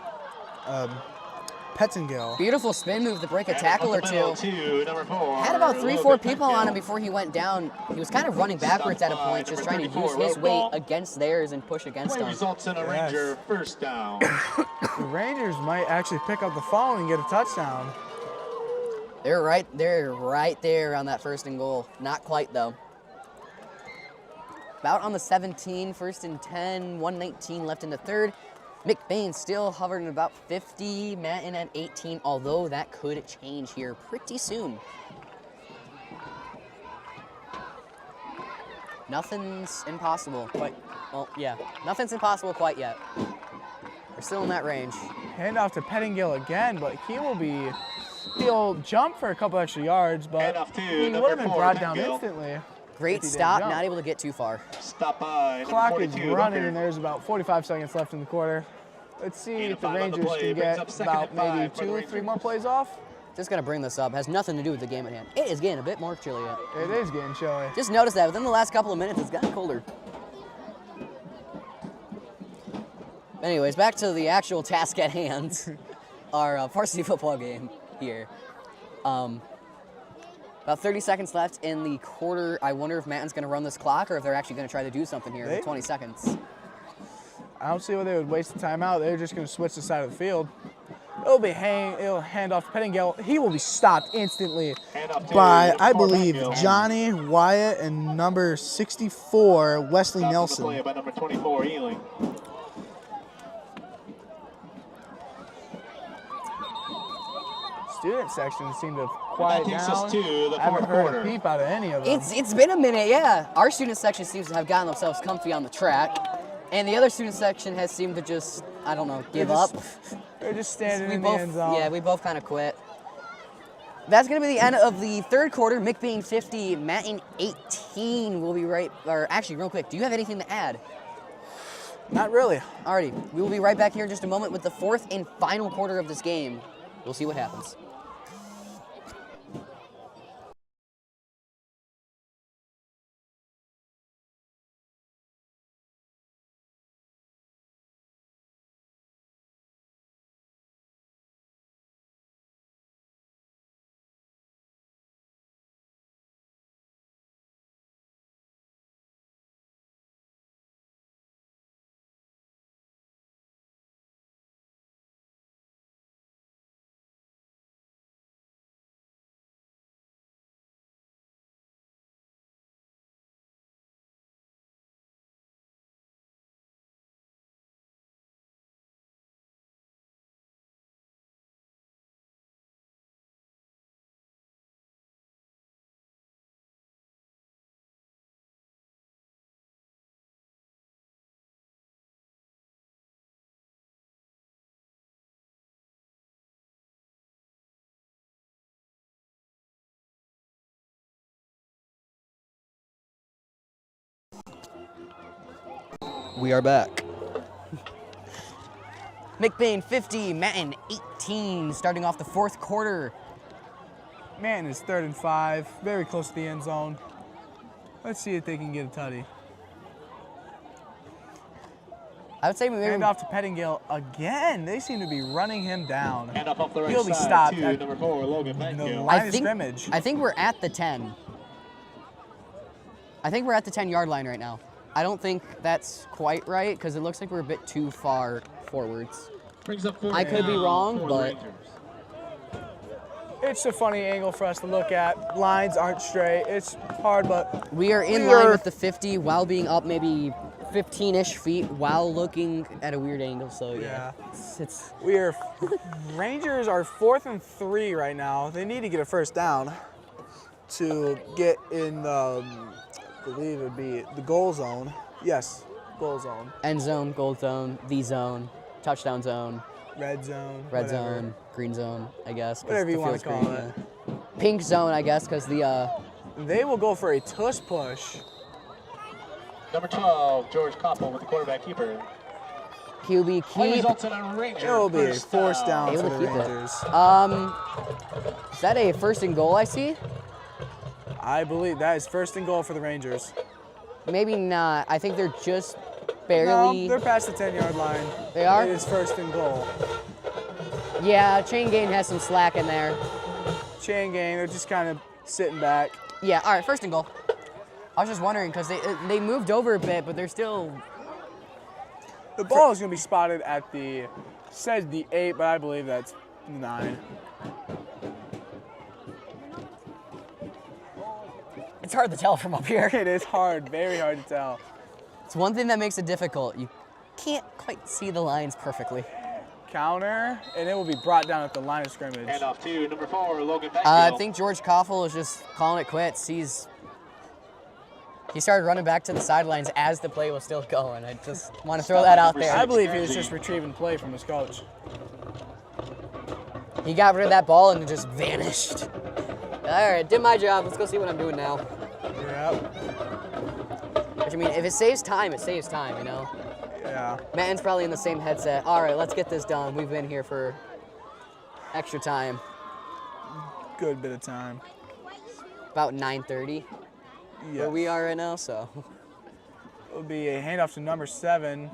Pettingill.
Beautiful spin move to break a
And
tackle or
up the middle
two.
to number 4.
Had about 3-4
Logan
people on him
Pettingill.
before he went down. He was kind of running backwards at a point, just trying to use his weight against theirs and push against
Play
them.
results in a
Yes.
Ranger first down.
The Rangers might actually pick up the phone and get a touchdown.
They're right there on that 1st and goal. Not quite, though. About on the 17, 1st and 10, 1:19 left in the third. McBain still hovering about 50, Manton at 18, although that could change here pretty soon. Nothing's impossible quite, well, yeah, nothing's impossible quite yet. We're still in that range.
Hand off to Pettingill again, but he'll jump for a couple extra yards, but
Hand off to
he
number
would have been
4,
brought down
Pettingill.
instantly.
Great
if he didn't
stop,
jump.
not able to get too far.
Stop by number
Clock is
42,
running,
Booker.
and there's about 45 seconds left in the quarter. Let's see
Gain
if
of
the
5 on the
Rangers
play,
can
brings
get
up second
about
and 5
maybe
for the
2 or 3 more
Rangers.
plays off.
Just gonna bring this up, has nothing to do with the game at hand. It is getting a bit more chilly yet.
It is getting chilly.
Just noticed that within the last couple of minutes, it's gotten colder. Anyways, back to the actual task at hand, our varsity football game here. About 30 seconds left in the quarter. I wonder if Manton's going to run this clock or if they're actually going to try to do something here in 20 seconds.
I don't see why they would waste the timeout. They're just going to switch the side of the field. It'll hand off to Pettingill. He will be stopped instantly
Hand off to
by,
number
I
4,
believe,
Pettingill.
Johnny Wyatt and number 64, Wesley
Stop on the
Nelson.
play by number 24, Ealing.
Student section seemed to have
That
quiet
takes
down.
us to the
I haven't
fourth
heard
quarter.
a peep out of any of them.
It's been a minute, yeah. Our student section seems to have gotten themselves comfy on the track, and the other student section has seemed to just, I don't know, give up.
They're just standing in the end zone.
Yeah, we both kind of quit. That's going to be the end of the third quarter. McBain 50, Manton 18. We'll be right, or actually, real quick, do you have anything to add?
Not really.
Alrighty, we will be right back here in just a moment with the fourth and final quarter of this game. We'll see what happens. We are back. McBain 50, Manton 18, starting off the fourth quarter.
Manton is 3rd and 5, very close to the end zone. Let's see if they can get a tutty.
I would say maybe
Hand off to Pettingill again. They seem to be running him down.
And up off the right
He'll be
side
stopped
to
at
number 4, Logan
the
Pettingill.
line of scrimmage.
I think we're at the 10. I think we're at the 10-yard line right now. I don't think that's quite right because it looks like we're a bit too far forwards.
Brings up 4
I could be
down
wrong,
for the
but
Rangers.
It's a funny angle for us to look at. Lines aren't straight. It's hard, but
we are in line with the 50 while being up maybe 15-ish feet while looking at a weird angle. So yeah. It's
we are. Rangers are 4th and 3 right now. They need to get a first down to get in the, I believe it would be the goal zone. Yes, goal zone.
end zone, gold zone, the zone, touchdown zone,
Red zone.
red
whatever.
zone, green zone, I guess. 'cause
Whatever you
the
want
field's
to call
green,
it.
yeah. Pink zone, I guess, because the
They will go for a tush push.
Number 12, George Koppel with the quarterback keeper.
QB
Play
keep.
results in a Ranger
It will be a
first
forced down
Able
for
to
the
keep it.
Rangers.
Is that a first and goal I see?
I believe that is 1st and goal for the Rangers.
Maybe not. I think they're just barely.
No, they're past the 10-yard line.
They are?
It is 1st and goal.
Yeah, chain gang has some slack in there.
Chain gang, they're just kind of sitting back.
Yeah, all right, 1st and goal. I was just wondering because they moved over a bit, but they're still.
The ball is going to be spotted at the, says the 8, but I believe that's 9.
It's hard to tell from up here.
It is hard, very hard to tell.
It's one thing that makes it difficult. You can't quite see the lines perfectly.
Counter, and it will be brought down at the line of scrimmage.
And off to number 4, Logan Pettingill.
I think George Koffel is just calling it quits. He started running back to the sidelines as the play was still going. I just want to throw that out there.
I believe he was just retrieving play from his coach.
He got rid of that ball and it just vanished. All right, did my job. Let's go see what I'm doing now.
Yep.
Which, I mean, if it saves time, it saves time, you know?
Yeah.
Manton's probably in the same headset. All right, let's get this done. We've been here for extra time.
Good bit of time.
About 9:30
Yes.
where we are right now, so.
It will be a handoff to number 7.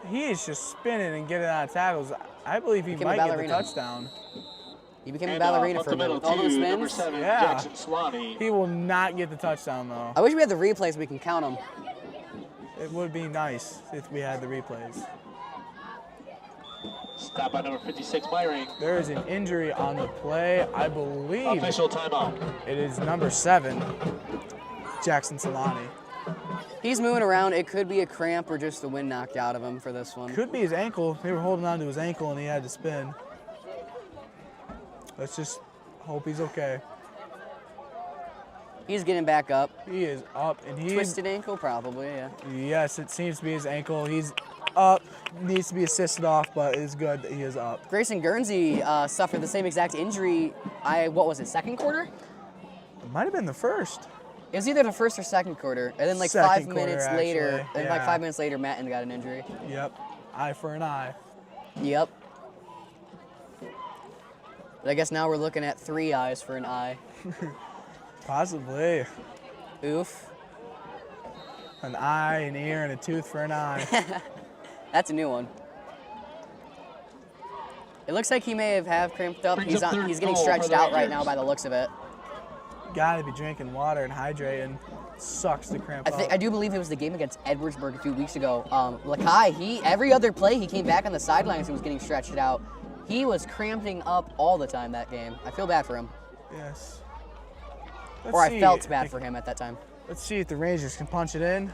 He is just spinning and getting out of tackles. I believe he
Became a
might get the
ballerina.
touchdown.
He became a
And,
ballerina
up
for
the
a minute
middle
with all those
to number
spins.
7,
Yeah.
Jackson Swanee.
He will not get the touchdown, though.
I wish we had the replays so we can count them.
It would be nice if we had the replays.
Stop by number 56, Myring.
There is an injury on the play. I believe
Official timeout.
it is number 7, Jackson Solani.
He's moving around. It could be a cramp or just the wind knocked out of him for this one.
Could be his ankle. They were holding on to his ankle and he had to spin. Let's just hope he's okay.
He's getting back up.
He is up and he is,
Twisted ankle, probably, yeah.
yes, it seems to be his ankle. He's up, needs to be assisted off, but it's good that he is up.
Grayson Guernsey suffered the same exact injury. What was it, second quarter?
It might have been the first.
It was either the first or second quarter. And then like
Second
5 minutes
quarter,
later,
actually,
and like
yeah.
5 minutes later, Manton got an injury.
Yep, eye for an eye.
Yep. But I guess now we're looking at 3 eyes for an eye.
Possibly.
Oof.
An eye, an ear, and a tooth for an eye.
That's a new one. It looks like he may have cramped up.
Brings
He's
up
on.
third
He's getting
goal
stretched
for the
out right
Rangers.
now by the looks of it.
Gotta be drinking water and hydrating. Sucks to cramp up.
I do believe it was the game against Edwardsburg a few weeks ago. Lakai, every other play he came back on the sidelines and was getting stretched out. He was cramping up all the time that game. I feel bad for him,
Yes.
or I felt bad for him at that time.
Let's see if the Rangers can punch it in.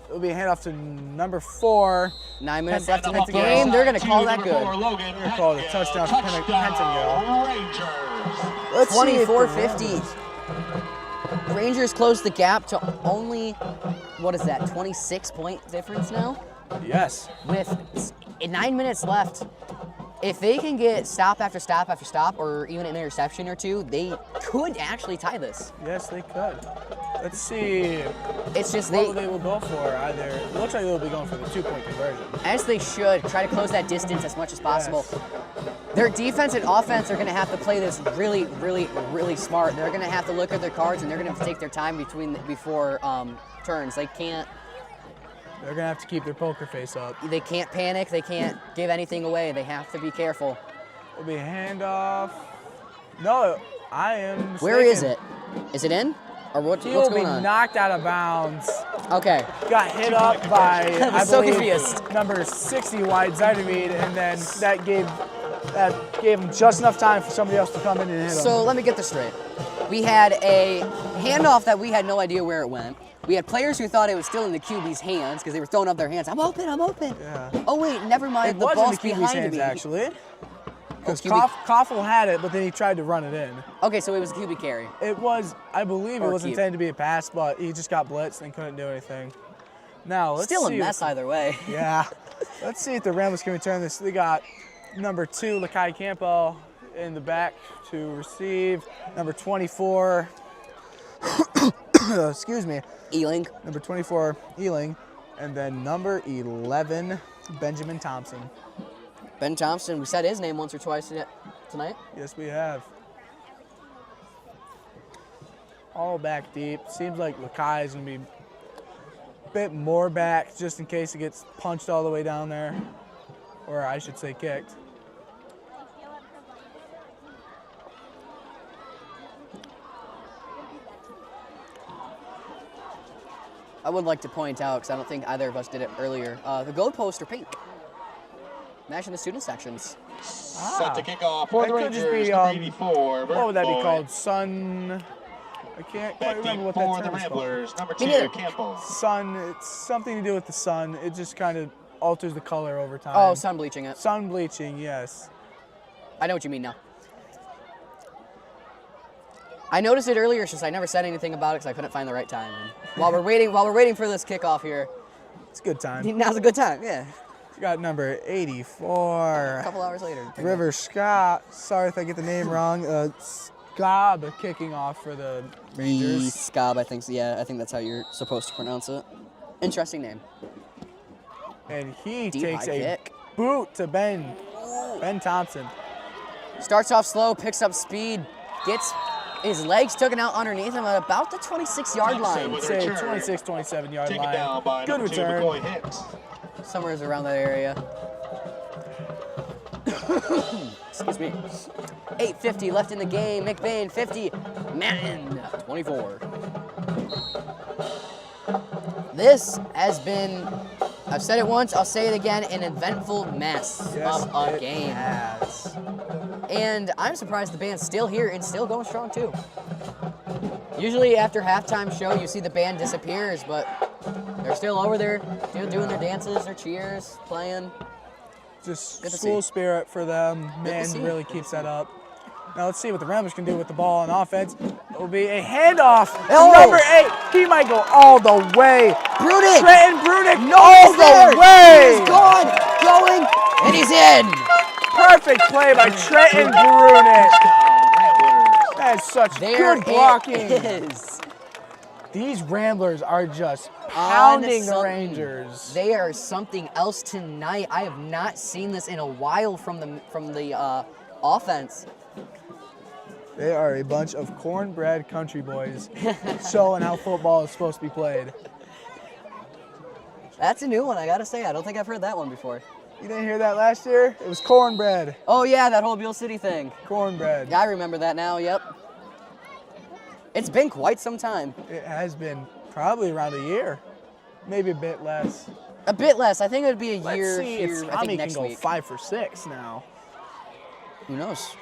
It'll be a handoff to number 4.
9 minutes
Penn-
left in the
Up the
game.
right
They're gonna
side
call
to
that
number
good.
4, Logan
They're gonna call it a touchdown for
Touchdown, Rangers.
Let's see if the
24-50.
Rangers-
Rangers closed the gap to only, what is that, 26-point difference now?
Yes.
With 9 minutes left. If they can get stop after stop after stop, or even an interception or two, they could actually tie this.
Yes, they could. Let's see
It's just
what they will go for. Either it looks like they'll be going for the 2-point conversion.
as they should, try to close that distance as much as possible.
Yes.
Their defense and offense are going to have to play this really, really, really smart. They're going to have to look at their cards, and they're going to have to take their time before turns. They can't.
They're gonna have to keep their poker face up.
They can't panic. They can't give anything away. They have to be careful.
It'll be a handoff. No, I am mistaken.
Where is it? Is it in? Or what's
He'll
going
be
on?
knocked out of bounds.
Okay.
Got hit up by, I
was so
believe,
confused.
number 60 wide Zydermead, and then that gave him just enough time for somebody else to come in and hit him.
So let me get this straight. We had a handoff that we had no idea where it went. We had players who thought it was still in the QB's hands because they were throwing up their hands. I'm open, I'm open.
Yeah.
Oh wait, never mind.
It
The
was
ball's
in the QB's
behind
hands,
me.
actually. Because
QB
Koffel had it, but then he tried to run it in.
Okay, so it was a QB carry.
It was, I believe, it
Or
was
keep.
intended to be a pass, but he just got blitzed and couldn't do anything. Now let's
Still a
see.
mess either way.
Yeah. Let's see if the Ramblers can return this. They got number 2, Lakai Campo, in the back to receive. Number 24, excuse me,
Ealing.
number 24, Ealing. And then number 11, Benjamin Thompson.
Ben Thompson, we said his name once or twice tonight.
Yes, we have. All back deep. Seems like Lakai is going to be a bit more back just in case it gets punched all the way down there. Or I should say kicked.
I would like to point out, because I don't think either of us did it earlier, the goalposts are pink. Matching the student sections.
Set to kick off for
That
the
could just
Rangers,
be,
number 84.
What would that be
Boyd.
called? Sun. I can't quite
Back deep
remember what
for
that
the
term is called.
Ramblers, number
Me
2,
neither.
Campbell.
Sun. It's something to do with the sun. It just kind of alters the color over time.
Oh, sun bleaching it.
Sun bleaching, yes.
I know what you mean now. I noticed it earlier, it's just I never said anything about it because I couldn't find the right time. And while we're waiting for this kickoff here,
It's a good time.
now's a good time. Yeah.
We got number 84.
A couple hours later.
River Scott. Sorry if I get the name wrong. Scob kicking off for the Rangers.
Scob, I think. Yeah, I think that's how you're supposed to pronounce it. Interesting name.
And he
Deep
takes
high
a
kick.
boot to Ben Thompson.
Starts off slow, picks up speed, gets his legs taken out underneath him at about the 26-yard
Thompson
line.
with a
Say
return.
26, 27 yard
Taken
line.
down by
Good
number 2,
return.
McCoy Hint.
Somewhere around that area. Excuse me. 8:50 left in the game. McBain 50. Manton 24. This has been, I've said it once, I'll say it again, an eventful mess
Yes,
of a
it
game.
has.
And I'm surprised the band's still here and still going strong too. Usually after halftime show, you see the band disappears, but they're still over there, still doing their dances, their cheers, playing.
Just
Good to
school
see.
spirit for them.
Good to
Man
see.
really keeps that up. Now let's see what the Ramblers can do with the ball on offense. It will be a handoff.
Oh.
Number 8. He might go all the way.
Brunick!
Trenton Brunick
No,
all
he's there.
the way.
He's gone, going, and he's in.
Perfect play by Trenton Brunick.
Ramblers.
That is such
There
good blocking.
it is.
These Ramblers are just
On
pounding the
something.
Rangers.
They are something else tonight. I have not seen this in a while from the offense.
They are a bunch of cornbread country boys showing how football is supposed to be played.
That's a new one, I gotta say. I don't think I've heard that one before.
You didn't hear that last year? It was cornbread.
Oh yeah, that whole Beale City thing.
Cornbread.
Yeah, I remember that now, yep. It's been quite some time.
It has been probably around a year, maybe a bit less.
A bit less. I think it would be a
Let's
year
see
here,
if
I
Tommy
think
can
next
go
week.
5 for 6 now.
Who knows?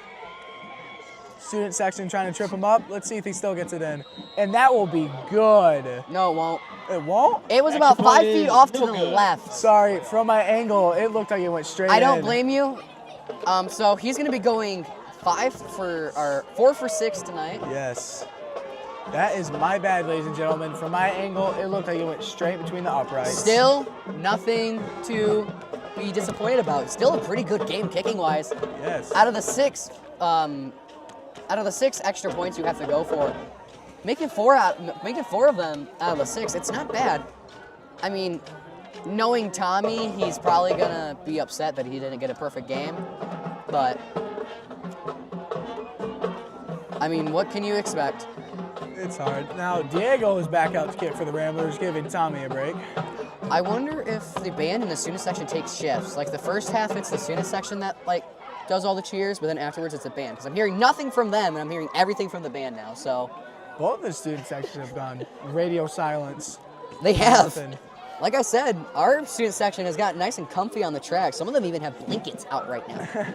Student section trying to trip him up. Let's see if he still gets it in. And that will be good.
No, it won't.
It won't?
It was
Extra
about 5
point
feet
is
off to
no
the
good.
left.
Sorry, from my angle, it looked like it went straight
I
in.
don't blame you. So he's gonna be going 4 for 6 tonight.
Yes. That is my bad, ladies and gentlemen. From my angle, it looked like it went straight between the uprights.
Still nothing to be disappointed about. Still a pretty good game kicking wise.
Yes.
Out of the 6 extra points you have to go for, Making four of them out of the 6, it's not bad. I mean, knowing Tommy, he's probably gonna be upset that he didn't get a perfect game. But I mean, what can you expect?
It's hard. Now Diego is back out to kick for the Ramblers, giving Tommy a break.
I wonder if the band in the student section takes shifts. Like the first half, it's the student section that like does all the cheers, but then afterwards it's the band. Because I'm hearing nothing from them, and I'm hearing everything from the band now. So
Both the student sections have gone radio silence.
they have.
Nothing.
Like I said, our student section has gotten nice and comfy on the track. Some of them even have blankets out right now.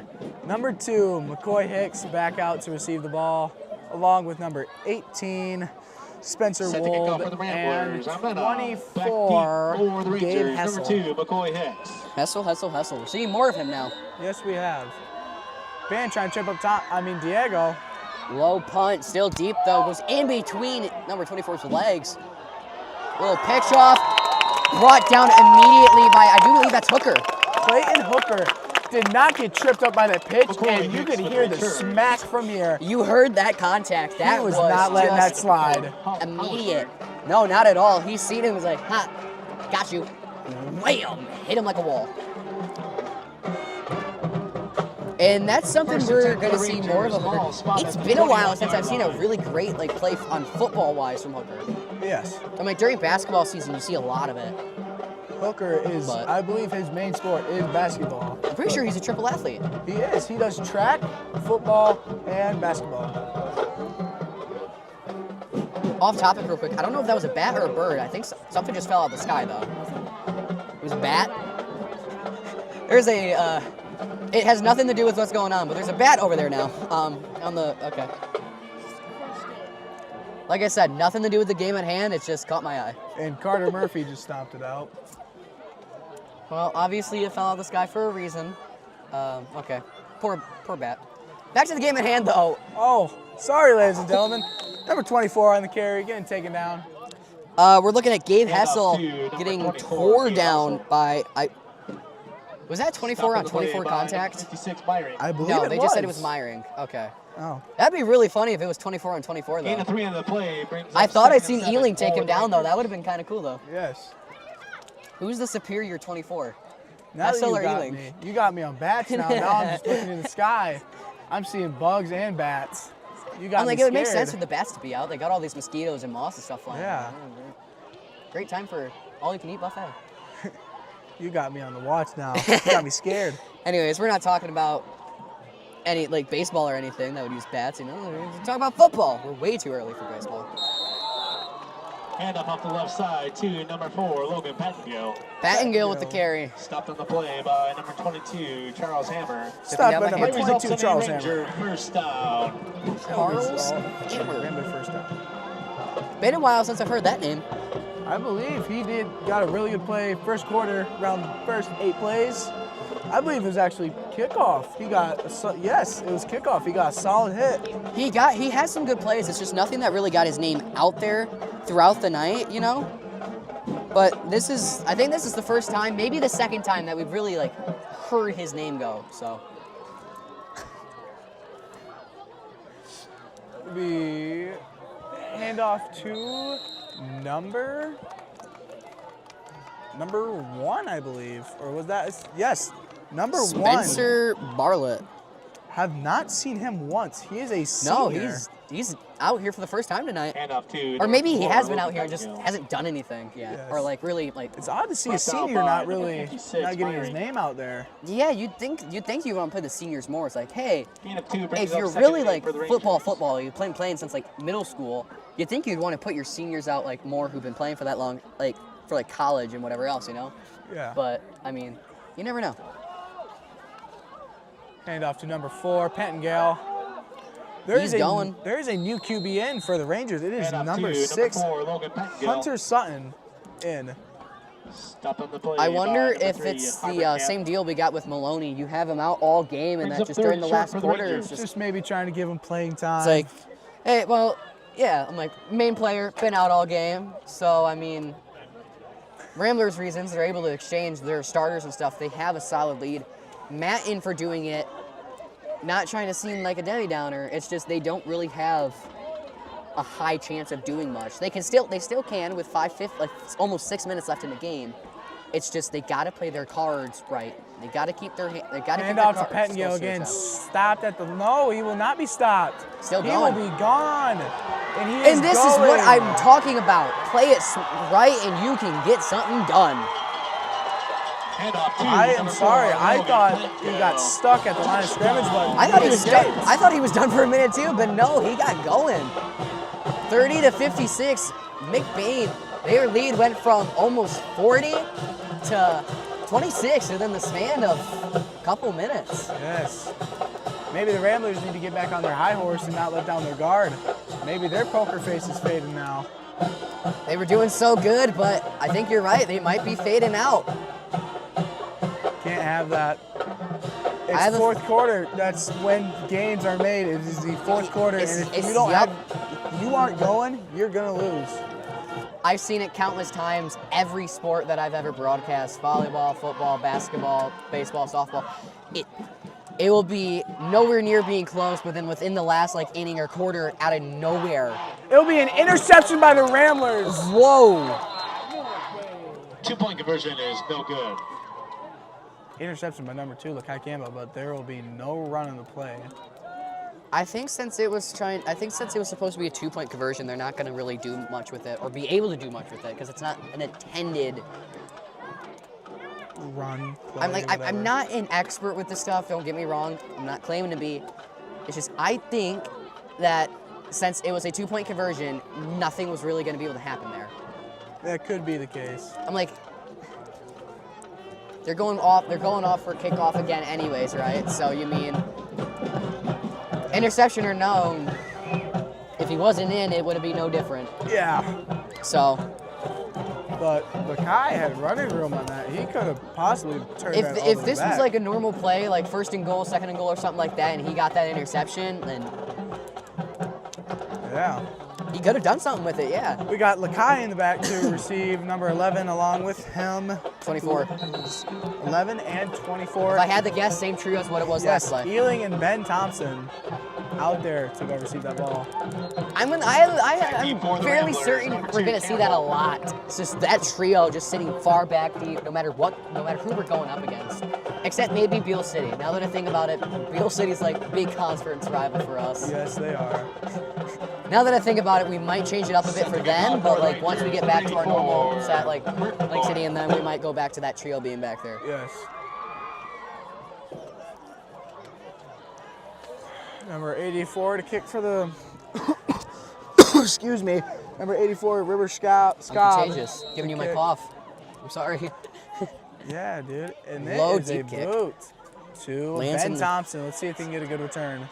Number 2, McCoy Hicks back out to receive the ball, along with number 18, Spencer
Set the kickoff
Wold,
for the
and
Ramblers. I'm gonna
24,
back deep for the
Gabe
Rangers.
Hessel.
Number 2, McCoy Hicks.
Hessel. We're seeing more of him now.
Yes, we have. Band trying to trip up Diego.
Low punt, still deep though. Goes in between number 24's legs. Little pitch off. Brought down immediately by, I do believe that's Hooker.
Clayton Hooker did not get tripped up by that pitch,
McCoy
and you
Hicks
could
with
hear
the
the
return.
smack from here.
You heard that contact. That
He was not letting that
just
slide.
immediate. No, not at all. He seen it and was like, ha, got you. Wham! Hit him like a wall. And that's something
First
we're
and 10
going to
for the
see
Rangers.
more of a
Ball
Hooker.
spotted
It's
at the
been a while
21
since I've seen a
yard
really great like play on football-wise from Hooker.
Yes.
I mean, during basketball season, you see a lot of it.
Hooker is,
But-
I believe his main sport is basketball.
I'm pretty sure he's a triple athlete.
He is. He does track, football, and basketball.
Off topic real quick, I don't know if that was a bat or a bird. I think something just fell out of the sky, though. It was a bat. There's a, it has nothing to do with what's going on, but there's a bat over there now. Okay. Like I said, nothing to do with the game at hand, it's just caught my eye.
And Carter Murphy just stomped it out.
Well, obviously it fell out of the sky for a reason. Okay. Poor bat. Back to the game at hand, though.
Oh, sorry, ladies and gentlemen. Number 24 on the carry, getting taken down.
We're looking at Gabe
Hand off
Hessel
to number
getting
24,
tore
Gabe
down
Hessel.
by, was that 24 on
Stop the play
24
by
contact?
56 Byron.
I believe
No,
it
they just said it was Myring. Okay.
Oh.
That'd be really funny if it was 24 on 24,
Gain
though.
of 3 on the play brings
I
up
thought I'd
second
seen
and 7
Ealing take
for
him
the
down, though.
Rangers.
That would have been kind of cool, though.
Yes.
Who's the superior 24?
Now that
Hessel
you
or
got
Ealing?
me. You got me on bats now. Now I'm just looking in the sky. I'm seeing bugs and bats. You got
I'm like,
me
it would make
scared.
sense for the bats to be out. They got all these mosquitoes and moss and stuff flying
Yeah.
around. Great time for all-you-can-eat buffet.
You got me on the watch now. You got me scared.
Anyways, we're not talking about any like baseball or anything that would use bats. You know, we're talking about football. We're way too early for baseball.
Hand off the left side to number 4, Logan Pettingill.
Pattingill with the carry.
Stopped on the play by number 22, Charles Hammer.
Stop
down
by
by
number
hand.
22, Charles Hammer.
Ranger first down.
Charles
Hammer.
Hammer.
First down.
Been a while since I've heard that name.
I believe he got a really good play first quarter, around the first 8 plays. I believe it was actually kickoff. Yes, it was kickoff. He got a solid hit.
He has some good plays. It's just nothing that really got his name out there throughout the night, you know? But I think this is the first time, maybe the second time that we've really like heard his name go, so.
We hand off to number 1, I believe. Or was that? Yes, number 1.
Spencer Bartlett.
Have not seen him once. He is a
No,
senior.
he's out here for the first time tonight.
Hand off to
Or maybe he
number
has
4,
been out
Logan
here and just
Pettingill.
hasn't done anything yet.
Yes.
Or like really like,
It's odd to see a
First down
senior
by
not
number
really
56,
not getting his
Myring.
name out there.
yeah, you'd think you want to play the seniors more. It's like, hey,
Gain of 2 brings
if
up
you're
second
really
and 8
like
for the Rangers.
football, you've been playing since like middle school, you'd think you'd want to put your seniors out like more who've been playing for that long, like for like college and whatever else, you know?
Yeah.
But I mean, you never know.
Hand off to number 4, Pettingill.
He's going.
There is a new QB in for the Rangers. It is
Hand off
number
to
6,
number 4, Logan Pettingill.
Hunter Sutton, in.
Stopped on the play
I
by
wonder
number
if
3,
it's
Harvard
the
Camp.
same deal we got with Maloney. You have him out all game, and
Brings
that
up
just
third
during the
and short
last
for the
quarter,
Rangers.
it's
Just maybe trying to give him playing time.
it's like, hey, well, yeah, I'm like, main player, been out all game. So, I mean, Ramblers reasons, they're able to exchange their starters and stuff. They have a solid lead. Manton for doing it, not trying to seem like a Debbie Downer. It's just they don't really have a high chance of doing much. They still can with almost 6 minutes left in the game. It's just they got to play their cards right. They got to keep their
Hand off to Pettingill again. Stopped at the no. He will not be stopped.
Still
he
going.
will be gone.
And this is what I'm talking about. Play it right, and you can get something done.
I am sorry. I thought he got stuck at the line of scrimmage, but
I thought he was done for a minute too, but no, he got going. 30-56. McBain. Their lead went from almost 40 to 26 within the span of a couple minutes.
Yes. Maybe the Ramblers need to get back on their high horse and not let down their guard. Maybe their poker face is fading now.
They were doing so good, but I think you're right. They might be fading out.
Can't have that. It's fourth quarter. That's when games are made. It is the fourth quarter, and if you aren't going, you're gonna lose.
I've seen it countless times. Every sport that I've ever broadcast: volleyball, football, basketball, baseball, softball. It will be nowhere near being close, but then within the last inning or quarter, out of nowhere,
it'll be an interception by the Ramblers.
Whoa!
2-point conversion is no good.
Interception by number 2, Lakai Campbell, but there will be no run in the play.
I think since it was supposed to be a 2-point conversion, they're not going to really do much with it or be able to do much with it because it's not an intended
run play.
I'm not an expert with this stuff. Don't get me wrong. I'm not claiming to be. It's just I think that since it was a 2-point conversion, nothing was really going to be able to happen there.
That could be the case.
I'm like, they're going off for kickoff again, anyways, right? So you mean interception or no? If he wasn't in, it would be no different.
Yeah.
So.
But Lakai had running room on that. He could have possibly turned that all the way
If this
back.
was like a normal play, like first and goal, second and goal, or something like that, and he got that interception, then
yeah,
he could have done something with it. Yeah.
We got Lakai in the back to receive number 11 along with him.
24.
11 and 24.
If I had to guess, same trio as what it was last play.
Ealing and Ben Thompson out there to go receive that ball.
I'm fairly certain we're gonna see that a lot. It's just that trio just sitting far back deep, no matter who we're going up against. Except maybe Beale City. Now that I think about it, Beale City's like a big conference rival for us.
Yes, they are.
Now that I think about it, we might change it up a bit for them, but like once we get back to our normal set, like Lake City and them, we might go back to that trio being back there.
Yes. Number 84 to kick for the, excuse me, number 84, River Scott.
I'm contagious, giving you my cough. I'm sorry.
Yeah, dude. And
Low
it is a
deep kick.
boot to
Lands
Ben Thompson. Let's see if he can get a good return.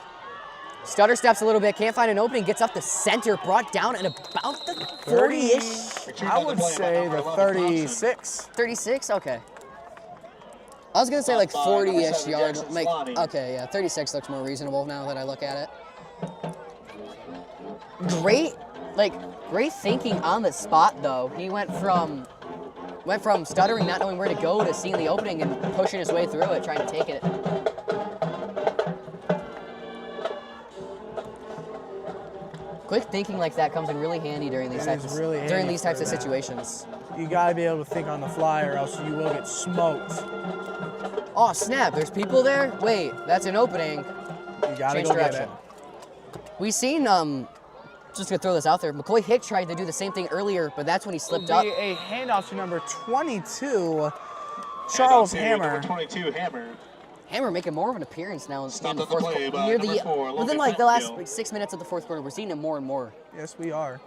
Stutter steps a little bit, can't find an opening, gets up the center, brought down at about the 40-ish.
I would say the 36.
36? Okay. I was gonna say like 40-ish yards. Okay, yeah, 36 looks more reasonable now that I look at it. Great thinking on the spot though. He went from stuttering, not knowing where to go, to seeing the opening and pushing his way through it, trying to take it. Quick thinking like that comes in really handy during these types of situations.
You gotta be able to think on the fly, or else you will get smoked.
Oh snap! There's people there. Wait, that's an opening.
You gotta
Change
go
direction.
get it.
We seen just gonna throw this out there. McCoy Hick tried to do the same thing earlier, but that's when he slipped up.
A handoff to number 22, Charles Hammer.
Number 22, Hammer.
Hammer making more of an appearance now in the fourth
play
quarter.
by number 4,
Within like the last 6 minutes of the fourth quarter, we're seeing him more and more.
Yes, we are.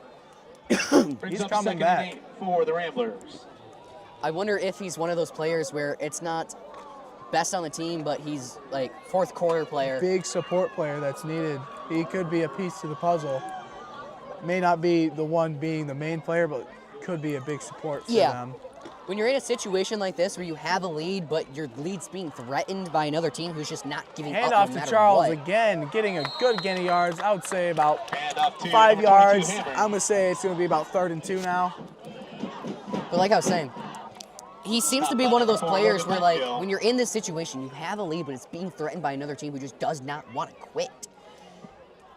Brings
He's
up
coming
second
back.
and 8 for the Ramblers.
I wonder if he's one of those players where it's not best on the team, but he's like fourth quarter player.
Big support player that's needed. He could be a piece to the puzzle. May not be the one being the main player, but could be a big support for them.
When you're in a situation like this where you have a lead, but your lead's being threatened by another team who's just not giving up no
Handoff
matter
to Charles
what.
again, getting a good gain of yards. I would say about
Handoff to
5
number
yards.
22, Hammer.
I'm gonna say it's gonna be about 3rd and 2 now.
But like I was saying, he seems to be one of those players where like when you're in this situation, you have a lead, but it's being threatened by another team who just does not want to quit.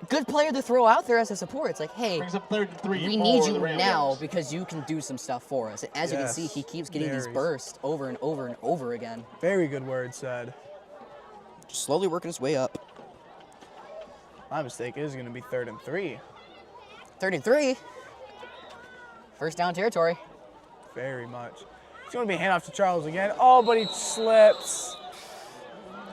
good player to throw out there as a support. It's like, hey,
Brings up 3rd and 3
we
for
need
the
you
Ramblers.
now because you can do some stuff for us. As you can see,
Yes,
he keeps getting these
very.
bursts over and over and over again.
Very good word said.
Just slowly working his way up.
My mistake is going to be 3rd and 3.
3rd and 3. First down territory.
Very much. It's going to be a handoff to Charles again. Oh, but he slips.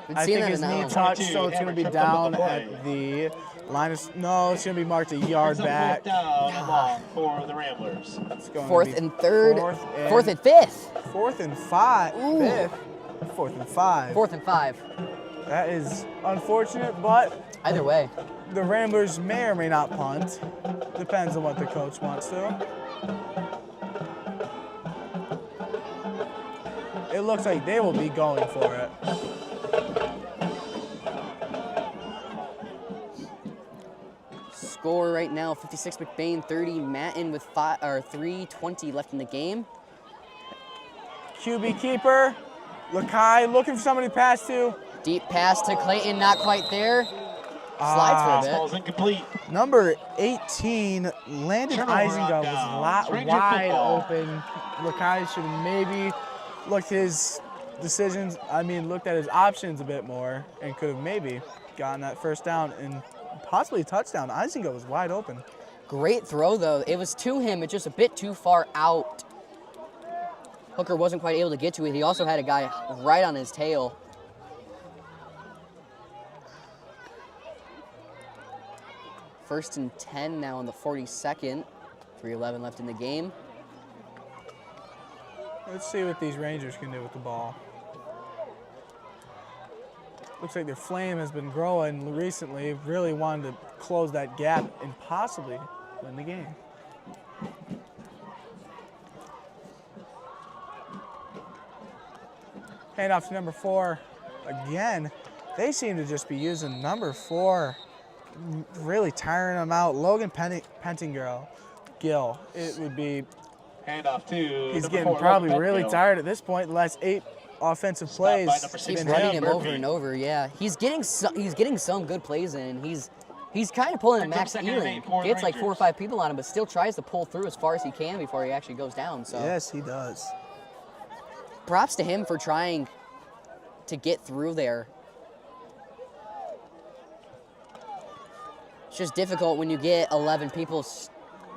Been
I
seeing
think
that
his knee
now.
touched,
22,
so it's going to be
Hammer tripped up
down
on the
at the line of... No, it's going to be marked a yard
Brings up
back.
4th down and long for the Ramblers.
It's going to
Fourth
be
and 3rd.
Fourth
5th.
4th and 5.
Ooh.
5th. 4th and 5.
4th and 5.
That is unfortunate, but
Either way.
the Ramblers may or may not punt. Depends on what the coach wants to. It looks like they will be going for it.
Score right now, 56 McBain, 30 Manton with 3:20 left in the game.
QB keeper, Lakai looking for somebody to pass to.
Deep pass to Clayton, not quite there. Slides for a bit.
Ball's incomplete.
Number 18, Landon
Turnover on
Isinga
down.
was
Ranger
wide
football.
open. Lakai should have maybe looked his decisions, looked at his options a bit more and could have maybe gotten that first down and possibly a touchdown. Isinga was wide open.
Great throw, though. It was to him, but just a bit too far out. Hooker wasn't quite able to get to it. He also had a guy right on his tail. First and 10 now on the 42nd. 3:11 left in the game.
Let's see what these Rangers can do with the ball. Looks like their flame has been growing recently. Really wanted to close that gap and possibly win the game. Handoff to number 4. Again, they seem to just be using number 4, really tiring them out. Logan Pentingill, Gill, it would be,
Handoff to
he's
number
getting
4,
probably
Logan
really
Penfield.
tired at this point. The last 8 offensive
Stopped
plays.
by number
Keeps
six,
running him
Murphy.
over and over, yeah. He's getting some good plays in. He's kind of pulling a
Brings up
Max
second and
Ealing.
8 for the
Gets like 4 or
Rangers.
5 people on him, but still tries to pull through as far as he can before he actually goes down. So
Yes, he does.
props to him for trying to get through there. It's just difficult when you get 11 people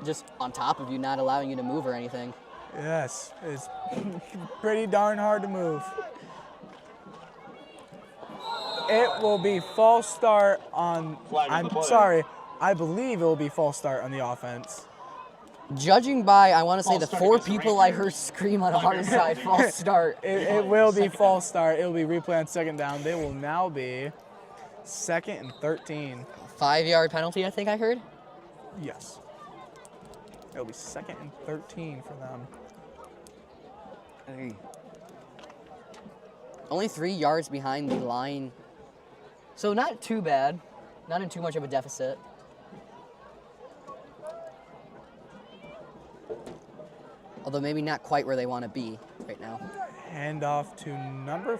just on top of you, not allowing you to move or anything.
Yes, it's pretty darn hard to move. It will be false start on,
Flag on the
I'm
play.
sorry, I believe it will be false start on the offense.
Judging by, I want to say,
False
the
start
4
against the
people I
Rangers.
heard scream on our side, false start.
It will be false start. It will be replay on 2nd down. They will now be 2nd and 13.
5-yard penalty, I think I heard.
Yes. It'll be 2nd and 13 for them.
Only 3 yards behind the line. So not too bad. Not in too much of a deficit. Although maybe not quite where they want to be right now.
Handoff to number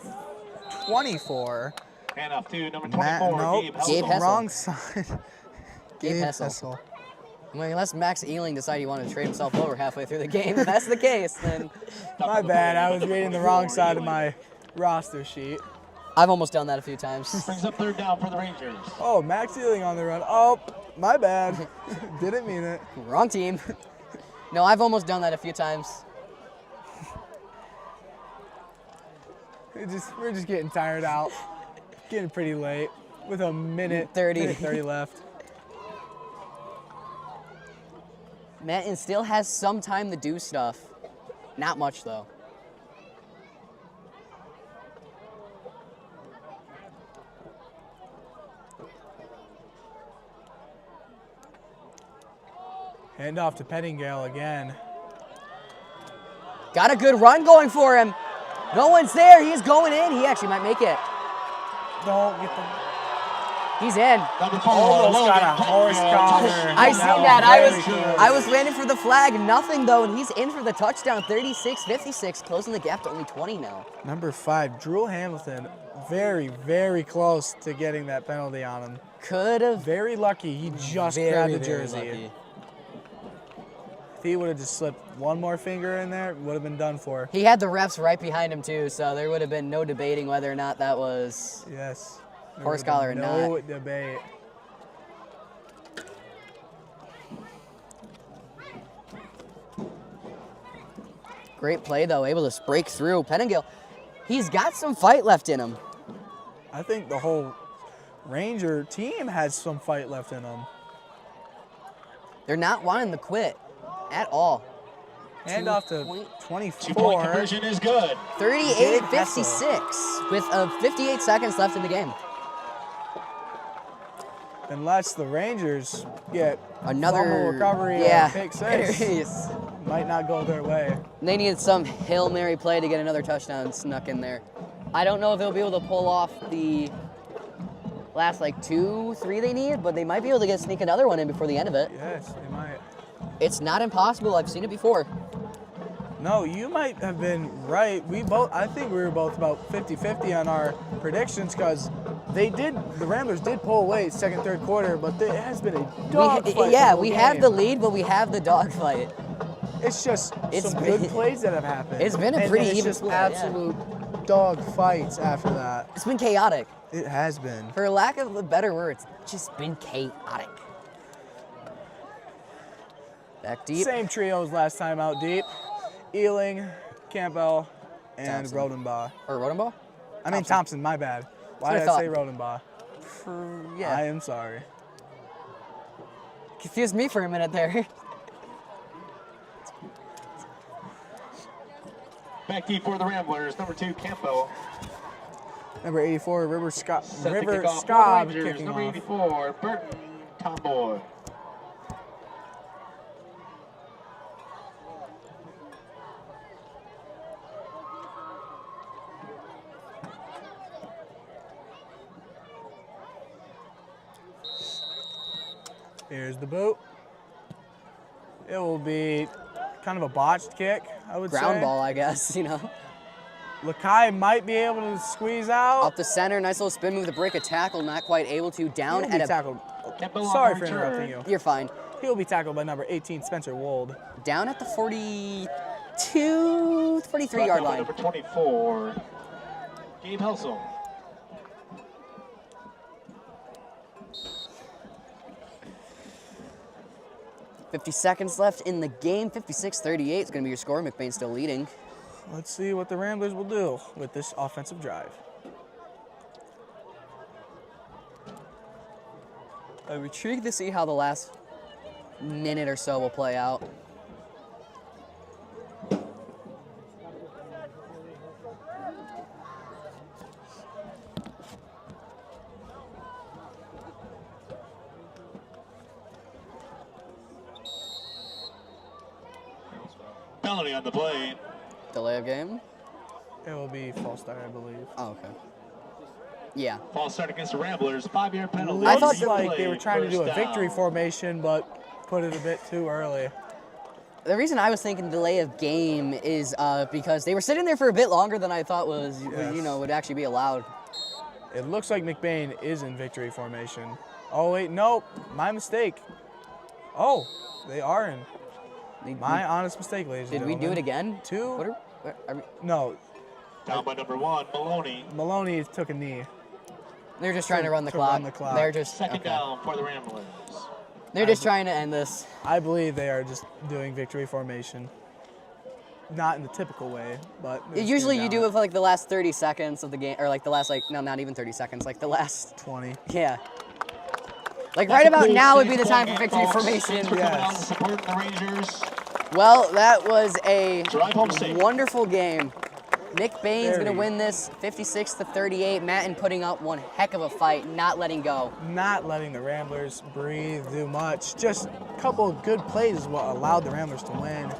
24.
Handoff to number
Matt,
24,
nope,
Gabe
Gabe
Hessel.
Hessel.
wrong side.
Gabe Hessel. Well, unless Max Ealing decided he wanted to trade himself over halfway through the game, if that's the case, then
My bad, I was reading the wrong side of my roster sheet.
I've almost done that a few times.
Brings up 3rd down for the Rangers.
Oh, Max Ealing on the run. Oh, my bad. Didn't mean it.
Wrong team. No, I've almost done that a few times.
We're just getting tired out. Getting pretty late with a minute 30 left.
Manton still has some time to do stuff. Not much, though.
Handoff to Pettingale again.
Got a good run going for him. No one's there. He's going in. He actually might make it.
Don't get the...
He's in.
Number 4,
Almost
Logan
got a horse
Penfield.
collar.
I seen that.
Very
I was waiting for the flag. Nothing, though, and he's in for the touchdown. 36-56, closing the gap to only 20 now.
Number 5, Drew Hamilton. Very, very close to getting that penalty on him.
Could have.
Very lucky. He just grabbed the jersey. If he would have just slipped one more finger in there, it would have been done for.
He had the refs right behind him too, so there would have been no debating whether or not that was
Yes.
horse collar or not.
No debate.
Great play though, able to break through. Pettingill, he's got some fight left in him.
I think the whole Ranger team has some fight left in them.
They're not wanting to quit at all.
Hand off to
2-point
24.
conversion is good.
38-56 with 58 seconds left in the game.
Unless the Rangers get
Another
fumble recovery or pick six, might not go their way.
They needed some Hail Mary play to get another touchdown snuck in there. I don't know if they'll be able to pull off the last like 2-3 they need, but they might be able to sneak another one in before the end of it.
Yes, they might.
It's not impossible. I've seen it before.
No, you might have been right. I think we were both about 50-50 on our predictions because the Ramblers did pull away second, third quarter, but it has been a dogfight.
Yeah, we have the lead, but we have the dogfight.
It's just some good plays that have happened.
It's been a
And
pretty
then it's
even
just
split,
absolute dog fights after that.
It's been chaotic.
It has been.
For lack of a better word, it's just been chaotic. Back deep.
Same trios last time out deep. Ealing, Campbell, and
Thompson.
Rodenbaugh.
Or Rodenbaugh?
I mean Thompson, my bad. Why
That's
did
what
I
I
say
thought.
Rodenbaugh?
Yeah.
I am sorry.
Confused me for a minute there.
Back deep for the Ramblers, number 2, Campbell.
Number 84, River
Set the
River
kickoff for the
Scobb
Rangers,
kicking
number
off.
84, Burton Tomboy.
Here's the boot. It will be kind of a botched kick, I would
Ground
say.
ball, I guess, you know.
Lakai might be able to squeeze out.
Up the center, nice little spin move to break a tackle, not quite able to. Down
He'll
at
be
a...
tackled.
Campbell on
Sorry
the
for interrupting
return.
you.
You're fine.
He'll be tackled by number 18, Spencer Wold.
Down at the 43-yard line.
Number 24, Gabe Helsel.
$50 seconds left in the game. 56-38 is going to be your score. McBain still leading.
Let's see what the Ramblers will do with this offensive drive.
I'm intrigued to see how the last minute or so will play out.
Penalty on the play.
Delay of game?
It will be false start, I believe.
Oh, okay. Yeah.
False start against the Ramblers, 5-yard penalty.
I thought
Looks like they were trying to do a
First
victory
down.
formation, but put it a bit too early.
The reason I was thinking delay of game is because they were sitting there for a bit longer than I thought was,
Yes.
would actually be allowed.
It looks like McBain is in victory formation. Oh, wait, nope. My mistake. Oh, they are in. My honest mistake, ladies and
Did we
gentlemen.
do it again?
Two?
What are we,
No,
Down by number 1, Maloney.
Maloney took a knee.
they're just trying to run the
To
clock.
run the clock.
They're just
Second
okay.
down for the Ramblers.
They're just trying to end this.
I believe they are just doing victory formation. Not in the typical way, but they're just
Usually
gonna
you do
down
it for like the last 30 seconds of the game, or like the last no, not even 30 seconds, like the last,
20.
yeah. Like right about now would be the time for victory formation.
Thanks for coming out and
Yes.
supporting the Rangers.
Well, that was a
Drive home safe.
wonderful game. McBain's going to
Very.
win this 56-38. Manton putting up one heck of a fight, not letting go.
Not letting the Ramblers breathe, do much. Just a couple of good plays is what allowed the Ramblers to win.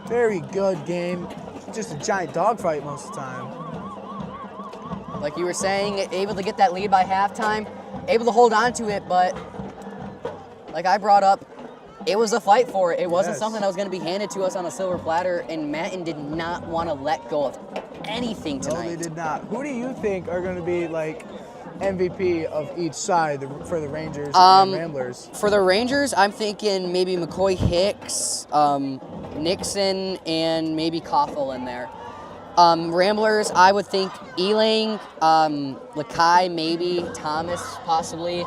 Very good game. Just a giant dogfight most of the time.
Like you were saying, able to get that lead by halftime, able to hold on to it, but like I brought up, it was a fight for it. It wasn't
Yes.
something that was going to be handed to us on a silver platter, and Manton did not want to let go of anything
No,
tonight.
they did not. Who do you think are going to be like MVP of each side for the Rangers
Um,
and Ramblers?
For the Rangers, I'm thinking maybe McCoy Hicks, Nixon, and maybe Koffel in there. Ramblers, I would think Ealing, Lakai, maybe Thomas, possibly.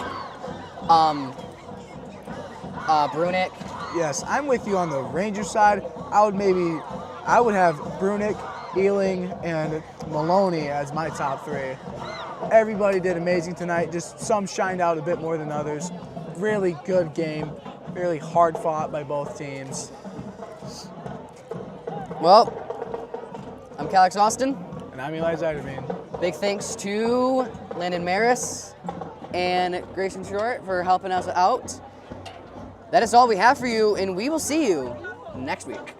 Brunick.
Yes, I'm with you on the Rangers side. I would have Brunick, Ealing, and Maloney as my top three. Everybody did amazing tonight. Just some shined out a bit more than others. Really good game. Really hard fought by both teams.
Well, I'm Calix Austin.
And I'm Eli Zeiderman.
Big thanks to Landon Maris and Grayson Short for helping us out. That is all we have for you, and we will see you next week.